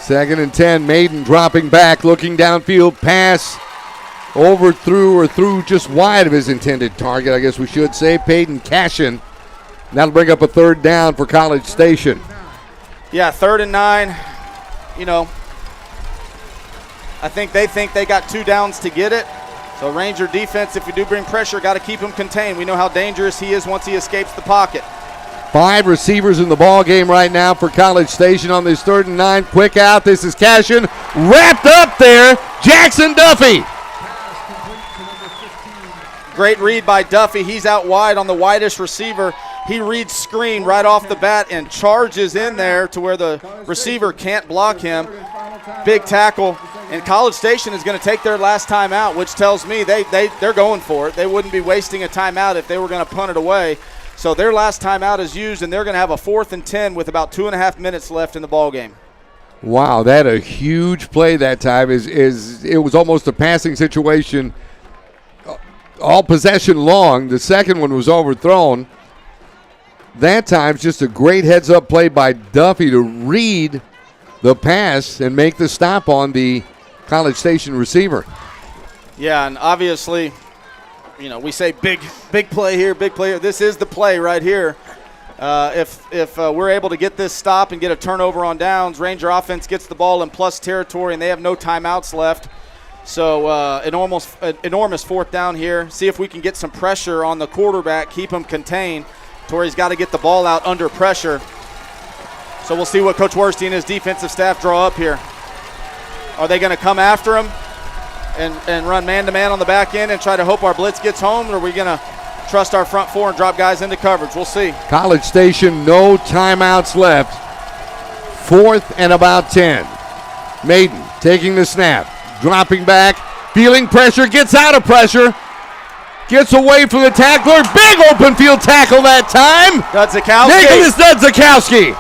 Second and 10, Maiden dropping back, looking downfield, pass through just wide of his intended target, I guess we should say. Peyton Cashin. That'll bring up a third down for College Station. Yeah, 3rd and 9. You know, I think they got 2 downs to get it. So Ranger defense, if we do bring pressure, got to keep him contained. We know how dangerous he is once he escapes the pocket. 5 receivers in the ball game right now for College Station on this 3rd and 9. Quick out. This is Cashin. Wrapped up there. Jackson Duffy. Great read by Duffy. He's out wide on the widest receiver. He reads screen right off the bat and charges in there to where the receiver can't block him. Big tackle. And College Station is going to take their last timeout, which tells me they're going for it. They wouldn't be wasting a timeout if they were going to punt it away. So their last timeout is used, and they're going to have a 4th and 10 with about 2.5 minutes left in the ball game. Wow, that a huge play that time. It was almost a passing situation. All possession long. The second one was overthrown. That time's just a great heads-up play by Duffy to read the pass and make the stop on the College Station receiver. Yeah, and obviously, you know, we say big play here, big play here. This is the play right here. If we're able to get this stop and get a turnover on downs, Ranger offense gets the ball in plus territory, and they have no timeouts left. So enormous 4th down here. See if we can get some pressure on the quarterback, keep him contained. Torrey's got to get the ball out under pressure. So we'll see what Coach Worsty and his defensive staff draw up here. Are they going to come after him and run man-to-man on the back end and try to hope our blitz gets home, or are we going to trust our front 4 and drop guys into coverage? We'll see. College Station, no timeouts left. 4th and about 10. Maiden taking the snap. Dropping back, feeling pressure, gets out of pressure, gets away from the tackler. Big open field tackle that time. Nicholas Dudzikowski.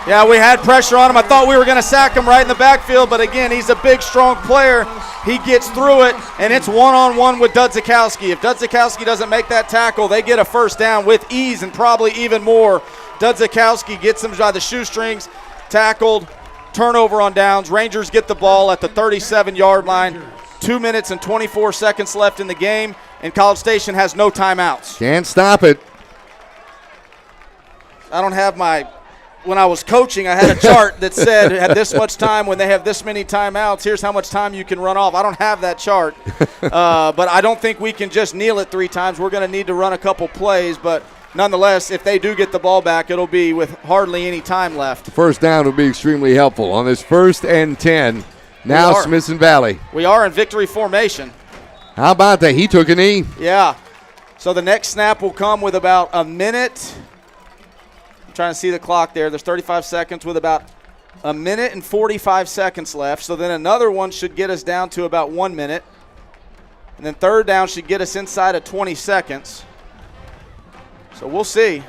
Yeah, we had pressure on him. I thought we were going to sack him right in the backfield, but again, he's a big, strong player. He gets through it, and it's one-on-one with Dudzikowski. If Dudzikowski doesn't make that tackle, they get a 1st down with ease and probably even more. Dudzikowski gets him by the shoestrings, tackled. Turnover on downs. Rangers get the ball at the 37-yard line. 2 minutes and 24 seconds left in the game, and College Station has no timeouts. Can't stop it. I don't have when I was coaching, I had a chart that said at this much time when they have this many timeouts, here's how much time you can run off. I don't have that chart, but I don't think we can just kneel it 3 times. We're going to need to run a couple plays, but nonetheless, if they do get the ball back, it'll be with hardly any time left. The 1st down will be extremely helpful on this 1st and 10. Now Smithson Valley. We are in victory formation. How about that? He took a knee. Yeah. So the next snap will come with about a minute. I'm trying to see the clock there. There's 35 seconds with about a minute and 45 seconds left. So then another one should get us down to about 1 minute. And then 3rd down should get us inside of 20 seconds. So we'll see.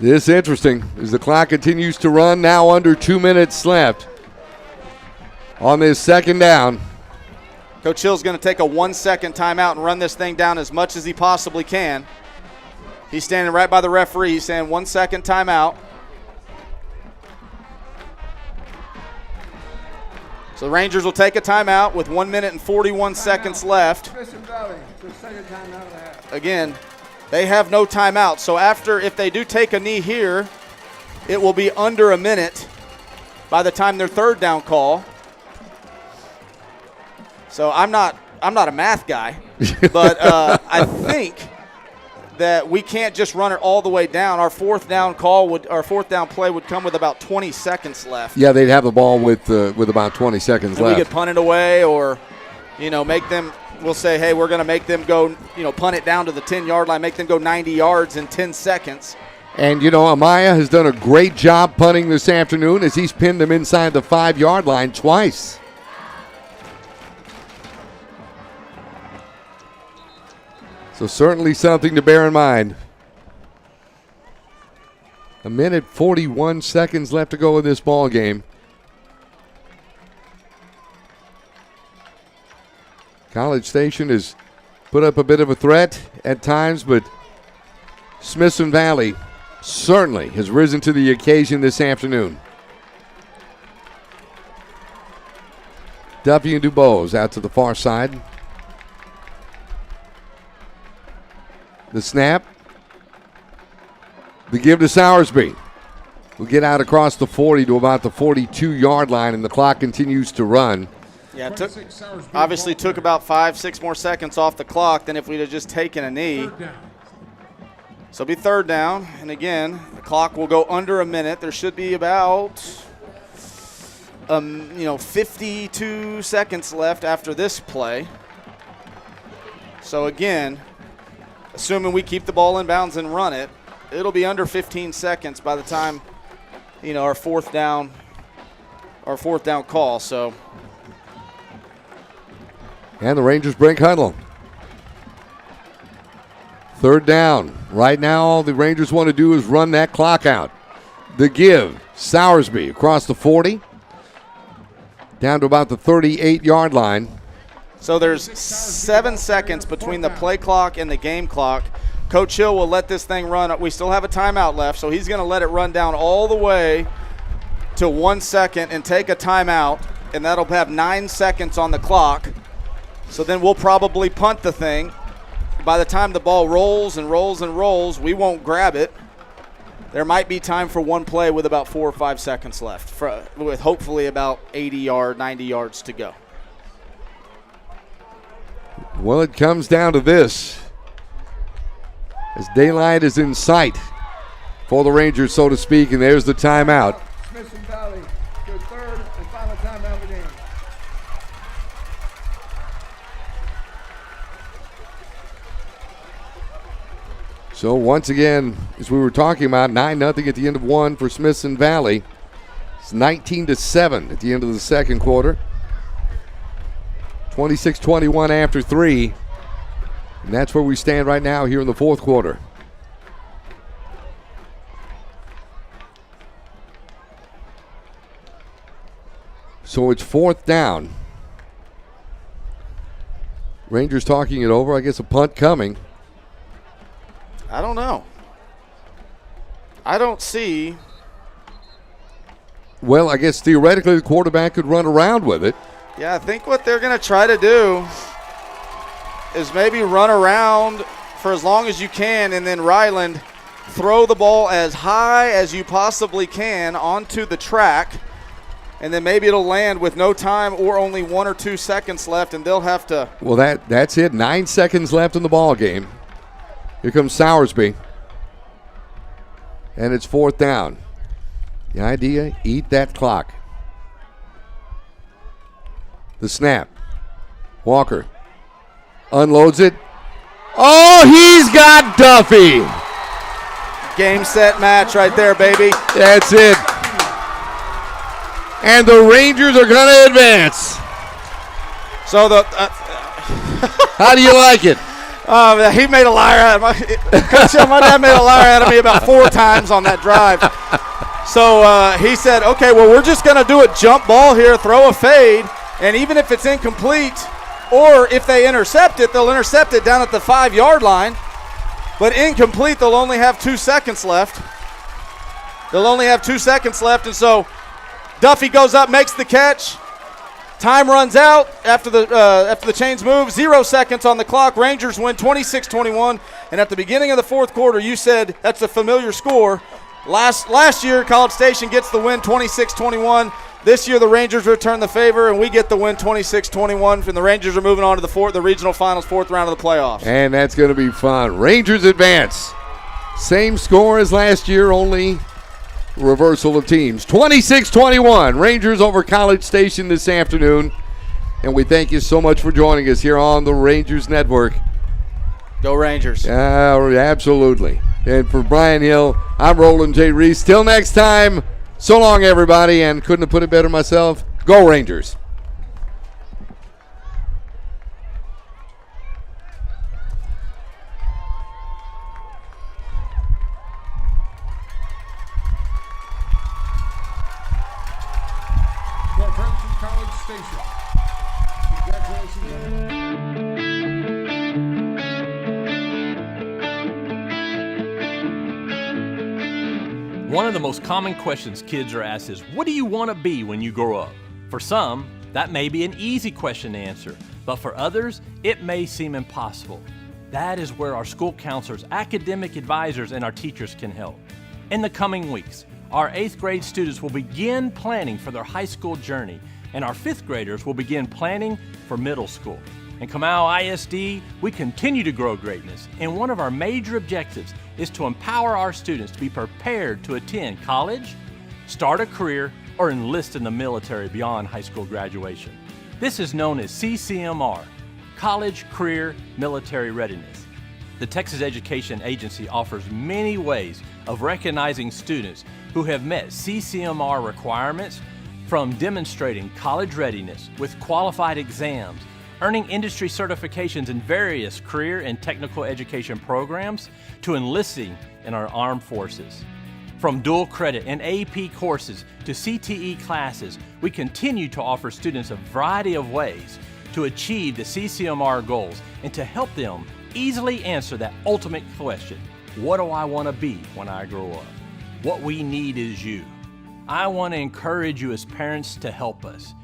This is interesting as the clock continues to run. Now under 2 minutes left on this 2nd down. Coach Hill's going to take a 1-second timeout and run this thing down as much as he possibly can. He's standing right by the referee. He's saying 1-second timeout. So the Rangers will take a timeout with 1 minute and 41 seconds left. Smithson Valley, the 2nd timeout of the half. Again, they have no timeout. So if they do take a knee here, it will be under a minute by the time their third down call. So I'm not a math guy, but I think that we can't just run it all the way down. Our fourth down play would come with about 20 seconds left. Yeah, they'd have the ball with about 20 seconds left. We could punt it away, or make them. We'll say, hey, we're going to make them go. Punt it down to the 10-yard line, make them go 90 yards in 10 seconds. And Amaya has done a great job punting this afternoon as he's pinned them inside the 5-yard line twice. So certainly something to bear in mind. 1:41 seconds left to go in this ball game. College Station has put up a bit of a threat at times, but Smithson Valley certainly has risen to the occasion this afternoon. Duffy and Dubose out to the far side. The snap. The give to Sowersby. We'll get out across the 40 to about the 42-yard line, and the clock continues to run. Yeah, it took about 5-6 more seconds off the clock than if we'd have just taken a knee. So it'll be third down, and again, the clock will go under a minute. There should be about 52 seconds left after this play. So again, assuming we keep the ball in bounds and run it, it'll be under 15 seconds by the time, our fourth down call. So, and the Rangers break huddle. Third down. Right now, all the Rangers want to do is run that clock out. The give, Sowersby across the 40, down to about the 38-yard line. So there's 7 seconds between the play clock and the game clock. Coach Hill will let this thing run. We still have a timeout left, so he's going to let it run down all the way to 1 second and take a timeout, and that'll have 9 seconds on the clock. So then we'll probably punt the thing. By the time the ball rolls and rolls and rolls, we won't grab it. There might be time for one play with about 4 or 5 seconds left, with hopefully about 90 yards to go. Well, it comes down to this. As daylight is in sight for the Rangers, so to speak, and there's the timeout. Smithson Valley, their third and final timeout of the game. So once again, as we were talking about, 9-0 at the end of one for Smithson Valley. It's 19-7 at the end of the second quarter. 26-21 after 3. And that's where we stand right now here in the fourth quarter. So it's fourth down. Rangers talking it over. I guess a punt coming. I don't know. I don't see. Well, I guess theoretically the quarterback could run around with it. Yeah, I think what they're going to try to do is maybe run around for as long as you can, and then Ryland throw the ball as high as you possibly can onto the track, and then maybe it'll land with no time or only 1 or 2 seconds left, and they'll have to. Well, that's it. 9 seconds left in the ball game. Here comes Sowersby. And it's fourth down. The idea, eat that clock. The snap. Walker unloads it. Oh, he's got Duffy. Game, set, match right there, baby. That's it. And the Rangers are going to advance. So how do you like it? He made a liar out of my dad made a liar out of me about 4 times on that drive. So he said, okay, well, we're just going to do a jump ball here, throw a fade, and even if it's incomplete or if they intercept it, they'll intercept it down at the 5-yard line. But incomplete, they'll only have 2 seconds left. And so Duffy goes up, makes the catch. Time runs out after the chains move. 0 seconds on the clock. Rangers win 26-21. And at the beginning of the fourth quarter, you said that's a familiar score. Last year, College Station gets the win 26-21. This year, the Rangers return the favor, and we get the win 26-21. And the Rangers are moving on to the regional finals, 4th round of the playoffs. And that's going to be fun. Rangers advance. Same score as last year, only reversal of teams. 26-21. Rangers over College Station this afternoon. And we thank you so much for joining us here on the Rangers Network. Go Rangers. Absolutely. And for Brian Hill, I'm Roland J. Reese. Till next time, so long, everybody, and couldn't have put it better myself. Go Rangers. To our friends from College Station, congratulations. One of the most common questions kids are asked is, what do you want to be when you grow up? For some, that may be an easy question to answer, but for others, it may seem impossible. That is where our school counselors, academic advisors, and our teachers can help. In the coming weeks, our 8th grade students will begin planning for their high school journey, and our 5th graders will begin planning for middle school. In Kamau ISD, we continue to grow greatness, and one of our major objectives is to empower our students to be prepared to attend college, start a career, or enlist in the military beyond high school graduation. This is known as CCMR, College Career Military Readiness. The Texas Education Agency offers many ways of recognizing students who have met CCMR requirements, from demonstrating college readiness with qualified exams, earning industry certifications in various career and technical education programs, to enlisting in our armed forces. From dual credit and AP courses to CTE classes, we continue to offer students a variety of ways to achieve the CCMR goals and to help them easily answer that ultimate question: what do I want to be when I grow up? What we need is you. I want to encourage you as parents to help us.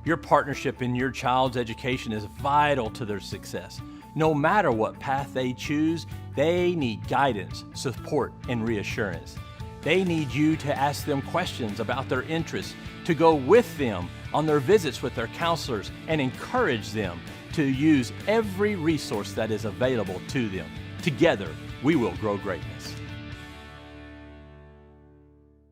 Your partnership in your child's education is vital to their success. No matter what path they choose, they need guidance, support, and reassurance. They need you to ask them questions about their interests, to go with them on their visits with their counselors, and encourage them to use every resource that is available to them. Together, we will grow greatness.